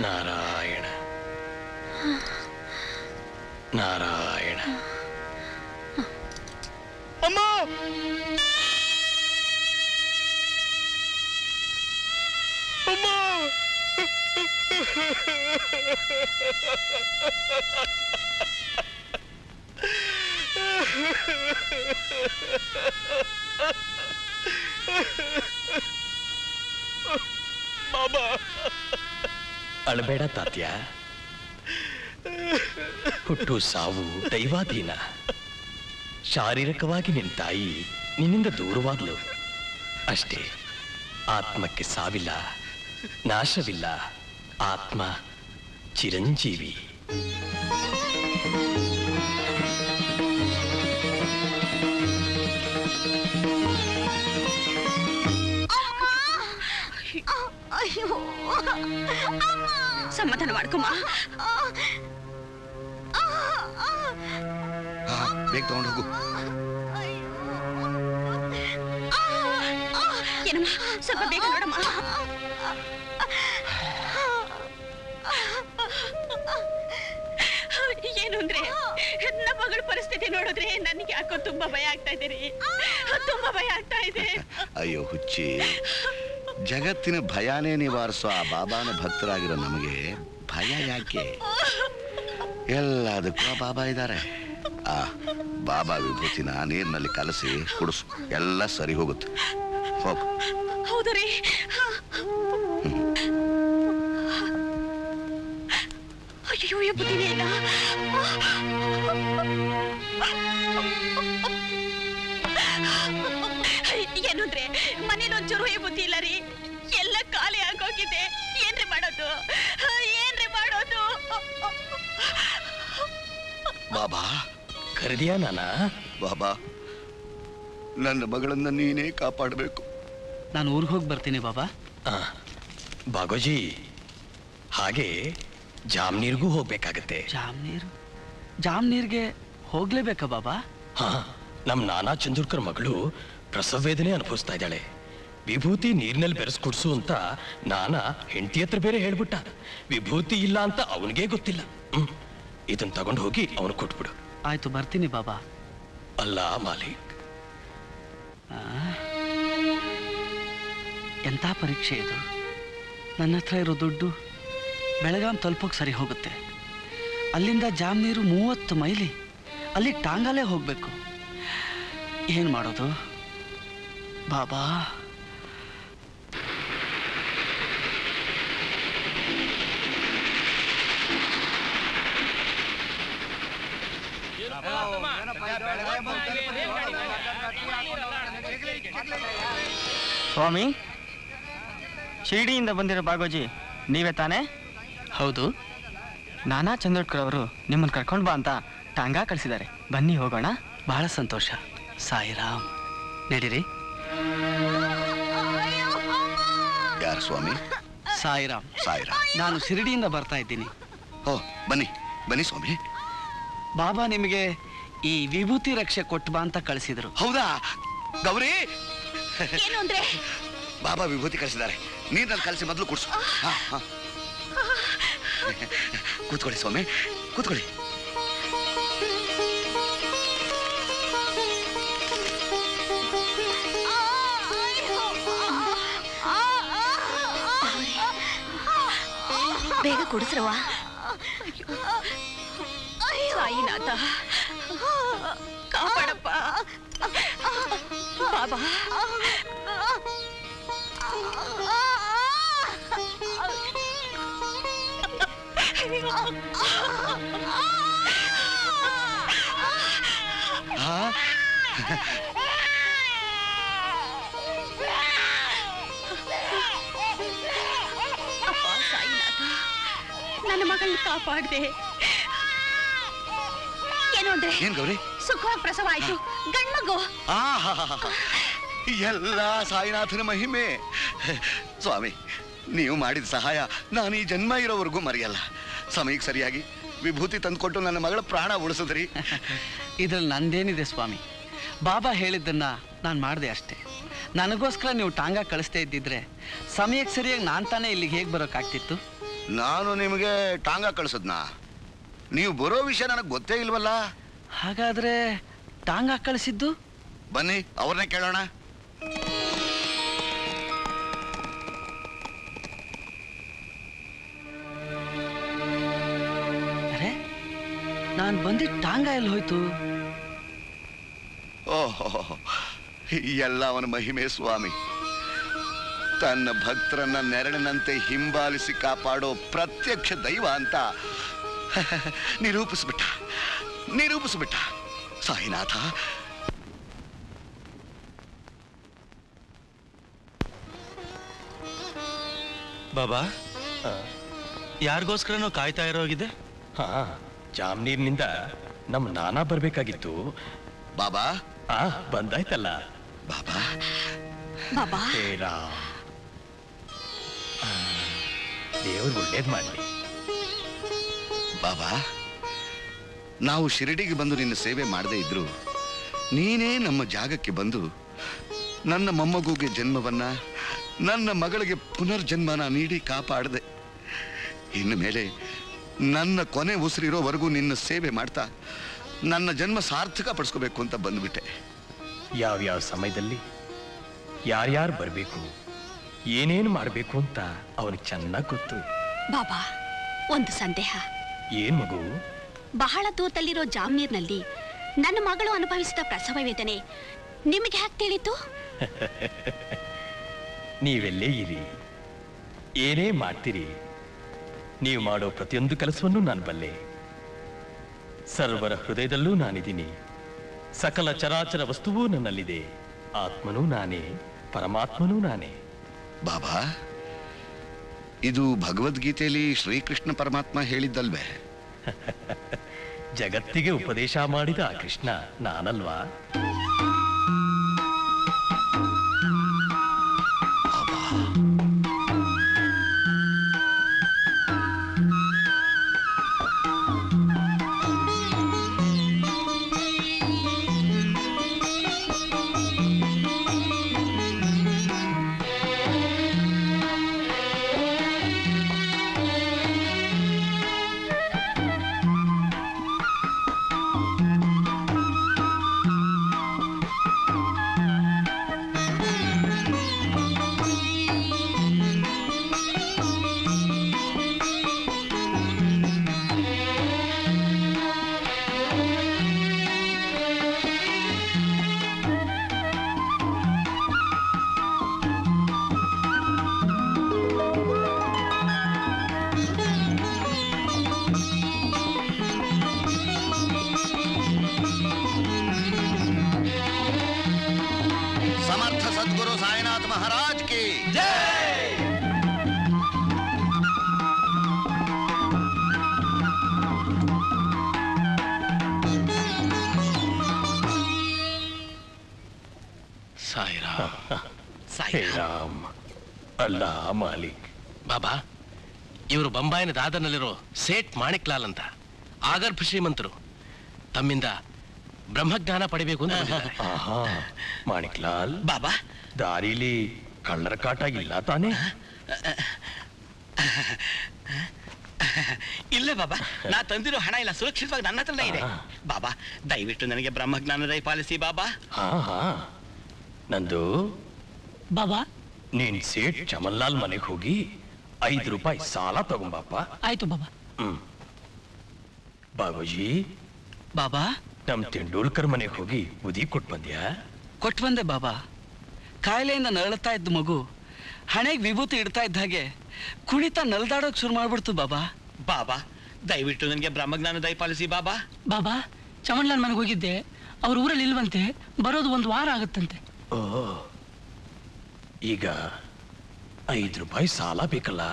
ನಾರಾಯಣ ನಾರಾಯಣ. ಅಮ್ಮ, ಅಮ್ಮ, ಅಳಬೇಡ ತಾತ್ಯ. ಹುಟ್ಟು ಸಾವು ದೈವಾಧೀನ. ಶಾರೀರಿಕವಾಗಿ ನಿನ್ನ ತಾಯಿ ನಿನ್ನಿಂದ ದೂರವಾದ್ಲು ಅಷ್ಟೇ. ಆತ್ಮಕ್ಕೆ ಸಾವಿಲ್ಲ, ನಾಶವಿಲ್ಲ. ಆತ್ಮ ಚಿರಂಜೀವಿ. ಸಮಾಧಾನ ಮಾಡ್ಕೊಮ್ಮ. ಬೇಗ ತಗೊಂಡು ಹೋಗು. ಏನಮ್ಮ, ಸ್ವಲ್ಪ ಬೇಗ ನೋಡಮ್ಮ. ಏನು ಅಂದ್ರೆ ನಮ್ಮ ಮಗಳ ಪರಿಸ್ಥಿತಿ ನೋಡಿದ್ರೆ ನನಗೆ ಯಾಕೋ ತುಂಬಾ ಭಯ ಆಗ್ತಾ ಇದೆ ರೀ. ತುಂಬಾ ಭಯ ಆಗ್ತಾ ಇದೆ. ಅಯ್ಯೋ ಹುಚ್ಚಿ, ಜಗತ್ತಿನ ಭಯಾನೇ ನಿವಾರಿಸೋ ಆ ಬಾಬಾನ ಭಕ್ತರಾಗಿರೋ ನಮಗೆ ಭಯ ಯಾಕೆ? ಎಲ್ಲದಕ್ಕೂ ಆ ಬಾಬಾ ಇದ್ದಾರೆ. ಆ ಬಾಬಾ ವಿಭೂತಿನ ನೀರಿನಲ್ಲಿ ಕಲಸಿ ಕುಡಿಸು, ಎಲ್ಲ ಸರಿ ಹೋಗುತ್ತೆ. ಹೋಗು. ಹೌದು ರೀ. ಅಯ್ಯೋ ಬುದ್ಧಿನೇ ಇಲ್ಲ. ಏನು ಅಂದ್ರೆ ಮನೇಲಿ ಒಂಚೂರು ಬುದ್ಧಿ ಇಲ್ಲ ರೀ. ಎಲ್ಲ ಖಾಲಿ ಆಗೋಗಿದೆ. ಏನ್ರಿ ಮಾಡೋದು, ಏನ್ರಿ ಮಾಡೋದು? ಬಾಬಾ ಕರೆದಿಯಾ ನಾನಾ? ಬಾಬಾ, ನನ್ನ ಮಗಳನ್ನ ನೀನೇ ಕಾಪಾಡಬೇಕು. ನಾನು ಊರಿಗೆ ಹೋಗಿ ಬರ್ತೀನಿ ಬಾಬಾ. ಬಾಗೋಜಿ, ಹಾಗೆ ಜಾಮ್ನೀರ್ಗೂ ಹೋಗ್ಬೇಕಾಗತ್ತೆ. ಜಾಮ್ನೀರ್ಗೆ ಹೋಗ್ಲೇಬೇಕಾ ಬಾಬಾ? ಹಾ, ನಮ್ ನಾನಾ ಚಂದ್ರಕರ್ ಮಗಳು ಪ್ರಸವ ವೇದನೆ ಅನುಭವಿಸ್ತಾ ಇದ್ದಾಳೆ. ವಿಭೂತಿ ನೀರಿನಲ್ಲಿ ಬೆರೆಸ್ಕೊಡ್ಸು ಅಂತ ನಾನಾ ಹೆಂಡತಿ ಹತ್ರ ಬೇರೆ ಹೇಳ್ಬಿಟ್ಟ. ವಿಭೂತಿ ಇಲ್ಲ ಅಂತ ಅವನಿಗೆ ಗೊತ್ತಿಲ್ಲ. ಇದನ್ನ ತಗೊಂಡು ಹೋಗಿ ಅವನು ಕೊಟ್ಬಿಡು. ಆಯ್ತು, ಬರ್ತೀನಿ ಬಾಬಾ. ಅಲ್ಲ ಮಾಲೀಕ್, ಎಂಥ ಪರೀಕ್ಷೆ ಇದು. ನನ್ನ ಹತ್ರ ಇರೋ ದುಡ್ಡು ಬೆಳಗಾಂ ತಲುಪೋಕೆ ಸರಿ ಹೋಗುತ್ತೆ. ಅಲ್ಲಿಂದ ಜಾಮ್ನೀರು 30 ಮೈಲಿ, ಅಲ್ಲಿ ಟಾಂಗಾಲೇ ಹೋಗ್ಬೇಕು. ಏನು ಮಾಡೋದು ಬಾಬಾ? ಸ್ವಾಮಿ, ಶಿರಡಿಯಿಂದ ಬಂದಿರೋ ಬಾಗೋಜಿ ನೀವೇ ತಾನೇ? ಹೌದು. ನಾನಾ ಚಂದ್ರಕರ್ ಅವರು ನಿಮ್ಮನ್ನು ಕರ್ಕೊಂಡು ಬಾ ಅಂತ ಟಾಂಗಾ ಕಳಿಸಿದ್ದಾರೆ. ಬನ್ನಿ ಹೋಗೋಣ. ಬಹಳ ಸಂತೋಷ. ಸಾಯಿರಾಮ್. ನಡೀರಿ. ಯಾರು ಸ್ವಾಮಿ? ಸಾಯಿರಾಮ್. ಸಾಯಿರಾಮ್. ನಾನು ಶಿರಡಿಯಿಂದ ಬರ್ತಾ ಇದ್ದೀನಿ. ಓ, ಬನ್ನಿ ಬನ್ನಿ ಸ್ವಾಮಿ. ಬಾಬಾ ನಿಮಗೆ ಈ ವಿಭೂತಿ ರಕ್ಷೆ ಕೊಟ್ಟು ಬಾ ಅಂತ ಕಳಿಸಿದ್ರು. ಹೌದಾ ಗೌರಿ? ಏನು ಅಂದ್ರೆ ಬಾಬಾ ವಿಭೂತಿ ಕಳಿಸಿದ್ದಾರೆ. ನೀರಿನಲ್ಲಿ ಕಲಸಿ ಮೊದಲು ಕುಡಿಸು. ಕೂತ್ಕೊಳ್ಳಿ ಸ್ವಾಮಿ, ಕೂತ್ಕೊಳ್ಳಿ. ಬೇಗ ಕುಡಿಸ್ರವಾ. ಸಾಯಿನಾಥ ಕಾಪಾಡಪ್ಪ ಬಾಬಾ. ಅಪ್ಪ ಸಾಯಿನಾಥ, ನನ್ನ ಮಗಳನ್ನ ಕಾಪಾಡ್ದೆ. ಏನು ಅಂದ್ರೆ ಏನ್ ಗೌರಿ? ಸುಖವಾಗಿ ಪ್ರಸವ ಆಯ್ತು, ಗಂಡ್ಮಗು. ಎಲ್ಲ ಸಾಯಿನಾಥನ ಮಹಿಮೆ. ಸ್ವಾಮಿ, ನೀವು ಮಾಡಿದ ಸಹಾಯ ನಾನು ಈ ಜನ್ಮ ಇರೋವರೆಗೂ ಮರೆಯಲ್ಲ. ಸಮಯಕ್ಕೆ ಸರಿಯಾಗಿ ವಿಭೂತಿ ತಂದುಕೊಟ್ಟು ನನ್ನ ಮಗಳ ಪ್ರಾಣ ಉಳಿಸಿದ್ರಿ. ಇದ್ರಲ್ಲಿ ನಂದೇನಿದೆ ಸ್ವಾಮಿ? ಬಾಬಾ ಹೇಳಿದ್ದನ್ನ ನಾನು ಮಾಡಿದೆ ಅಷ್ಟೇ. ನನಗೋಸ್ಕರ ನೀವು ಟಾಂಗಾ ಕಳಿಸ್ತಾ ಇದ್ದಿದ್ರೆ ಸಮಯಕ್ಕೆ ಸರಿಯಾಗಿ ನಾನು ತಾನೇ ಇಲ್ಲಿಗೆ ಹೇಗೆ ಬರೋಕ್ಕಾಗ್ತಿತ್ತು? ನಾನು ನಿಮಗೆ ಟಾಂಗಾ ಕಳಿಸದ್ನಾ? ನೀವು ಬರೋ ವಿಷಯ ನನಗೆ ಗೊತ್ತೇ ಇಲ್ವಲ್ಲ. ಹಾಗಾದ್ರೆ ಟಾಂಗಾ ಕಳಿಸಿದ್ದು? ಬನ್ನಿ ಅವ್ರನ್ನೇ ಕೇಳೋಣ. ಅರೆ, ನಾನು ಬಂದಿದ್ದ ಟಾಂಗಾ ಎಲ್ಲಿ ಹೋಯ್ತು? ಓಹೋ, ಎಲ್ಲ ಅವನ ಮಹಿಮೆ ಸ್ವಾಮಿ. ತನ್ನ ಭಕ್ತರನ್ನ ನೆರಳಿನಂತೆ ಹಿಂಬಾಲಿಸಿ ಕಾಪಾಡೋ ಪ್ರತ್ಯಕ್ಷ ದೈವ ಅಂತ ನಿರೂಪಿಸ್ಬಿಟ್ಟ ಸಾಯಿನಾಥ. ಬಾಬಾ, ಯಾರಿಗೋಸ್ಕರನೋ ಕಾಯ್ತಾ ಇರೋಗಿದೆ? ಹಾ, ಜಾಮ್ನೀರ್ನಿಂದ ನಮ್ ನಾನಾ ಬರ್ಬೇಕಾಗಿತ್ತು. ಬಾಬಾ ಬಂದಾಯ್ತಲ್ಲ. ಬಾಬಾ ಬಾಬಾ ದೇವ್ರು ಒಳ್ಳೇದ್ ಮಾಡ್ಲಿ. ಬಾಬಾ, ನಾವು ಶಿರಡಿಗೆ ಬಂದು ನಿನ್ನ ಸೇವೆ ಮಾಡದೇ ಇದ್ರು ನೀನೇ ನಮ್ಮ ಜಾಗಕ್ಕೆ ಬಂದು ನನ್ನ ಮೊಮ್ಮಗುಗೆ ಜನ್ಮವನ್ನ, ನನ್ನ ಮಗಳಿಗೆ ಪುನರ್ಜನ್ಮನ ನೀಡಿ ಕಾಪಾಡದೆ. ಇನ್ನು ಮೇಲೆ ನನ್ನ ಕೊನೆ ಉಸಿರಿರೋವರೆಗೂ ನಿನ್ನ ಸೇವೆ ಮಾಡ್ತಾ ನನ್ನ ಜನ್ಮ ಸಾರ್ಥಕ ಪಡಿಸ್ಕೋಬೇಕು ಅಂತ ಬಂದ್ಬಿಟ್ಟೆ. ಯಾವ್ಯಾವ ಸಮಯದಲ್ಲಿ ಯಾರ್ಯಾರು ಬರಬೇಕು, ಏನೇನು ಮಾಡಬೇಕು ಅಂತ ಅವನಿಗೆ ಚೆನ್ನಾಗಿ ಗೊತ್ತು. ಬಾಬಾ, ಒಂದು ಸಂದೇಹ. ಏನ್ ಮಗು? ಬಹಳ ದೂರದಲ್ಲಿರೋ ಜಾಮ್ನೀರ್ನಲ್ಲಿ ನನ್ನ ಮಗಳು ಅನುಭವಿಸಿದ ಪ್ರಸವ ವೇದನೆ ನಿಮಗೆ ಹ್ಯಾಕ್ ತಿಳಿತು? ನೀವೆಲ್ಲೇ ಇರಿ, ಏನೇ ಮಾಡ್ತೀರಿ, ನೀವು ಮಾಡೋ ಪ್ರತಿಯೊಂದು ಕೆಲಸವನ್ನು ನಾನು ಬಲ್ಲೆ. ಸರ್ವರ ಹೃದಯದಲ್ಲೂ ನಾನಿದ್ದೀನಿ. ಸಕಲ ಚರಾಚರ ವಸ್ತುವೂ ನನ್ನಲ್ಲಿದೆ. ಆತ್ಮನೂ ನಾನೇ, ಪರಮಾತ್ಮನೂ ನಾನೇ. ಬಾಬಾ, ಇದು ಭಗವದ್ಗೀತೆಯಲ್ಲಿ ಶ್ರೀಕೃಷ್ಣ ಪರಮಾತ್ಮ ಹೇಳಿದ್ದಲ್ವೇ? ಜಗತ್ತಿಗೆ ಉಪದೇಶ ಮಾಡಿದ ಆ ಕೃಷ್ಣ ನಾನಲ್ವಾ? ಬಾಬಾ, ಇವರು ಬೊಂಬಾಯಿನ ದಾದರ್ನಲ್ಲಿರೋ ಸೇಠ್ ಮಾಣಿಕ್ಲಾಲ್ ಅಂತ ಆಗರ್ಭ ಶ್ರೀಮಂತರು. ತಮ್ಮಿಂದ ಬ್ರಹ್ಮಜ್ಞಾನ ಪಡಿಬೇಕು ಅಂತ ಬಂದಿದ್ದಾರೆ. ಮಾಣಿಕ್ಲಾಲ್ ಬಾಬಾ, ದಾರಿಲಿ ಕಳ್ಳರ ಕಾಟ ಇಲ್ಲ ತಾನೇ? ಇಲ್ಲ ಬಾಬಾ, ನಾ ತಂದಿರೋ ಹಣ ಇಲ್ಲ, ಸುರಕ್ಷಿತವಾಗಿ ನನ್ನ ಹತ್ರನೇ ಇದೆ. ಬಾಬಾ, ದಯವಿಟ್ಟು ನನಗೆ ಬ್ರಹ್ಮಜ್ಞಾನ ದಯಪಾಲಿಸಿ ಬಾಬಾ. ನಂದು ಬಾಬಾ, ನೀನ್ ಸೇಠ್ ಚಮನ್ಲಾಲ್ ಮನೆಗೆ ಹೋಗಿ 5 ರೂಪಾಯಿ ಸಾಲ ತಗೊಂಬಾಪ. ಆಯ್ತು ಬಾಬಾ. ಬಾಬೂಜಿ, ಬಾಬಾ, ನಮ್ ತೆಂಡೂಲ್ಕರ್ ಮನೆಗೆ ಹೋಗಿ ಬುದಿ ಕೊಟ್ಟು ಬಂದ್ಯಾ? ಕೊಟ್ಟು ಬಂದೆ ಬಾಬಾ. ಕಾಯಿಲೆಯಿಂದ ನರಳುತ್ತಾ ಇದ್ದ ಮಗು ಹಣೆಗೆ ವಿಭೂತಿ ಇಡ್ತಾ ಇದ್ದ ಹಾಗೆ ಕುಣಿತಾ ನಲ್ದಾಡೋಕ್ ಶುರು ಮಾಡ್ಬಿಡ್ತು ಬಾಬಾ. ಬಾಬಾ, ದಯವಿಟ್ಟು ನನಗೆ ಬ್ರಹ್ಮಜ್ಞಾನ ದಯಪಾಲಿಸಿ ಬಾಬಾ. ಬಾಬಾ, ಚಮನ್ಲಾಲ್ ಮನೆಗೆ ಹೋಗಿದ್ದೆ, ಅವ್ರ ಊರಲ್ಲಿ ಇಲ್ವಂತೆ, ಬರೋದು 1 ವಾರ ಆಗುತ್ತಂತೆ. ಈಗ 5 ರೂಪಾಯಿ ಸಾಲ ಬೇಕಲ್ಲ,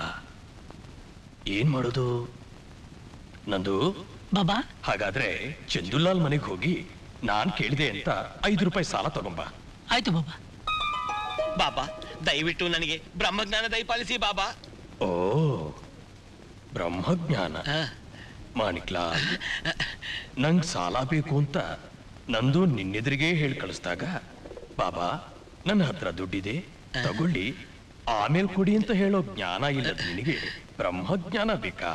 ಏನ್ ಮಾಡೋದು? ನಂದು ಬಾಬಾ, ಹಾಗಾದ್ರೆ ಚಂದುಲಾಲ್ ಮನೆಗೆ ಹೋಗಿ ನಾನ್ ಕೇಳಿದೆ ಅಂತ 5 ರೂಪಾಯಿ ಸಾಲ ತಗೊಂಬ. ಆಯ್ತು ಬಾಬಾ. ಬಾಬಾ, ದಯವಿಟ್ಟು ನನಗೆ ಬ್ರಹ್ಮಜ್ಞಾನ ದಯಪಾಲಿಸಿ ಬಾಬಾ. ಓ, ಬ್ರಹ್ಮಜ್ಞಾನ. ಮಾಣಿಕ್ಲಾಲ್, ನಂಗ್ ಸಾಲ ಬೇಕು ಅಂತ ನಂದು ನಿನ್ನೆದುರಿಗೆ ಹೇಳಿ ಕಳಿಸ್ದಾಗ, ಬಾಬಾ ನನ್ನ ಹತ್ರ ದುಡ್ಡಿದೆ ತಗೊಳ್ಳಿ, ಆಮೇಲೆ ಕೊಡಿ ಅಂತ ಹೇಳೋ ಜ್ಞಾನ ಇಲ್ಲದ ನಿನಗೆ ಬ್ರಹ್ಮಜ್ಞಾನ ಬೇಕಾ?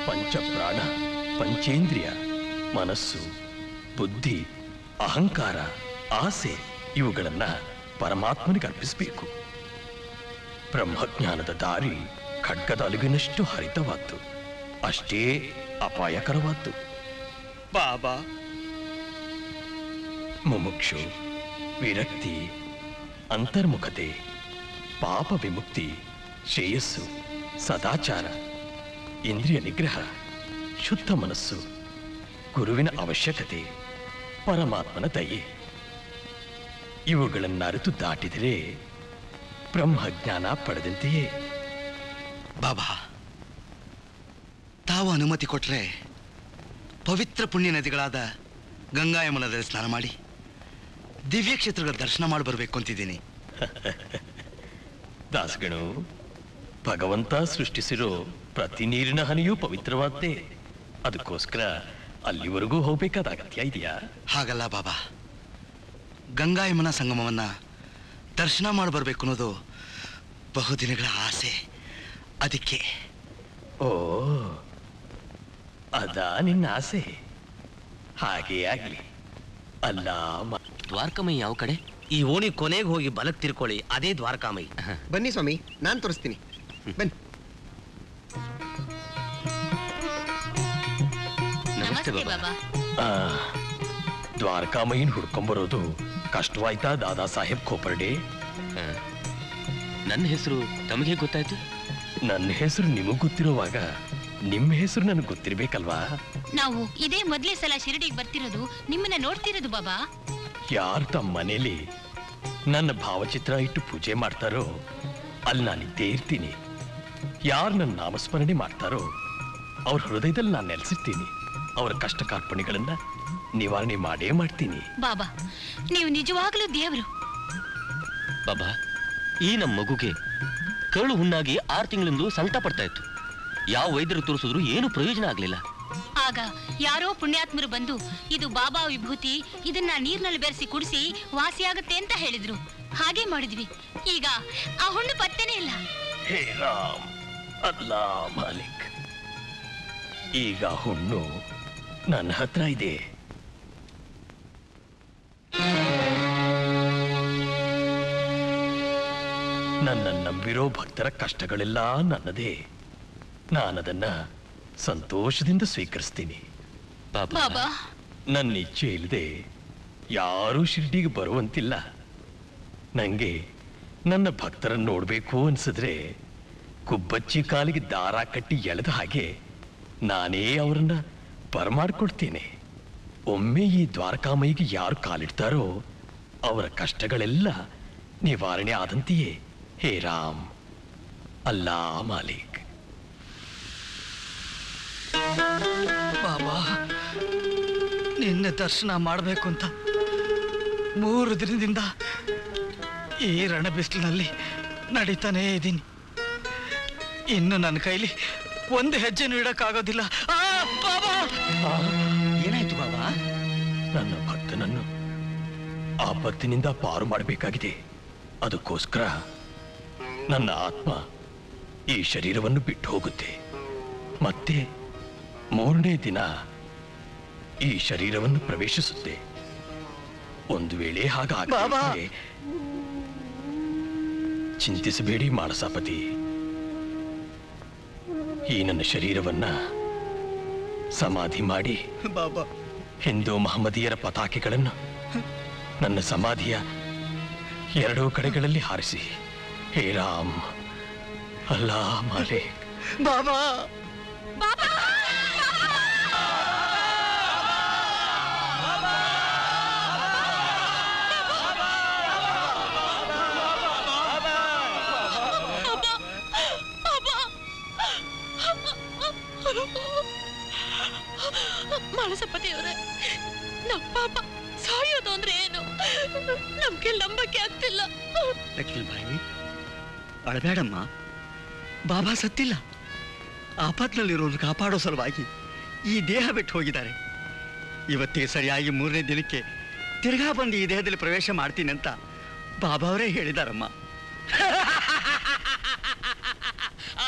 ಪಂಚಪ್ರಾಣ, ಪಂಚೇಂದ್ರಿಯ, ಮನಸ್ಸು, ಬುದ್ಧಿ, ಅಹಂಕಾರ, ಆಸೆ ಇವುಗಳನ್ನ ಪರಮಾತ್ಮನಿಗೆ ಅರ್ಪಿಸಬೇಕು. ಬ್ರಹ್ಮಜ್ಞಾನದ ದಾರಿ ಖಡ್ಗದ ಅಲುಗಿನಷ್ಟು ಹರಿತವಾದ್ದು, ಅಷ್ಟೇ ಅಪಾಯಕರವಾದ್ದು. ಬಾಬಾ, ಮುಮುಕ್ಷು, ವಿರಕ್ತಿ, ಅಂತರ್ಮುಖತೆ, ಪಾಪ ವಿಮುಕ್ತಿ, ಶ್ರೇಯಸ್ಸು, ಸದಾಚಾರ, ಇಂದ್ರಿಯ ನಿಗ್ರಹ, ಶುದ್ಧ ಮನಸ್ಸು, ಗುರುವಿನ ಅವಶ್ಯಕತೆ, ಪರಮಾತ್ಮನ ದಯೆ ಇವುಗಳನ್ನು ಅರಿತು ದಾಟಿದರೆ ಬ್ರಹ್ಮಜ್ಞಾನ ಪಡೆದಂತೆಯೇ. ಬಾಬಾ, ತಾವು ಅನುಮತಿ ಕೊಟ್ರೆ ಪವಿತ್ರ ಪುಣ್ಯ ನದಿಗಳಾದ ಗಂಗಾ ಯಮುನಾದಲ್ಲಿ ಸ್ನಾನ ಮಾಡಿ ದಿವ್ಯ ಕ್ಷೇತ್ರಗಳ ದರ್ಶನ ಮಾಡಿ ಬರಬೇಕು ಅಂತಿದ್ದೀನಿ. ದಾಸಗಣು, ಭಗವಂತ ಸೃಷ್ಟಿಸಿರೋ ಪ್ರತಿ ನೀರಿನ ಹನಿಯೂ ಪವಿತ್ರವಾದ್ದೇ. ಅದಕ್ಕೋಸ್ಕರ ಅಲ್ಲಿವರೆಗೂ ಹೋಗ್ಬೇಕಾದ ಅಗತ್ಯ ಇದೆಯಾ? ಹಾಗಲ್ಲ ಬಾಬಾ, ಗಂಗಾ ಯಮುನಾ ಸಂಗಮವನ್ನ ದರ್ಶನ ಮಾಡಿ ಬರಬೇಕು ಅನ್ನೋದು ಬಹುದಿನಗಳ ಆಸೆ. ಅದಕ್ಕೆ. ಓ, ಅದಾ ನಿನ್ನ ಆಸೆ? ಹಾಗೇ ಆಗ್ಲಿ. ಅಲ್ಲ, ದ್ವಾರಕಾಮಯಿ ಯಾವ ಕಡೆ? ಈ ಓಣಿ ಕೊನೆಗೆ ಹೋಗಿ ಬಲಕ್ ತಿರ್ಕೊಳ್ಳಿ, ಅದೇ ದ್ವಾರಕಾಮಯಿ. ಬನ್ನಿ ಸ್ವಾಮಿ, ನಾನು ತೋರಿಸ್ತೀನಿ. ಬನ್ನಿ. ನಮಸ್ತೆ ಬಾಬಾ. ದ್ವಾರಕಾಮಯಿನ್ ಹುಡ್ಕೊಂಬರೋದು ಕಷ್ಟವಾಯ್ತಾ ದಾದಾ ಸಾಹೇಬ್ ಖೋಪರ್ಡೆ? ನನ್ನ ಹೆಸರು ತಮಗೆ ಗೊತ್ತಾಯ್ತು? ನನ್ನ ಹೆಸರು ನಿಮಗ್ ಗೊತ್ತಿರುವಾಗ ನಿಮ್ಮ ಹೆಸರು ನನಗೆ ಗೊತ್ತಿರ್ಬೇಕಲ್ವಾ? ನಾವು ಇದೇ ಮೊದಲೇ ಸಲ ಶಿರಡಿಗೆ ಬರ್ತಿರೋದು, ನಿಮ್ಮನ್ನ ನೋಡ್ತಿರೋದು ಬಾಬಾ. ಯಾರು ತಮ್ಮ ಮನೇಲಿ ನನ್ನ ಭಾವಚಿತ್ರ ಇಟ್ಟು ಪೂಜೆ ಮಾಡ್ತಾರೋ ಅಲ್ಲಿ ನಾನಿದ್ದೇ ಇರ್ತೀನಿ. ಯಾರು ನನ್ನ ನಾಮಸ್ಮರಣೆ ಮಾಡ್ತಾರೋ ಅವ್ರ ಹೃದಯದಲ್ಲಿ ನಾನು ನೆಲೆಸಿರ್ತೀನಿ. ಅವರ ಕಷ್ಟ ಕಾರ್ಪಣೆಗಳನ್ನ ನಿವಾರಣೆ ಮಾಡೇ ಮಾಡ್ತೀನಿ. ಬಾಬಾ, ನೀವು ನಿಜವಾಗ್ಲೂ ದೇವರು. ಬಾಬಾ, ಈ ನಮ್ಮ ಮಗುಗೆ ಕರಳು ಹುಣ್ಣಾಗಿ 6 ತಿಂಗಳಿಂದ ಸಂಕಟ ಪಡ್ತಾ ಇತ್ತು. ಯಾವ ವೈದ್ಯರು ತೋರಿಸಿದ್ರು ಏನು ಪ್ರಯೋಜನ ಆಗ್ಲಿಲ್ಲ. ಆಗ ಯಾರೋ ಪುಣ್ಯಾತ್ಮರು ಬಂದು ಇದು ಬಾಬಾ ವಿಭೂತಿ, ಇದನ್ನ ನೀರ್ನಲ್ಲಿ ಬೆರೆಸಿ ಕುಡಿಸಿ ವಾಸಿಯಾಗುತ್ತೆ ಅಂತ ಹೇಳಿದ್ರು. ಹಾಗೆ ಮಾಡಿದ್ವಿ. ಈಗ ಆ ಹುಣ್ಣು ಪತ್ತೆನೇ ಇಲ್ಲ. ಹೇ ರಾಮ್, ಅಲ್ಲಾ ಮಾಲಿಕ್, ಈಗ ಹುಣ್ಣು ನನ್ನ ಹತ್ರ ಇದೆ. ನನ್ನ ನಂಬಿರೋ ಭಕ್ತರ ಕಷ್ಟಗಳೆಲ್ಲ ನನ್ನದೇ. ನಾನದನ್ನ ಸಂತೋಷದಿಂದ ಸ್ವೀಕರಿಸ್ತೀನಿ. ಬಾಬಾ, ನನ್ನ ಇಚ್ಛೆ ಇಲ್ಲದೆ ಯಾರೂ ಶಿರ್ಡಿಗೆ ಬರುವಂತಿಲ್ಲ. ನಂಗೆ ನನ್ನ ಭಕ್ತರನ್ನು ನೋಡ್ಬೇಕು ಅನ್ಸಿದ್ರೆ ಕುಬ್ಬಚ್ಚಿ ಕಾಲಿಗೆ ದಾರ ಕಟ್ಟಿ ಎಳೆದ ಹಾಗೆ ನಾನೇ ಅವರನ್ನ ಬರಮಾಡ್ಕೊಡ್ತೇನೆ. ಒಮ್ಮೆ ಈ ದ್ವಾರಕಾಮಯಿಗೆ ಯಾರು ಕಾಲಿಡ್ತಾರೋ ಅವರ ಕಷ್ಟಗಳೆಲ್ಲ ನಿವಾರಣೆ ಆದಂತೆಯೇ. ಹೇ ರಾಮ್, ಅಲ್ಲಾ ಮಾಲಿಕ್. ಬಾಬಾ, ನಿನ್ನೆ ದರ್ಶನ ಮಾಡಬೇಕು ಅಂತ 3 ದಿನದಿಂದ ಈ ರಣ ಬಿಸಿಲಿನಲ್ಲಿ ನಡೀತಾನೇ ಇದ್ದೀನಿ. ಇನ್ನು ನನ್ನ ಕೈಲಿ ಒಂದು ಹೆಜ್ಜೆನೂ ಇಡಕ್ಕಾಗೋದಿಲ್ಲ. ಏನಾಯ್ತು ಬಾಬಾ? ನನ್ನ ಭಕ್ತನನ್ನು ಆಪತ್ತಿನಿಂದ ಪಾರು ಮಾಡಬೇಕಾಗಿದೆ. ಅದಕ್ಕೋಸ್ಕರ ನನ್ನ ಆತ್ಮ ಈ ಶರೀರವನ್ನು ಬಿಟ್ಟು ಹೋಗುತ್ತೆ. ಮತ್ತೆ 3ನೇ ದಿನ ಈ ಶರೀರವನ್ನು ಪ್ರವೇಶಿಸುತ್ತೆ. ಒಂದು ವೇಳೆ ಹಾಗಾಗದೆ ಚಿಂತಿಸಬೇಡಿ ಮಾನಸಾಪತಿ. ಈ ನನ್ನ ಶರೀರವನ್ನ ಸಮಾಧಿ ಮಾಡಿ ಬಾಬಾ, ಹಿಂದೂ ಮಹಮ್ಮದೀಯರ ಪತಾಕೆಗಳನ್ನು ನನ್ನ ಸಮಾಧಿಯ 2 ಕಡೆಗಳಲ್ಲಿ ಹಾರಿಸಿ. ಹೇ ರಾಮ್, ಅಲ್ಲಾ ಮಾಲಿಕ್. ಬಾಬಾ, ಮಾನಸಪತಿಯವರೇ, ನಮ್ಮ ಪಾಪ ಸಾಯೋದು ಅಂದ್ರೆ ಏನು? ನಮ್ಗೆ ನಂಬಕ್ಕೆ ಆಗ್ತಿಲ್ಲ. ಲಕ್ಷ್ಮೀಬಾಯಿ, ಅಳಬೇಡಮ್ಮ. ಬಾಬಾ ಸತ್ತಿಲ್ಲ. ಆಪತ್ನಲ್ಲಿರೋರು ಕಾಪಾಡೋ ಸಲುವಾಗಿ ಈ ದೇಹ ಬಿಟ್ಟು ಹೋಗಿದ್ದಾರೆ. ಇವತ್ತೇ ಸರಿಯಾಗಿ 3ನೇ ದಿನಕ್ಕೆ ತಿರ್ಗಾ ಬಂದು ಈ ದೇಹದಲ್ಲಿ ಪ್ರವೇಶ ಮಾಡ್ತೀನಿ ಅಂತ ಬಾಬಾ ಅವರೇ ಹೇಳಿದಾರಮ್ಮ.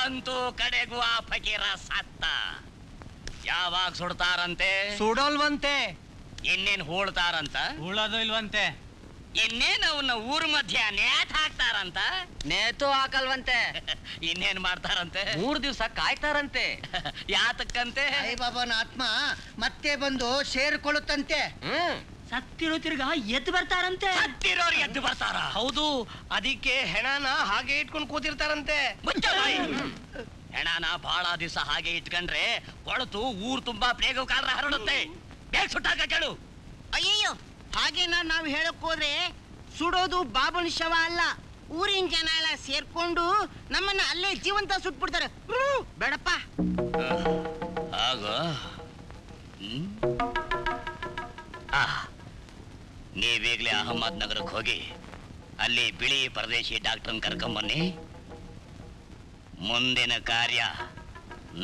ಅಂತೂ ಕಡೆಗೂ ಆ ಫಕೀರ ಸತ್ತ. ಯಾವಾಗ ಸುಡ್ತಾರಂತೆ? ಸುಡೋಲ್ವಂತೆ. ಇನ್ನೇನ್ ಹೂಳ್ತಾರಂತ? ಉಳೋದು ಇಲ್ವಂತೆ. ಇನ್ನೇನು ಅವನ್ನ ಊರ್ ಮಧ್ಯ ನೇತ್ ಹಾಕ್ತಾರಂತ? ನೇತು ಹಾಕಲ್ವಂತೆ. ಇನ್ನೇನ್ ಮಾಡ್ತಾರಂತೆ? 3 ದಿವಸ ಕಾಯ್ತಾರಂತೆ. ಯಾತಕ್ಕಂತೆ? ಬಾಬಾನ ಆತ್ಮ ಮತ್ತೆ ಬಂದು ಸೇರ್ಕೊಳ್ಳುತ್ತಂತೆ. ಸತ್ತಿರೋ ತಿರ್ಗಾ ಎದ್ದು ಬರ್ತಾರಂತೆ. ಸತ್ತಿರೋರು ಎದ್ದು ಬರ್ತಾರ? ಹೌದು, ಅದಕ್ಕೆ ಹೆಣನ ಹಾಗೆ ಇಟ್ಕೊಂಡು ಕೂತಿರ್ತಾರಂತೆ. ಹೆಣನ ಬಹಳ ದಿವಸ ಹಾಗೆ ಇಟ್ಕೊಂಡ್ರೆ ಕೊಳತು ಊರ್ ತುಂಬಾ ಪ್ಲೇಗು ಕಾಲ ಹರಡುತ್ತೆ. ಬೇಗ ಸುಟ್ಟಾಕ ಕೇಳು. ಅಯ್ಯಯ್ಯೋ, ಹಾಗೇನ ನಾವು ಹೇಳಕ್ ಹೋದ್ರೆ ಸುಡೋದು ಬಾಬನ ಶವ ಅಲ್ಲ, ಊರಿನ ಜನ ಎಲ್ಲ ಸೇರ್ಕೊಂಡು ನಮ್ಮನ್ನ ಅಲ್ಲೇ ಜೀವಂತ ಸುಟ್ಬಿಡ್ತಾರೆ. ಬೇಡಪ್ಪ. ಆಗ ನೀವೀಗ್ಲೇ ಅಹಮದ್ ನಗರಕ್ಕೆ ಹೋಗಿ ಅಲ್ಲಿ ಬಿಳಿ ಪರದೇಶಿ ಡಾಕ್ಟರ್ನ ಕರ್ಕೊಂಬನ್ನಿ. ಮುಂದಿನ ಕಾರ್ಯ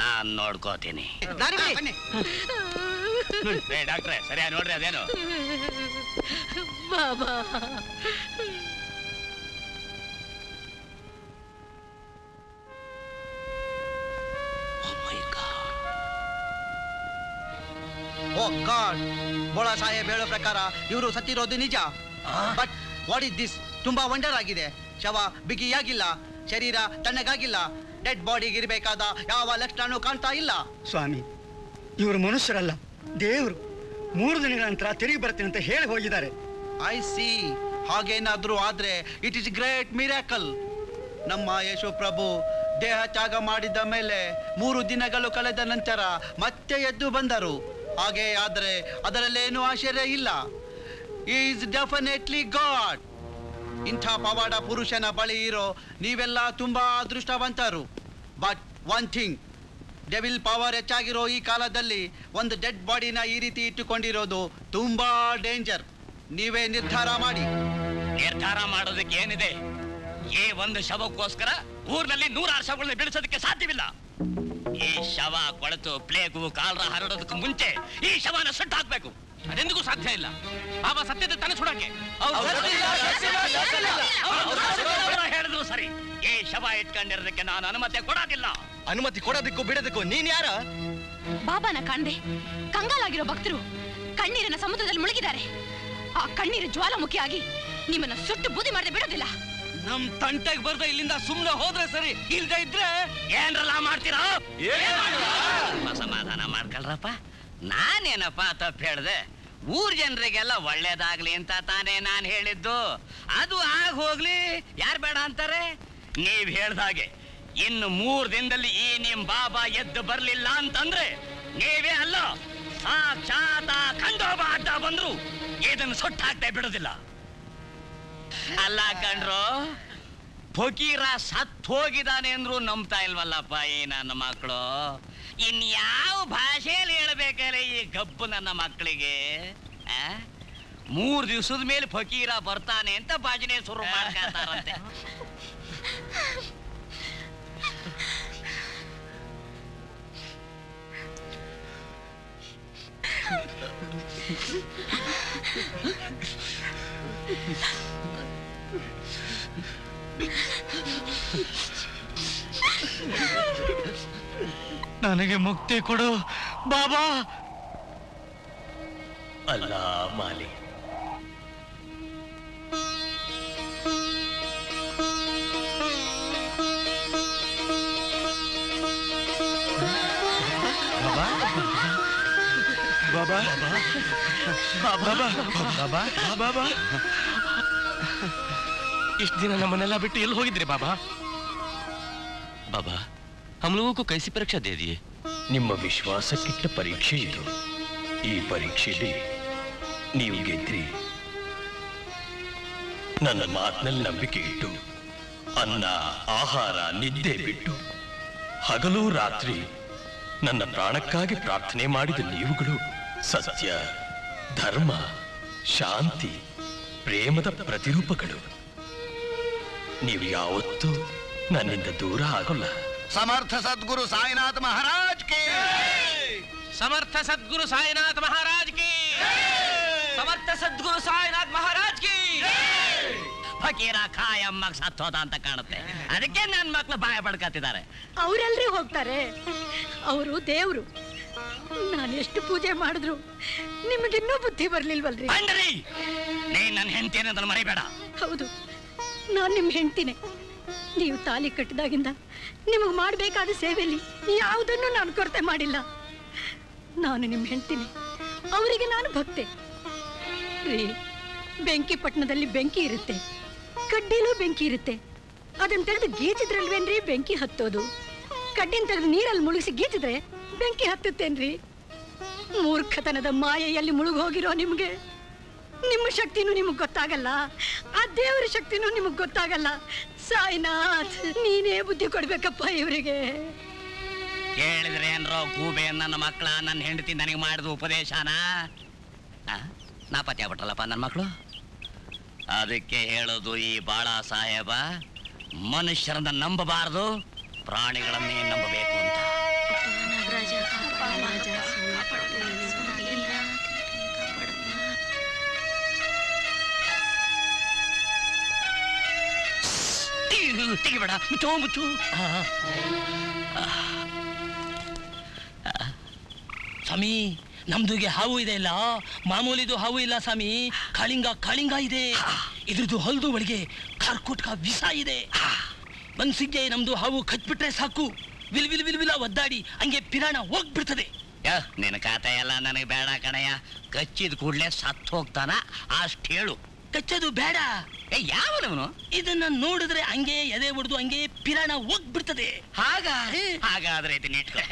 ನಾನ್ ನೋಡ್ಕೋತೀನಿ. ಡಾಕ್ಟ್ರೆ ಸರಿಯಾಗಿ ನೋಡ್ರಿ ಅದೇನು. ಬಾಬಾ ಓ ಗಾಡ್, ಬೋಳಾ ಸಾಹೇಬ್ ಹೇಳೋ ಪ್ರಕಾರ ಇವರು ಸತ್ತಿರೋದು ನಿಜ. But what is this? ತುಂಬಾ ವಂಡರ್ ಆಗಿದೆ. ಶವ ಬಿಗಿಯಾಗಿಲ್ಲ, ಶರೀರ ತಣ್ಣಗಾಗಿಲ್ಲ, ಡೆಡ್ ಬಾಡಿಗೆ ಇರಬೇಕಾದ ಯಾವ ಲಕ್ಷಣ ಕಾಣ್ತಾ ಇಲ್ಲ. ಸ್ವಾಮಿ, ಇವರು ಮನುಷ್ಯರಲ್ಲ, ದೇವರು. 3 ದಿನಗಳ ನಂತರ ತಿರುಗಿ ಬರ್ತೀನಿ ಅಂತ ಹೇಳಿ ಹೋಗಿದ್ದಾರೆ. I C. ಹಾಗೇನಾದ್ರೂ ಆದ್ರೆ ಇಟ್ ಇಸ್ ಗ್ರೇಟ್ ಮಿರಾಕಲ್. ನಮ್ಮ ಯೇಸು ಪ್ರಭು ದೇಹ ತ್ಯಾಗ ಮಾಡಿದ ಮೇಲೆ 3 ದಿನಗಳು ಕಳೆದ ನಂತರ ಮತ್ತೆ ಎದ್ದು ಬಂದರು. ಹಾಗೆ ಆದ್ರೆ ಅದರಲ್ಲೇನು ಆಶ್ಚರ್ಯ ಇಲ್ಲ. Is definitely God. ಇಂಥ ಪವಾಡ ಪುರುಷನ ಬಳಿ ಇರೋ ನೀವೆಲ್ಲ ತುಂಬಾ ಅದೃಷ್ಟವಂತರು. But one thing, devil power ಹೆಚ್ಚಾಗಿರೋ ಈ ಕಾಲದಲ್ಲಿ ಒಂದು ಡೆಡ್ ಬಾಡಿನ ಈ ರೀತಿ ಇಟ್ಟುಕೊಂಡಿರೋದು ತುಂಬಾ ಡೇಂಜರ್. ನೀವೇ ನಿರ್ಧಾರ ಮಾಡಿ. ನಿರ್ಧಾರ ಮಾಡೋದಕ್ಕೆ ಏನಿದೆ? ಈ ಒಂದು ಶವಕ್ಕೋಸ್ಕರ ಊರಿನಲ್ಲಿ 100 ಶವಗಳನ್ನ ಬಿಡಿಸೋದಕ್ಕೆ ಸಾಧ್ಯವಿಲ್ಲ. ಈ ಶವ ಕೊಳೆತು ಪ್ಲೇಗು ಕಾಲರ ಹರಡೋದಕ್ಕೆ ಮುಂಚೆ ಈ ಶವನ ಸುಟ್ಟು ಹಾಕ್ಬೇಕು. ಅದೆಂದಿಗೂ ಸಾಧ್ಯ ಇಲ್ಲ. ಬಾಬಾ ಸತ್ಯದ ತಾನೇ ಸುಡಕ್ಕೆ ಹೇಳಿದ್ರು ಸರಿ. ಈ ಶವ ಇಟ್ಕೊಂಡಿರೋದಕ್ಕೆ ನಾನು ಅನುಮತಿ ಕೊಡೋದಿಲ್ಲ. ಅನುಮತಿ ಕೊಡೋದಕ್ಕೂ ಬಿಡೋದಕ್ಕೂ ನೀನ್ ಯಾರ? ಬಾಬಾನ ಕಾಣ್ದೆ ಕಂಗಾಲಾಗಿರೋ ಭಕ್ತರು ಕಣ್ಣೀರಿನ ಸಮುದ್ರದಲ್ಲಿ ಮುಳುಗಿದ್ದಾರೆ. ಆ ಕಣ್ಣೀರು ಜ್ವಾಲಾಮುಖಿಯಾಗಿ ನಿಮ್ಮನ್ನ ಸುಟ್ಟು ಬೂದಿ ಮಾಡದೆ ಬಿಡೋದಿಲ್ಲ. ನಮ್ ತಂಟೆಗೆ ಬರ್ದ ಇಲ್ಲಿಂದ ಸುಮ್ನೆ ಹೋದ್ರೆ ಸರಿ, ಇಲ್ದೇ ಇದ್ರೆ ಏನ್ರಲ್ಲ ಮಾಡ್ತೀರಾ? ಸಮಾಧಾನ ಮಾಡ್ಕೊಳ್ರಪ್ಪ. ನಾನೇನಪ್ಪ ತಪ್ಪು ಹೇಳ್ದೆ? ಊರ್ ಜನರಿಗೆಲ್ಲ ಒಳ್ಳೇದಾಗ್ಲಿ ಅಂತ ತಾನೇ ನಾನು ಹೇಳಿದ್ದು. ಅದು ಆಗ ಹೋಗ್ಲಿ, ಯಾರು ಬೇಡ ಅಂತಾರೆ? ನೀವ್ ಹೇಳ್ದಾಗೆ ಇನ್ನು 3 ದಿನದಲ್ಲಿ ಈ ನಿಮ್ ಬಾಬಾ ಎದ್ದು ಬರ್ಲಿಲ್ಲ ಅಂತಂದ್ರೆ ನೀವೇ ಅಲ್ಲ, ಸಾಕ್ಷಾತ್ ಖಂಡೋಬ ಅಡ್ಡ ಬಂದ್ರು ಇದನ್ನು ಸುಟ್ಟು ಹಾಕ್ತಾ ಬಿಡೋದಿಲ್ಲ. ಅಲ್ಲ ಕಣ್ರು, ಫಕೀರ ಸತ್ ಹೋಗಿದ್ದಾನೆ ಅಂದ್ರು ನಂಬ್ತಾ ಇಲ್ವಲ್ಲಪ್ಪ ಈ ನನ್ನ ಮಕ್ಕಳು. ಇನ್ಯಾವ ಭಾಷೆಯಲ್ಲಿ ಹೇಳ್ಬೇಕಲ್ಲ ಈ ಗಬ್ಬು ನನ್ನ ಮಕ್ಕಳಿಗೆ? 3 ದಿವಸದ ಮೇಲೆ ಫಕೀರ ಬರ್ತಾನೆ ಅಂತ ಭಜನೆ ಶುರು ಮಾಡ್ಕೊತಾರಂತೆ. ನನಗೆ ಮುಕ್ತಿ ಕೊಡು ಬಾಬಾ. ಅಲ್ಲ ಮಾಲಿ, ಬಾಬಾ ಬಾಬಾ ಬಾಬಾ, ಇಷ್ಟು ದಿನ ನಮ್ಮನ್ನೆಲ್ಲ ಬಿಟ್ಟು ಎಲ್ಲಿ ಹೋಗಿದ್ರಿ ಬಾಬಾ? बाबा, हम लोगों को कैसी परीक्षा दे दिए? ನಿಮ್ಮ ವಿಶ್ವಾಸಕ್ಕಿಟ್ಟ ಪರೀಕ್ಷೆ ಇದು. ಈ ಪರೀಕ್ಷೆಯಲ್ಲಿ ನೀವು ಗೆದ್ರಿ. ನನ್ನ ಮಾತಿನಲ್ಲಿ ನಂಬಿಕೆ ಇಟ್ಟು ಅನ್ನ ಆಹಾರ ನಿದ್ದೆ ಬಿಟ್ಟು ಹಗಲು ರಾತ್ರಿ ನನ್ನ ಪ್ರಾಣಕ್ಕಾಗಿ ಪ್ರಾರ್ಥನೆ ಮಾಡಿದ ನೀವುಗಳು ಸತ್ಯ, ಧರ್ಮ, ಶಾಂತಿ, ಪ್ರೇಮದ ಪ್ರತಿರೂಪಗಳು. ನೀವು ಯಾವತ್ತೂ ನನ್ನಿಂದ ದೂರ ಆಗೋಲ್ಲ. ಸಮರ್ಥ ಸದ್ಗುರು ಸಾಯಿನಾಥ ಮಹಾರಾಜ್ ಕಿ, ಸಮರ್ಥ ಸದ್ಗುರು ಸಾಯಿನಾಥ್ ಮಹಾರಾಜ್ ಕಿ, ಸಮರ್ಥ ಸದ್ಗುರು ಸಾಯಿನಾಥ್ ಮಹಾರಾಜ್ ಕಿ. ಫಕೀರ ಕಾಯಮ್ಮಗ್ ಸತ್ತೋದ ಅಂತ ಕಾಣುತ್ತೆ, ಅದಕ್ಕೆ ನನ್ನ ಮಕ್ಳು ಬಾಯ ಪಡ್ಕತ್ತಿದ್ದಾರೆ. ಅವರೆಲ್ರಿ ಹೋಗ್ತಾರೆ, ಅವರು ದೇವ್ರು. ನಾನು ಎಷ್ಟು ಪೂಜೆ ಮಾಡಿದ್ರು ನಿಮಗಿನ್ನೂ ಬುದ್ಧಿ ಬರ್ಲಿಲ್ವಲ್ರಿ? ನೀನ್ ನನ್ನ ಹೆಂಡತಿ ಅನ್ನೋದನ್ನ ಮರಿಬೇಡ. ಹೌದು, ನಾನು ನಿಮ್ಮ ಹೆಂಡ್ತಿನೇ. ನೀವು ತಾಲಿ ಕಟ್ಟಿದಾಗಿಂದ ನಿಮಗೆ ಮಾಡಬೇಕಾದ ಸೇವೆಯಲ್ಲಿ ಯಾವುದನ್ನು ನಾನು ಕೊರತೆ ಮಾಡಿಲ್ಲ. ನಾನು ನಿಮ್ಮ ಹೆಂಡ್ತಿನಿ, ಅವರಿಗೆ ನಾನು ಭಕ್ತೆ. ರೀ, ಬೆಂಕಿ ಪಟ್ಟಣದಲ್ಲಿ ಬೆಂಕಿ ಇರುತ್ತೆ, ಕಡ್ಡಿಲೂ ಬೆಂಕಿ ಇರುತ್ತೆ. ಅದನ್ನ ತೆಗೆದು ಗೀಚಿದ್ರಲ್ವೇನ್ರಿ ಬೆಂಕಿ ಹತ್ತೋದು? ಕಡ್ಡಿನ ತೆಗೆದು ನೀರಲ್ಲಿ ಮುಳುಗಿಸಿ ಗೀಚಿದ್ರೆ ಬೆಂಕಿ ಹತ್ತುತ್ತೇನ್ರಿ? ಮೂರ್ಖತನದ ಮಾಯೆಯಲ್ಲಿ ಮುಳುಗೋಗಿರೋ ನಿಮ್ಗೆ ನಿಮ್ಮ ಶಕ್ತಿನೂ ನಿಮಗ್ ಗೊತ್ತಾಗಲ್ಲ, ಆ ದೇವರ ಶಕ್ತಿನೂ ನಿಮಗ್ ಗೊತ್ತಾಗಲ್ಲ. ಸಾಯಿನಾಥ್, ನೀನೇ ಬುದ್ಧಿ ಕೊಡ್ಬೇಕಪ್ಪ ಇವರಿಗೆ. ಕೇಳಿದ್ರೆ ಏನ್ರೋ ಗೂಬೆ ನನ್ನ ಮಕ್ಕಳ, ನನ್ನ ಹೆಂಡತಿ ನನಗೆ ಮಾಡಿದ ಉಪದೇಶನ ನಾಪತ್ತೆ ಆಗ್ಬಿಟ್ರಲ್ಲಪ್ಪ ನನ್ನ ಮಕ್ಕಳು. ಅದಕ್ಕೆ ಹೇಳೋದು ಈ ಬಾಳ ಸಾಹೇಬ, ಮನುಷ್ಯರನ್ನ ನಂಬಬಾರದು, ಪ್ರಾಣಿಗಳನ್ನೇ ನಂಬಬೇಕು ಅಂತ. ತೆಗಿಬೇಡ, ಮುಚ್ಚೋ ಮುಚ್ಚು. ಸ್ವಾಮಿ, ನಮ್ದುಗೆ ಹಾವು ಇದೆ ಇಲ್ಲ, ಮಾಮೂಲಿದು ಹಾವು ಇಲ್ಲ ಸ್ವಾಮಿ, ಕಾಳಿಂಗ ಇದೆ. ಇದ್ರದ್ದು ಹೊಲದು ಒಳಗೆ ಕಾರ್ಕೋಟ್ಕ ವಿಷ ಇದೆ. ಮನ್ಸಿಗೆ ನಮ್ದು ಹಾವು ಕಚ್ಬಿಟ್ರೆ ಸಾಕು, ವಿಲ್ ವಿಲ್ ವಿಲ್ ವಿಲ ಒದ್ದಾಡಿ ಹಂಗೆ ಪಿರಾಣ ಹೋಗ್ಬಿಡ್ತದೆ. ನಿನ್ನ ಖಾತೆ ಎಲ್ಲ ನನಗೆ ಬೇಡ ಕಣಯ್ಯ. ಕಚ್ಚಿದ ಕೂಡ್ಲೆ ಸತ್ತು ಹೋಗ್ತಾನ ಅಷ್ಟ್ ಹೇಳು. ಕಚ್ಚೋದು ಬೇಡ. ಯಾವನವನು? ಇದನ್ನ ನೋಡಿದ್ರೆ ಹಂಗೆ ಎದೆ ಹೊಡೆದು ಹಂಗೆ ಪಿರಾಣ ಹೋಗ್ಬಿಡ್ತದೆ. ಹಾಗಾದ್ರೆ ಇದನ್ನ ಇಟ್ಕೊ.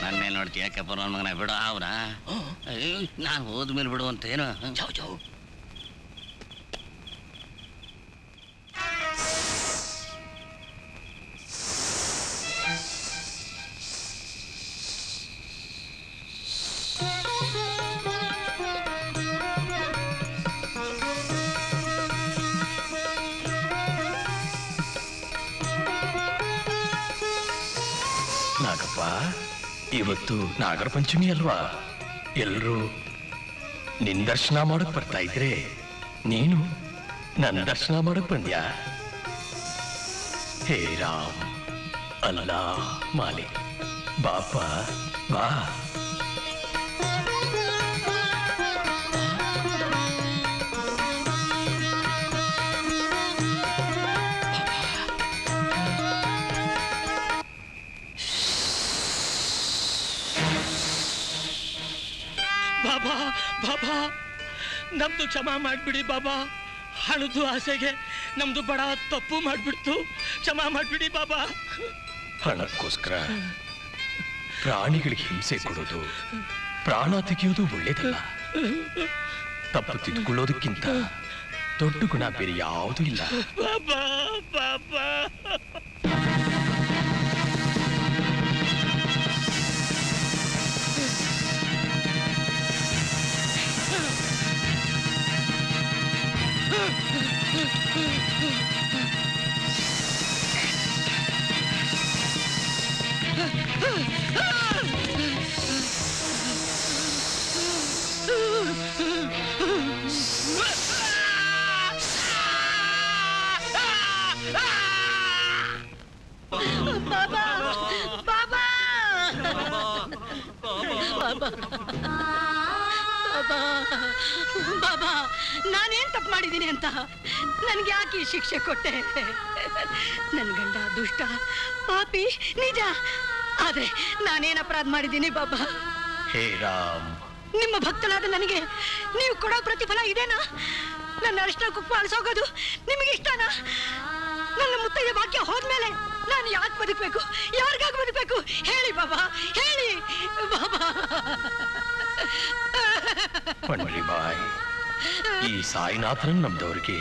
ನನ್ನೇ ನೋಡ್ತೀಯ ಕೆಪರ ಮಗನ, ಬಿಡು ಅವನ. ನಾನು ಹೋದ್ಮೇಲೆ ಬಿಡು ಅಂತ ಏನು? ನಾಗಪ್ಪ, ಇವತ್ತು ನಾಗರ ಪಂಚಮಿ ಅಲ್ವಾ? ಎಲ್ರೂ ನಿನ್ ದರ್ಶನ ಮಾಡಕ್ ಬರ್ತಾ ಇದ್ರೆ ನೀನು ನನ್ನ ದರ್ಶನ ಮಾಡಕ್ ಬಂದ್ಯಾ? ಹೇ ರಾಮ್ ಅಲ್ಲಾ ಮಾಲಿಕ್, ಬಾಪ ಬಾ. ಬಾಬಾ ಬಾಬಾ, ನಮ್ದು ಕ್ಷಮಾ ಮಾಡ್ಬಿಡಿ ಬಾಬಾ. ಹಣದು ಆಸೆಗೆ ನಮ್ದು ಬಡ ತಪ್ಪು ಮಾಡ್ಬಿಡ್ತು, ಕ್ಷಮಾ ಮಾಡ್ಬಿಡಿ ಬಾಬಾ. ಹಣಕ್ಕೋಸ್ಕರ ಪ್ರಾಣಿಗಳಿಗೆ ಹಿಂಸೆ ಕೊಡೋದು, ಪ್ರಾಣ ತೆಗೆಯೋದು ಒಳ್ಳೇದಲ್ಲ. ತಪ್ಪು ತಿದ್ಕೊಳ್ಳೋದಕ್ಕಿಂತ ದೊಡ್ಡ ಗುಣ ಬೇರೆ ಯಾವುದೂ ಇಲ್ಲ. ಬಾಬಾ ಬಾಬಾ, ಬಾಬಾ ಬಾಬಾ ಬಾಬಾ ಬಾಬಾ, ನಾನೇನ್ ತಪ್ಪು ಮಾಡಿದ್ದೀನಿ ಅಂತ ನನ್ಗೆ ಯಾಕೆ ಈ ಶಿಕ್ಷೆ ಕೊಟ್ಟೆ? ನನ್ ಗಂಡ ದುಷ್ಟ ಪಾಪಿ ನಿಜ, ಆದ್ರೆ ನಾನೇನ್ ಅಪರಾಧ ಮಾಡಿದ್ದೀನಿ ಬಾಬಾ? ಹೇ ರಾಮ್, ನಿಮ್ಮ ಭಕ್ತನಾದ ನನಗೆ ನೀವು ಕೊಡೋ ಪ್ರತಿಫಲ ಇದೇನಾ? ನನ್ನ ಅರಿಶಿನ ಕುಕ್ಕು ಅಳಿಸೋಗೋದು ನಿಮಗೆ ಇಷ್ಟನಾ? ನನ್ನ ಮುತ್ತೈದೆ ವಾಕ್ಯ ಹೋದ್ಮೇಲೆ ನಾನು ಯಾಕೆ ಬದುಕಬೇಕು? ಯಾರಿಗಾಗಿ ಬದುಕಬೇಕು? ಹೇಳಿ ಬಾಬಾ, ಹೇಳಿ ಬಾಬಾ. ಪಂಡ್ರಿ ಬಾಯ್, ಈ ಸಾಯಿನಾಥನ್ ನಮ್ದವ್ರಿಗೆ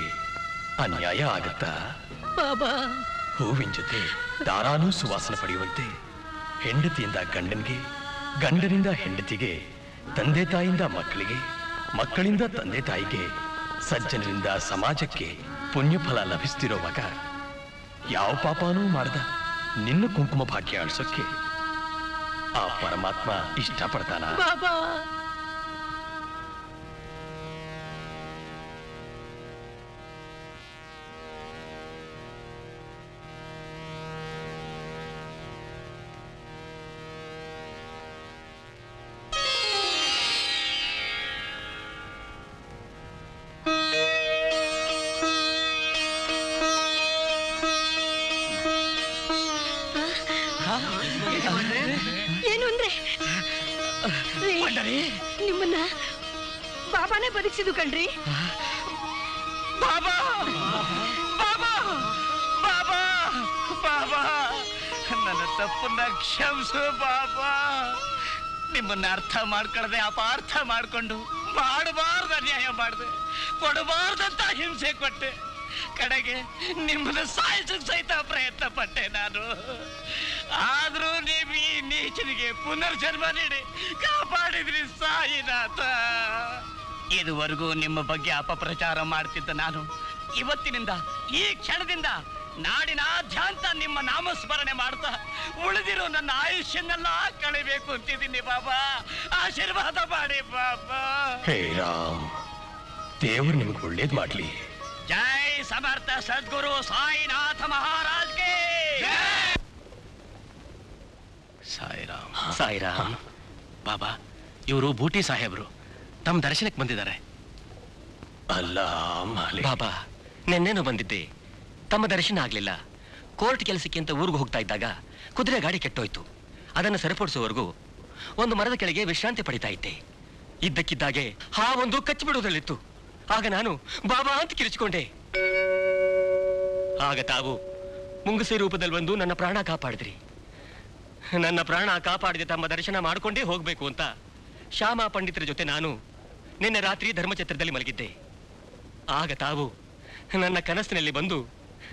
ಅನ್ಯಾಯ ಆಗತ್ತಾ? ಬಾಬಾ, ಹೂವಿನ ಜೊತೆ ದಾರಾನೂ ಸುವಾಸನ ಪಡೆಯುವಂತೆ ಹೆಂಡತಿಯಿಂದ ಗಂಡನಿಗೆ, ಗಂಡನಿಂದ ಹೆಂಡತಿಗೆ, ತಂದೆ ತಾಯಿಯಿಂದ ಮಕ್ಕಳಿಗೆ, ಮಕ್ಕಳಿಂದ ತಂದೆ ತಾಯಿಗೆ, ಸಜ್ಜನರಿಂದ ಸಮಾಜಕ್ಕೆ ಪುಣ್ಯಫಲ ಲಭಿಸ್ತಿರೋವಾಗ ಯಾವ ಪಾಪನೂ ಮಾಡದ ನಿನ್ನ ಕುಂಕುಮ ಭಾಗ್ಯ ಅಳಿಸೋಕ್ಕೆ ಆ ಪರಮಾತ್ಮ ಇಷ್ಟಪಡ್ತಾನ? ಬಾಬಾ, ತಾಯಿ ನಿಮ್ಮನ್ನ ಬಾಬಾನೇ ಬದುಕಿಸಿದು ಕಣ್ರಿ. ಬಾಬಾ ಬಾಬಾ ಬಾಬಾ ಬಾಬಾ ನನ್ನ ತಪ್ಪನ್ನ ಕ್ಷಮಿಸು ಬಾಬಾ. ನಿಮ್ಮನ್ನ ಅರ್ಥ ಮಾಡ್ಕೊಳ್ಳದೆ ಅಪಾರ್ಥ ಮಾಡ್ಕೊಂಡು ಮಾಡಬಾರ್ದು ಅನ್ಯಾಯ ಮಾಡಿದೆ, ಕೊಡಬಾರ್ದಂತ ಹಿಂಸೆ ಕೊಟ್ಟೆ. ಕಡೆಗೆ ನಿಮ್ಮನ್ನ ಸಾಯಿಸಕ್ ಸಹಿತ ಪ್ರಯತ್ನ ಪಟ್ಟೆ ನಾನು. ಆದ್ರೂ ನೀವು ಈ ನೀಚನಿಗೆ ಪುನರ್ಜನ್ಮ ನೀಡಿ ಕಾಪಾಡಿದ್ರಿ ಸಾಯಿನಾಥ. ಇದುವರೆಗೂ ನಿಮ್ಮ ಬಗ್ಗೆ ಅಪಪ್ರಚಾರ ಮಾಡ್ತಿದ್ದ ನಾನು ಇವತ್ತಿನಿಂದ ಈ ಕ್ಷಣದಿಂದ ನಾಡಿನಾದ್ಯಂತ ನಿಮ್ಮ ನಾಮಸ್ಮರಣೆ ಮಾಡ್ತಾ ಉಳಿದಿರೋ ನನ್ನ ಆಯುಷ್ಯನ್ನೆಲ್ಲ ಕಳಿಬೇಕು ಅಂತಿದ್ದೀನಿ ಬಾಬಾ. ಆಶೀರ್ವಾದ ಮಾಡಿ ಬಾಬಾ. ಹೇ ರಾಮ್, ದೇವರು ನಿಮಗೆ ಒಳ್ಳೇದು ಮಾಡ್ಲಿ. ಜೈ ಸಮರ್ಥ ಸದ್ಗುರು ಸಾಯಿನಾಥ ಮಹಾರಾಜ್ಗೆ. ಸಾಯಿರಾಮ್. ಸಾಯಿರಾಮ್. ಬಾಬಾ, ಇವರು ಬೂಟಿ ಸಾಹೇಬ್ರು ತಮ್ಮ ದರ್ಶನಕ್ಕೆ ಬಂದಿದ್ದಾರೆ. ಅಲ್ಲ ಬಾಬಾ, ನೆನ್ನೇನು ಬಂದಿದ್ದೆ, ತಮ್ಮ ದರ್ಶನ ಆಗ್ಲಿಲ್ಲ. ಕೋರ್ಟ್ ಕೆಲಸಕ್ಕೆ ಅಂತ ಊರಿಗೆ ಹೋಗ್ತಾ ಇದ್ದಾಗ ಕುದುರೆ ಗಾಡಿ ಕೆಟ್ಟೋಯ್ತು. ಅದನ್ನು ಸರಿಪಡಿಸುವವರೆಗೂ ಒಂದು ಮರದ ಕೆಳಗೆ ವಿಶ್ರಾಂತಿ ಪಡಿತಾ ಇದ್ದೆ. ಇದ್ದಕ್ಕಿದ್ದಾಗೆ ಹಾವೊಂದು ಕಚ್ಚಿಬಿಡುವುದಲ್ಲಿತ್ತು. ಆಗ ನಾನು ಬಾಬಾ ಅಂತ ಕಿರಿಚಿಕೊಂಡೆ. ಆಗ ತಾವು ಮುಂಗುಸಿ ರೂಪದಲ್ಲಿ ಬಂದು ನನ್ನ ಪ್ರಾಣ ಕಾಪಾಡಿದ್ರಿ. ನನ್ನ ಪ್ರಾಣ ಕಾಪಾಡಿದ ತಮ್ಮ ದರ್ಶನ ಮಾಡಿಕೊಂಡೇ ಹೋಗ್ಬೇಕು ಅಂತ ಶ್ಯಾಮ ಪಂಡಿತರ ಜೊತೆ ನಾನು ನಿನ್ನೆ ರಾತ್ರಿ ಧರ್ಮಛತ್ರದಲ್ಲಿ ಮಲಗಿದ್ದೆ. ಆಗ ತಾವು ನನ್ನ ಕನಸಿನಲ್ಲಿ ಬಂದು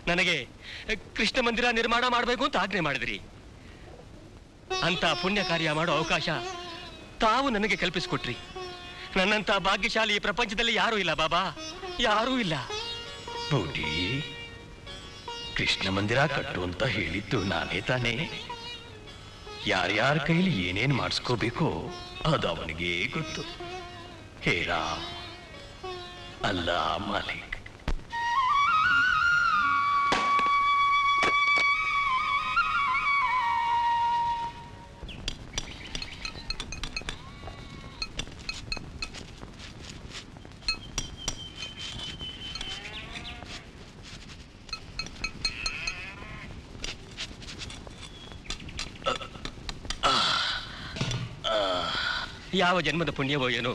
ನನಗೆ ಕೃಷ್ಣ ಮಂದಿರ ನಿರ್ಮಾಣ ಮಾಡಬೇಕು ಅಂತ ಆಜ್ಞೆ ಮಾಡಿದ್ರಿ. ಅಂತ ಪುಣ್ಯ ಕಾರ್ಯ ಮಾಡೋ ಅವಕಾಶ ತಾವು ನನಗೆ ಕಲ್ಪಿಸಿಕೊಟ್ರಿ. ನನ್ನಂತ ಭಾಗ್ಯಶಾಲಿ ಈ ಪ್ರಪಂಚದಲ್ಲಿ ಯಾರೂ ಇಲ್ಲ ಬಾಬಾ, ಯಾರೂ ಇಲ್ಲ. ಬೂಟಿ, ಕೃಷ್ಣ ಮಂದಿರ ಕಟ್ಟು ಅಂತ ಹೇಳಿದ್ದು ನಾನೇ ತಾನೇ. ಯಾರ್ಯಾರ ಕೈಲಿ ಏನೇನ್ ಮಾಡಿಸ್ಕೋಬೇಕೋ ಅದು ಅವನಿಗೆ ಗೊತ್ತು. ಹೇ ರಾಮ್, ಅಲ್ಲಾ ಮಾಲಿಕ್. ಯಾವ ಜನ್ಮದ ಪುಣ್ಯವೋ ಏನೋ,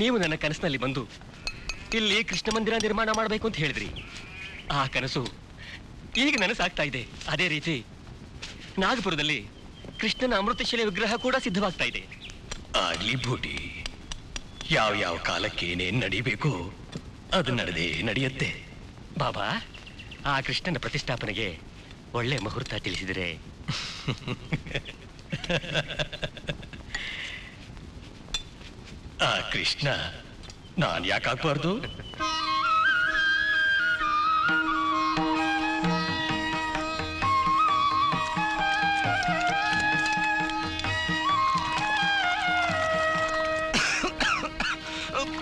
ನೀವು ನನ್ನ ಕನಸಿನಲ್ಲಿ ಬಂದು ಇಲ್ಲಿ ಕೃಷ್ಣ ಮಂದಿರ ನಿರ್ಮಾಣ ಮಾಡಬೇಕು ಅಂತ ಹೇಳಿದ್ರಿ. ಆ ಕನಸು ಈಗ ನನಸಾಗ್ತಾ ಇದೆ. ಅದೇ ರೀತಿ ನಾಗಪುರದಲ್ಲಿ ಕೃಷ್ಣನ ಅಮೃತಶಿಲೆ ವಿಗ್ರಹ ಕೂಡ ಸಿದ್ಧವಾಗ್ತಾ ಇದೆ. ಆಗ್ಲಿ ಬೂಟಿ, ಯಾವ ಯಾವ ಕಾಲಕ್ಕೆ ಏನೇನ್ ನಡಿಬೇಕೋ ಅದು ನಡೆಯುತ್ತೆ. ಬಾಬಾ, ಆ ಕೃಷ್ಣನ ಪ್ರತಿಷ್ಠಾಪನೆಗೆ ಒಳ್ಳೆ ಮುಹೂರ್ತ ತಿಳಿಸಿದರೆ. ಆ ಕೃಷ್ಣ ನಾನ್ ಯಾಕಾಗ್ಬಾರ್ದು?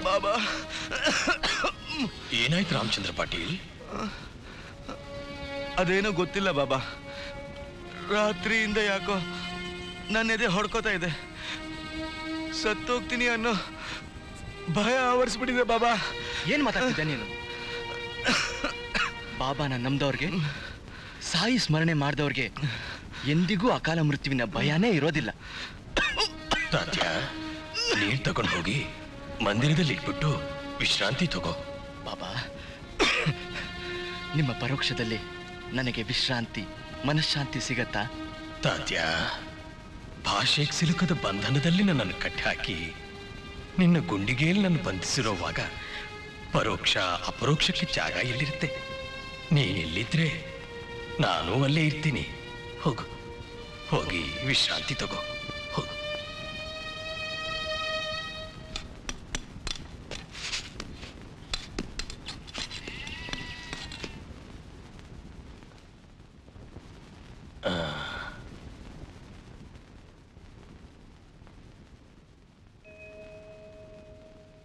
ಬಾಬಾ, ಏನಾಯ್ತು ರಾಮಚಂದ್ರ ಪಾಟೀಲ್? ಅದೇನೋ ಗೊತ್ತಿಲ್ಲ ಬಾಬಾ, ರಾತ್ರಿಯಿಂದ ಯಾಕೋ ನನ್ನ ಎದೆ ಹೊಡ್ಕೋತಾ ಇದೆ. ಸತ್ತೋಗ್ತೀನಿ ಅನ್ನೋ ಭಯ ಆವರಿಸ್ಬಿಟ್ಟಿದೆ ಬಾಬಾ. ಏನ್ ಮಾತಾಡ್ತಿದ್ದೆ ನೀನು? ಬಾಬಾನ ನಂಬ್ದವ್ರಿಗೆ, ಸಾಯಿ ಸ್ಮರಣೆ ಮಾಡಿದವ್ರಿಗೆ ಎಂದಿಗೂ ಅಕಾಲ ಮೃತ್ಯುವಿನ ಭಯನೇ ಇರೋದಿಲ್ಲ. ತಾತ್ಯ, ನೀರ್ ತಗೊಂಡು ಹೋಗಿ ಮಂದಿರದಲ್ಲಿ ಇಟ್ಬಿಟ್ಟು ವಿಶ್ರಾಂತಿ ತಗೋ. ಬಾಬಾ, ನಿಮ್ಮ ಪರೋಕ್ಷದಲ್ಲಿ ನನಗೆ ವಿಶ್ರಾಂತಿ, ಮನಃಶಾಂತಿ ಸಿಗತ್ತಾ? ತಾತ್ಯ, ಭಾಷೆಗೆ ಸಿಲುಕದ ಬಂಧನದಲ್ಲಿ ನನ್ನನ್ನು ಕಟ್ಟಿ ಹಾಕಿ ನಿನ್ನ ಗುಂಡಿಗೆಯಲ್ಲಿ ನನ್ನ ಬಂಧಿಸಿರೋವಾಗ ಪರೋಕ್ಷ ಅಪರೋಕ್ಷಕ್ಕೆ ಜಾಗ ಎಲ್ಲಿರುತ್ತೆ? ನೀನೆಲ್ಲಿದ್ರೆ ನಾನು ಅಲ್ಲೇ ಇರ್ತೀನಿ. ಹೋಗು, ಹೋಗಿ ವಿಶ್ರಾಂತಿ ತಗೋ. ಹೋಗು.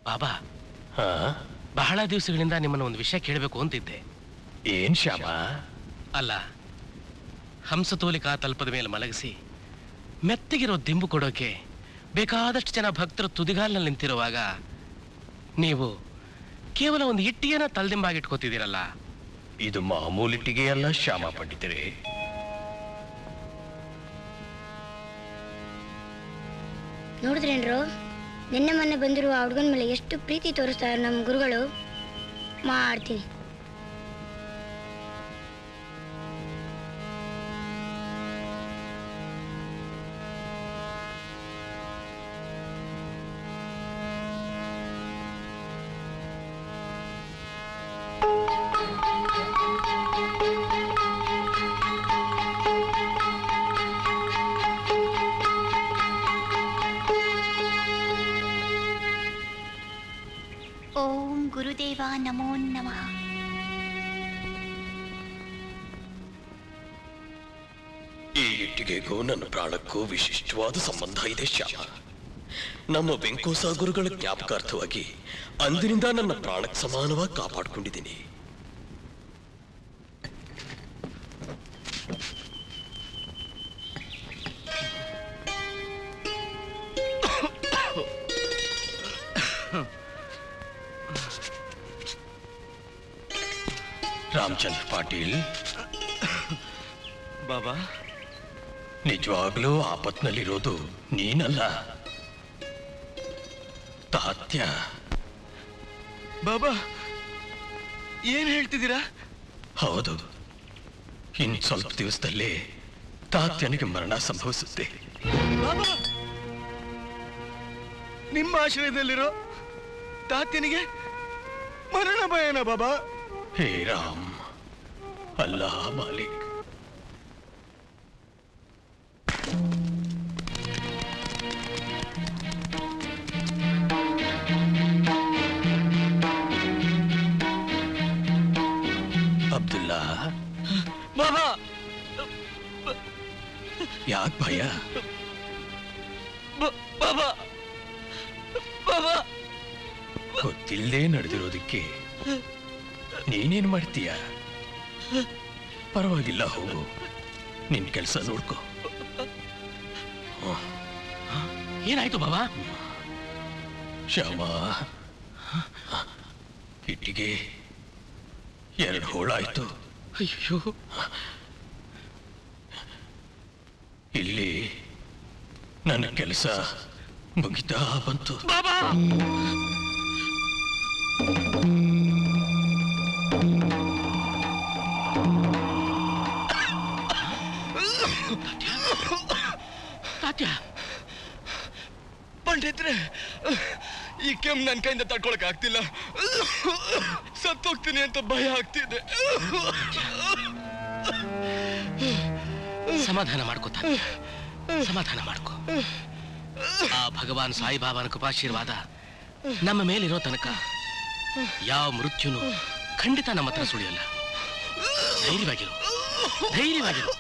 ಬಾಬಾ, ಬಹಳ ದಿವಸಗಳಿಂದ ನಿಮ್ಮನ್ನು ಒಂದು ವಿಷಯ ಕೇಳಬೇಕು ಅಂತಿದ್ದೆ. ಏನ್ ಶ್ಯಾಮ? ಅಲ್ಲ, ಹಂಸತೋಲಿಕಾ ತಲ್ಪದ ಮೇಲೆ ಮಲಗಿಸಿ ಮೆತ್ತಗಿರೋ ದಿಂಬು ಕೊಡೋಕೆ ಬೇಕಾದಷ್ಟು ಜನ ಭಕ್ತರು ತುದಿಗಾಲಿನಲ್ಲಿ ನಿಂತಿರುವಾಗ ನೀವು ಕೇವಲ ಒಂದು ಇಟ್ಟಿಗೆನ ತಲೆದಿಂಬಾಗಿಟ್ಕೋತಿದ್ದೀರಲ್ಲ, ಇದು ಮಾಮೂಲಿಟ್ಟಿಗೆಯಲ್ಲ ಶ್ಯಾಮ ಪಂಡಿತರೇ. ನೋಡಿದ್ರೇನ್ರು, ನಿನ್ನೆ ಮೊನ್ನೆ ಬಂದಿರುವ ಆ ಹುಡುಗನ ಮೇಲೆ ಎಷ್ಟು ಪ್ರೀತಿ ತೋರಿಸ್ತಾರೆ ನಮ್ಮ ಗುರುಗಳು. ಮಾಡ್ತೀನಿ. ಓಂ ಗುರುದೇವ ನಮೋ ನಮಃ. ಈ ಇಟ್ಟಿಗೆಗೂ ನನ್ನ ಪ್ರಾಣಕ್ಕೂ ವಿಶಿಷ್ಟವಾದ ಸಂಬಂಧ ಇದೆ ಶ್ಯಾಮ. ನಮ್ಮ ವೆಂಕೋಸ ಗುರುಗಳ ಜ್ಞಾಪಕಾರ್ಥವಾಗಿ ಅಂದಿನಿಂದ ನನ್ನ ಪ್ರಾಣಕ್ಕೆ ಸಮಾನವಾಗಿ ಕಾಪಾಡಿಕೊಂಡಿದ್ದೀನಿ. ರಾಮಚಂದ್ರ ಪಾಟೀಲ್ ಬಾಬಾ, ನಿಜವಾಗ್ಲೂ ಆಪತ್ನಲ್ಲಿರೋದು ನೀನಲ್ಲ, ತಾತ್ಯ. ಬಾಬಾ, ಏನ್ ಹೇಳ್ತಿದ್ದೀರಾ? ಹೌದು, ಇನ್ ಸ್ವಲ್ಪ ದಿವಸದಲ್ಲೇ ತಾತ್ಯನಿಗೆ ಮರಣ ಸಂಭವಿಸುತ್ತೆ. ಬಾಬಾ, ನಿಮ್ಮ ಆಶ್ರಯದಲ್ಲಿರೋ ತಾತ್ಯನಿಗೆ ಮರಣ ಭಯನ ಬಾಬಾ? ಹೇ ರಾಮ್, ಅಲ್ಲಾ ಮಾಲಿಕ್. ಅಬ್ದುಲ್ಲಾ ಬಾಬಾ, ಯಾಕೆ ಭಯ? ಬಾಬಾ, ಬಾಬಾ, ಗೊತ್ತಿಲ್ಲದೆ ನಡೆದಿರೋದಕ್ಕೆ ನೀನೇನ್ ಮಾಡ್ತೀಯ? ಪರವಾಗಿಲ್ಲ, ಹೋಗು, ನಿನ್ ಕೆಲಸ ನೋಡ್ಕೋ. ಏನಾಯ್ತು ಬಾಬಾ? ಶ್ಯಾಮ, ಇಟ್ಟಿಗೆ 2 ಹೋಳಾಯ್ತು. ಅಯ್ಯೋ, ಇಲ್ಲಿ ನನ್ನ ಕೆಲಸ ಮುಗಿತಾ ಬಂತು. ಬಾಬಾ, ತಾತ್ಯ, ಪಂಡಿತ್ರೆ, ಈ ಕೆಮ್ಮು ನನ್ನ ಕೈಯಿಂದ ತಡ್ಕೊಳಕ್ ಆಗ್ತಿಲ್ಲ. ಸತ್ತೋಗ್ತೀನಿ ಅಂತ ಭಯ ಆಗ್ತಿದೆ. ಸಮಾಧಾನ ಮಾಡ್ಕೋ ತಾತ್ಯ, ಸಮಾಧಾನ ಮಾಡ್ಕೋ. ಆ ಭಗವಾನ್ ಸಾಯಿಬಾಬಾನ ಕೃಪಾಶೀರ್ವಾದ ನಮ್ಮ ಮೇಲಿರೋ ತನಕ ಯಾವ ಮೃತ್ಯುನು ಖಂಡಿತ ನಮ್ಮ ಹತ್ರ ಸುಳಿಯಲ್ಲ. ಧೈರ್ಯವಾಗಿರು, ಧೈರ್ಯವಾಗಿರು,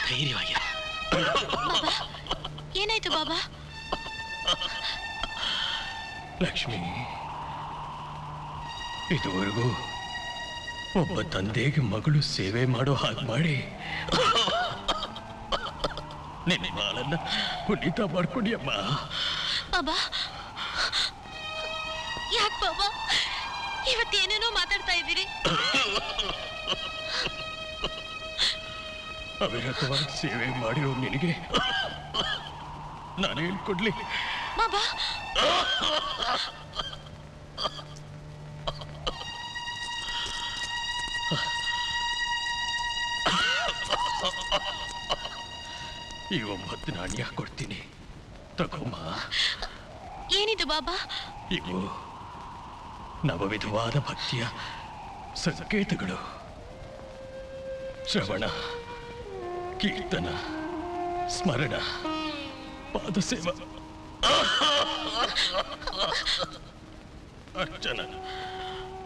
ಧೈರ್ಯವಾಗಿರು. ಏನಾಯ್ತು ಬಾಬಾ? ಲಕ್ಷ್ಮಿ, ಇದುವರೆಗೂ ಒಬ್ಬ ತಂದೆಗೆ ಮಗಳು ಸೇವೆ ಮಾಡೋ ಹಾಗೆ ಮಾಡಿ ನಿನ್ನ ಬಾಳನ್ನ ಪುನೀತ ಮಾಡ್ಕೊಂಡಿಯಮ್ಮ. ಬಾಬಾ, ಯಾಕೆ ಬಾಬಾ ಇವತ್ತೇನೇನೋ ಮಾತಾಡ್ತಾ ಇದ್ದೀರಿ? ಅವಿರತವಾಗಿ ಸೇವೆ ಮಾಡಿರೋ ನಿನಗೆ ನಾನು ಹೇಳ್ಕೊಡ್ಲಿ? ಬಾಬಾ, ಈ 9 ನಾಣ್ಯ ಕೊಡ್ತೀನಿ, ತಗೋಮ್ಮ. ಏನಿದು ಬಾಬಾ? ಇವು ನವವಿಧವಾದ ಭಕ್ತಿಯ ಸಂಕೇತಗಳು. ಶ್ರವಣ, ಕೀರ್ತನ, ಸ್ಮರಣ, ಪಾದಸೇವ, ಅರ್ಚನ,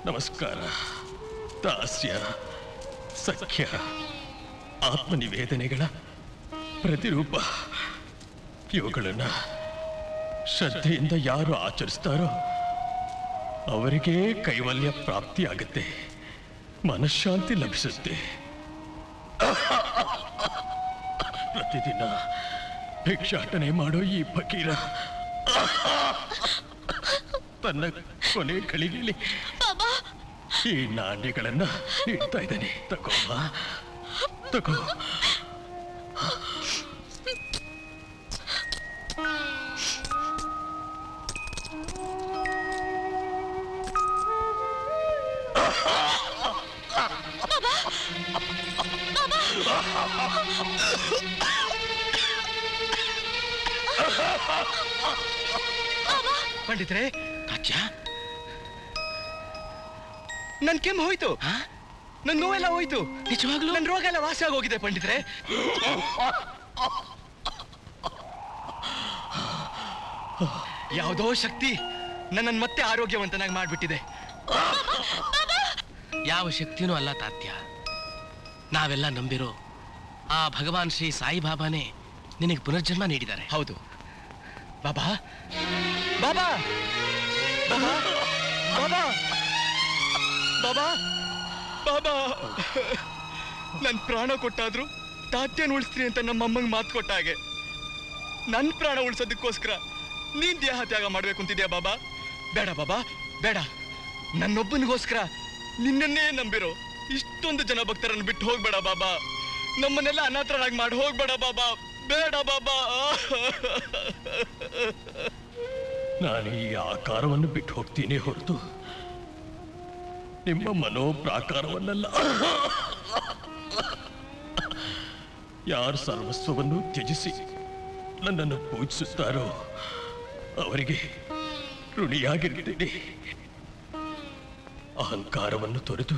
ನಮಸ್ಕಾರ, ದಾಸ್ಯ, ಸಖ್ಯ, ಆತ್ಮನಿವೇದನೆಗಳ ಪ್ರತಿರೂಪ. ಇವುಗಳನ್ನ ಶ್ರದ್ಧೆಯಿಂದ ಯಾರು ಆಚರಿಸ್ತಾರೋ ಅವರಿಗೆ ಕೈವಲ್ಯ ಪ್ರಾಪ್ತಿಯಾಗುತ್ತೆ, ಮನಃಶಾಂತಿ ಲಭಿಸುತ್ತೆ. ಪ್ರತಿದಿನ ಭಿಕ್ಷಾಟನೆ ಮಾಡೋ ಈ ಫಕೀರ ತನ್ನ ಕೊನೆ ಗಳಿಗೆಯಲ್ಲಿ ಈ ನಾಣ್ಯಗಳನ್ನ ನೀಡ್ತಾ ಇದ್ದಾನೆ. ತಗೋಮ್ಮ, ತಗೋ. ಪಂಡಿತ್ರೆ, ನನ್ ಕೆಮ್ಮು ಹೋಯ್ತು, ನನ್ ನೋವೆಲ್ಲ ಹೋಯ್ತು, ನಿಜವಾಗ್ಲೂ ನನ್ ರೋಗ ಎಲ್ಲ ವಾಸಿ ಆಗೋಗಿದೆ ಪಂಡಿತ್ರೆ. ಯಾವುದೋ ಶಕ್ತಿ ನನ್ನನ್ನು ಮತ್ತೆ ಆರೋಗ್ಯವಂತನಾಗಿ ಮಾಡ್ಬಿಟ್ಟಿದೆ. ಯಾವ ಶಕ್ತಿನೂ ಅಲ್ಲ ತಾತ್ಯ, ನಾವೆಲ್ಲ ನಂಬಿರೋ ಆ ಭಗವಾನ್ ಶ್ರೀ ಸಾಯಿಬಾಬಾನೇ ನಿನಗೆ ಪುನರ್ಜನ್ಮ ನೀಡಿದ್ದಾರೆ. ಹೌದು ಬಾಬಾ, ಬಾಬಾ, ಬಾಬಾ, ಬಾಬಾ, ಬಾಬಾ, ಬಾಬಾ. ನನ್ ಪ್ರಾಣ ಕೊಟ್ಟಾದ್ರು ತಾತ್ಯನ ಉಳಿಸ್ತೀನಿ ಅಂತ ನಮ್ಮಮ್ಮಂಗೆ ಮಾತು ಕೊಟ್ಟ ಹಾಗೆ ನನ್ನ ಪ್ರಾಣ ಉಳಿಸೋದಕ್ಕೋಸ್ಕರ ನೀನ್ ದೇಹ ತ್ಯಾಗ ಮಾಡ್ಬೇಕು ಅಂತಿದ್ಯಾ ಬಾಬಾ? ಬೇಡ ಬಾಬಾ, ಬೇಡ. ನನ್ನೊಬ್ಬನಿಗೋಸ್ಕರ ನಿನ್ನನ್ನೇ ನಂಬಿರೋ ಇಷ್ಟೊಂದು ಜನ ಭಕ್ತರನ್ನು ಬಿಟ್ಟು ಹೋಗ್ಬೇಡ ಬಾಬಾ. ನಮ್ಮನ್ನೆಲ್ಲ ಅನಾಥರಾಗಿ ಮಾಡಿ ಹೋಗ್ಬೇಡ ಬಾಬಾ, ಬೇಡ ಬಾಬಾ. ನಾನು ಈ ಆಕಾರವನ್ನು ಬಿಟ್ಟು ಹೋಗ್ತೀನಿ ಹೊರತು ನಿಮ್ಮ ಮನೋಪ್ರಾಕಾರವನ್ನಲ್ಲ. ಯಾರು ಸರ್ವಸ್ವವನ್ನು ತ್ಯಜಿಸಿ ನನ್ನನ್ನು ಪೂಜಿಸುತ್ತಾರೋ ಅವರಿಗೆ ಋಣಿಯಾಗಿರ್ತೀನಿ. ಅಹಂಕಾರವನ್ನು ತೊರೆದು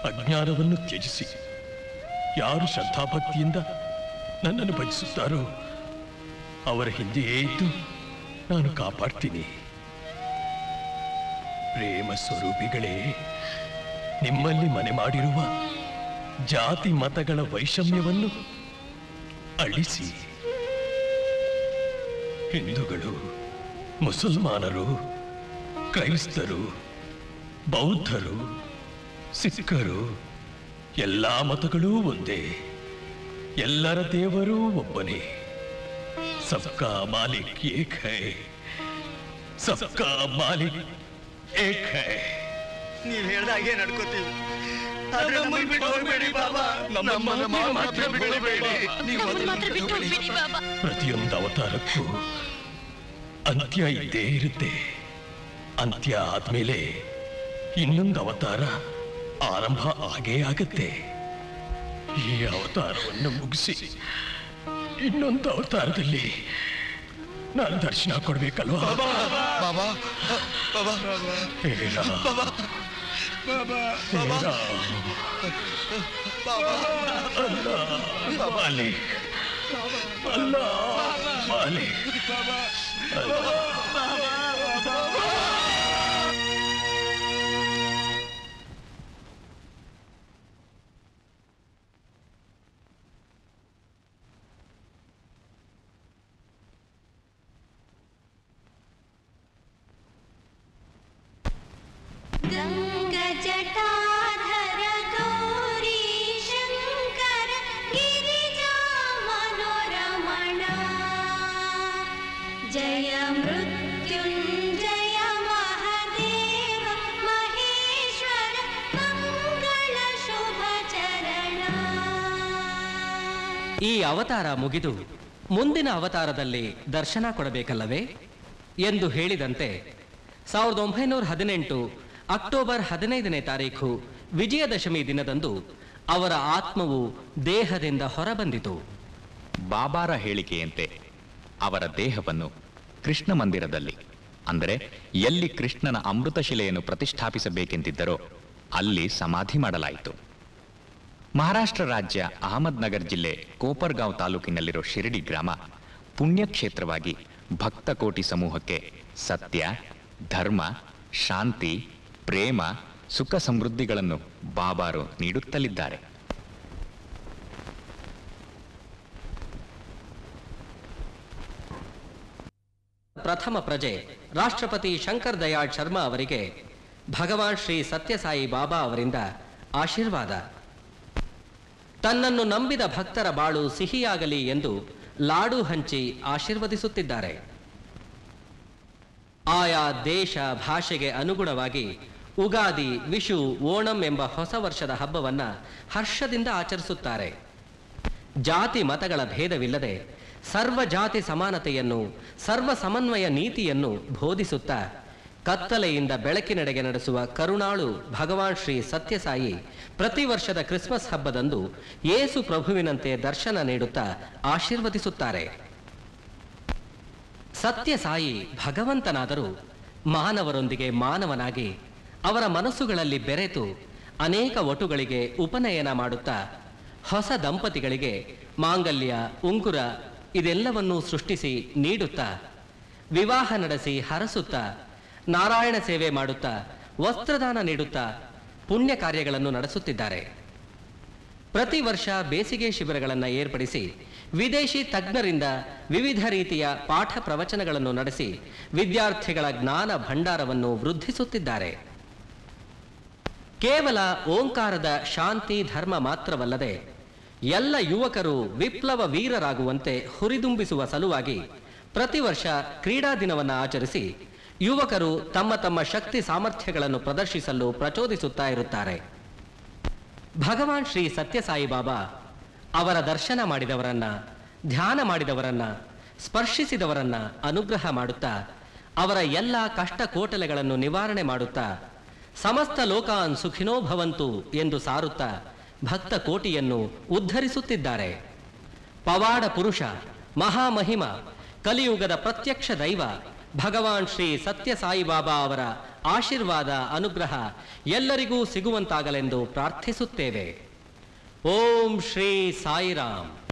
ಅಜ್ಞಾನವನ್ನು ತ್ಯಜಿಸಿ ಯಾರು ಶ್ರದ್ಧಾಭಕ್ತಿಯಿಂದ ನನ್ನನ್ನು ಭಜಿಸುತ್ತಾರೋ ಅವರ ಹಿಂದೆಯೇ ಇದ್ದು ನಾನು ಕಾಪಾಡ್ತೀನಿ. ಪ್ರೇಮ ಸ್ವರೂಪಿಗಳೇ, ನಿಮ್ಮಲ್ಲಿ ಮನೆ ಮಾಡಿರುವ ಜಾತಿ ಮತಗಳ ವೈಷಮ್ಯವನ್ನು ಅಳಿಸಿ ಹಿಂದೂಗಳು, ಮುಸಲ್ಮಾನರು, ಕ್ರೈಸ್ತರು, ಬೌದ್ಧರು, ಸಿಖ್ಖರು, ಎಲ್ಲ ಮತಗಳೂ ಒಂದೇ, ಎಲ್ಲರ ದೇವರು ಒಬ್ಬನೇ. ಸಬ್ಕಾ ಮಾಲಿಕ್ ಏಕ್ ಹೈ, ಸಬ್ಕಾ ಮಾಲಿಕ್ ಏಕ್ ಹೈ. ನೀವ್ ಹೇಳ್ದಾಗೆ ನಡ್ಕೋತೀವಿ, ಆದ್ರೆ ನಮ್ಮನ್ನ ಬಿಟ್ಟು ಹೋಗ್ಬೇಡಿ ಬಾಬಾ. ನಮ್ಮನ್ನ ಮಾತ್ರ ಬಿಡಬೇಡಿ. ಪ್ರತಿಯೊಂದು ಅವತಾರಕ್ಕೂ ಅಂತ್ಯ ಇದ್ದೇ ಇರುತ್ತೆ. ಅಂತ್ಯ ಆದ್ಮೇಲೆ ಇನ್ನೊಂದು ಅವತಾರ ಆರಂಭ ಆಗೇ ಆಗತ್ತೆ. ಈ ಅವತಾರವನ್ನು ಮುಗಿಸಿ ಇನ್ನೊಂದು ಅವತಾರದಲ್ಲಿ ನಾನು ದರ್ಶನ ಕೊಡ್ಬೇಕಲ್ವಾ? ಬಾಬಾ, ಬಾಬಾ, ಹೇಳ ಬಾಬಾ, ಬಾಬಾ, ಅಲ್ಲ ಮಾಲಿಕ್, ಅಲ್ಲ ಮಾಲಿಕ್, गङ्गजटाधर गौरी शङ्कर गिरिजा मनोरमण जय मृत्युञ्जय महदेव महेश्वर मंगल शुभ चरण. ಈ ಅವತಾರ ಮುಗಿದು ಮುಂದಿನ ಅವತಾರದಲ್ಲಿ ದರ್ಶನ ಕೊಡಬೇಕಲ್ಲವೇ ಎಂದು ಹೇಳಿದಂತೆ 1918 ಅಕ್ಟೋಬರ್ 15ನೇ ತಾರೀಖು ವಿಜಯದಶಮಿ ದಿನದಂದು ಅವರ ಆತ್ಮವು ದೇಹದಿಂದ ಹೊರಬಂದಿತು. ಬಾಬಾರ ಹೇಳಿಕೆಯಂತೆ ಅವರ ದೇಹವನ್ನು ಕೃಷ್ಣ ಮಂದಿರದಲ್ಲಿ, ಅಂದರೆ ಎಲ್ಲಿ ಕೃಷ್ಣನ ಅಮೃತಶಿಲೆಯನ್ನು ಪ್ರತಿಷ್ಠಾಪಿಸಬೇಕೆಂದಿದ್ದರೋ ಅಲ್ಲಿ ಸಮಾಧಿ ಮಾಡಲಾಯಿತು. ಮಹಾರಾಷ್ಟ್ರ ರಾಜ್ಯ ಅಹಮದ್ನಗರ್ ಜಿಲ್ಲೆ ಕೋಪರ್ಗಾಂವ್ ತಾಲೂಕಿನಲ್ಲಿರೋ ಶಿರಡಿ ಗ್ರಾಮ ಪುಣ್ಯಕ್ಷೇತ್ರವಾಗಿ ಭಕ್ತ ಕೋಟಿ ಸಮೂಹಕ್ಕೆ ಸತ್ಯ, ಧರ್ಮ, ಶಾಂತಿ, ಪ್ರೇಮ, ಸುಖ ಸಮೃದ್ಧಿಗಳನ್ನು ಬಾಬಾರು ನೀಡುತ್ತಲಿದ್ದಾರೆ. ಪ್ರಥಮ ಪ್ರಜೆ ರಾಷ್ಟ್ರಪತಿ ಶಂಕರ್ ದಯಾಳ್ ಶರ್ಮಾ ಅವರಿಗೆ ಭಗವಾನ್ ಶ್ರೀ ಸತ್ಯಸಾಯಿ ಬಾಬಾ ಅವರಿಂದ ಆಶೀರ್ವಾದ. ತನ್ನನ್ನು ನಂಬಿದ ಭಕ್ತರ ಬಾಳು ಸಿಹಿಯಾಗಲಿ ಎಂದು ಲಾಡು ಹಂಚಿ ಆಶೀರ್ವದಿಸುತ್ತಿದ್ದಾರೆ. ಆಯಾ ದೇಶ ಭಾಷೆಗೆ ಅನುಗುಣವಾಗಿ ಉಗಾದಿ, ವಿಷು, ಓಣಂ ಎಂಬ ಹೊಸ ವರ್ಷದ ಹಬ್ಬವನ್ನ ಹರ್ಷದಿಂದ ಆಚರಿಸುತ್ತಾರೆ. ಜಾತಿ ಮತಗಳ ಭೇದವಿಲ್ಲದೆ ಸರ್ವ ಜಾತಿ ಸಮಾನತೆಯನ್ನು, ಸರ್ವ ಸಮನ್ವಯ ನೀತಿಯನ್ನು ಬೋಧಿಸುತ್ತಾ ಕತ್ತಲೆಯಿಂದ ಬೆಳಕಿನೆಡೆಗೆ ನಡೆಸುವ ಕರುಣಾಳು ಭಗವಾನ್ ಶ್ರೀ ಸತ್ಯಸಾಯಿ ಪ್ರತಿ ವರ್ಷದ ಕ್ರಿಸ್ಮಸ್ ಹಬ್ಬದಂದು ಯೇಸು ಪ್ರಭುವಿನಂತೆ ದರ್ಶನ ನೀಡುತ್ತಾ ಆಶೀರ್ವದಿಸುತ್ತಾರೆ. ಸತ್ಯಸಾಯಿ ಭಗವಂತನಾದರೂ ಮಾನವರೊಂದಿಗೆ ಮಾನವನಾಗಿ ಅವರ ಮನಸ್ಸುಗಳಲ್ಲಿ ಬೆರೆತು ಅನೇಕ ಒಟುಗಳಿಗೆ ಉಪನಯನ ಮಾಡುತ್ತಾ ಹೊಸ ದಂಪತಿಗಳಿಗೆ ಮಾಂಗಲ್ಯ, ಉಂಗುರ ಇದೆಲ್ಲವನ್ನೂ ಸೃಷ್ಟಿಸಿ ನೀಡುತ್ತಾ, ವಿವಾಹ ನಡೆಸಿ ಹರಸುತ್ತಾ, ನಾರಾಯಣ ಸೇವೆ ಮಾಡುತ್ತಾ, ವಸ್ತ್ರದಾನ ನೀಡುತ್ತಾ ಪುಣ್ಯ ಕಾರ್ಯಗಳನ್ನು ನಡೆಸುತ್ತಿದ್ದಾರೆ. ಪ್ರತಿ ವರ್ಷ ಬೇಸಿಗೆ ಶಿಬಿರಗಳನ್ನು ಏರ್ಪಡಿಸಿ ವಿದೇಶಿ ತಜ್ಞರಿಂದ ವಿವಿಧ ರೀತಿಯ ಪಾಠ ಪ್ರವಚನಗಳನ್ನು ನಡೆಸಿ ವಿದ್ಯಾರ್ಥಿಗಳ ಜ್ಞಾನ ಭಂಡಾರವನ್ನು ವೃದ್ಧಿಸುತ್ತಿದ್ದಾರೆ. ಕೇವಲ ಓಂಕಾರದ ಶಾಂತಿ ಧರ್ಮ ಮಾತ್ರವಲ್ಲದೆ ಎಲ್ಲ ಯುವಕರು ವಿಪ್ಲವ ವೀರರಾಗುವಂತೆ ಹುರಿದುಂಬಿಸುವ ಸಲುವಾಗಿ ಪ್ರತಿ ವರ್ಷ ಕ್ರೀಡಾ ದಿನವನ್ನು ಆಚರಿಸಿ ಯುವಕರು ತಮ್ಮ ತಮ್ಮ ಶಕ್ತಿ ಸಾಮರ್ಥ್ಯಗಳನ್ನು ಪ್ರದರ್ಶಿಸಲು ಪ್ರಚೋದಿಸುತ್ತಾ ಇರುತ್ತಾರೆ. ಭಗವಾನ್ ಶ್ರೀ ಸತ್ಯಸಾಯಿ ಬಾಬಾ ಅವರ ದರ್ಶನ ಮಾಡಿದವರನ್ನ, ಧ್ಯಾನ ಮಾಡಿದವರನ್ನ, ಸ್ಪರ್ಶಿಸಿದವರನ್ನ ಅನುಗ್ರಹ ಮಾಡುತ್ತಾ ಅವರ ಎಲ್ಲ ಕಷ್ಟ ಕೋಟಲೆಗಳನ್ನು ನಿವಾರಣೆ ಮಾಡುತ್ತಾ ಸಮಸ್ತ ಲೋಕಾನ್ ಸುಖಿನೋ ಭವಂತು ಎಂದು ಸಾರುತ್ತಾ ಭಕ್ತ ಕೋಟಿಯನ್ನು ಉದ್ಧರಿಸುತ್ತಿದ್ದಾರೆ. ಪವಾಡ ಪುರುಷ, ಮಹಾಮಹಿಮ, ಕಲಿಯುಗದ ಪ್ರತ್ಯಕ್ಷ ದೈವ ಭಗವಾನ್ ಶ್ರೀ ಸತ್ಯಸಾಯಿ ಬಾಬಾ ಅವರ ಆಶೀರ್ವಾದ ಅನುಗ್ರಹ ಎಲ್ಲರಿಗೂ ಸಿಗುವಂತಾಗಲೆಂದು ಪ್ರಾರ್ಥಿಸುತ್ತೇವೆ. ಓಂ ಶ್ರೀ ಸಾಯಿರಾಮ್.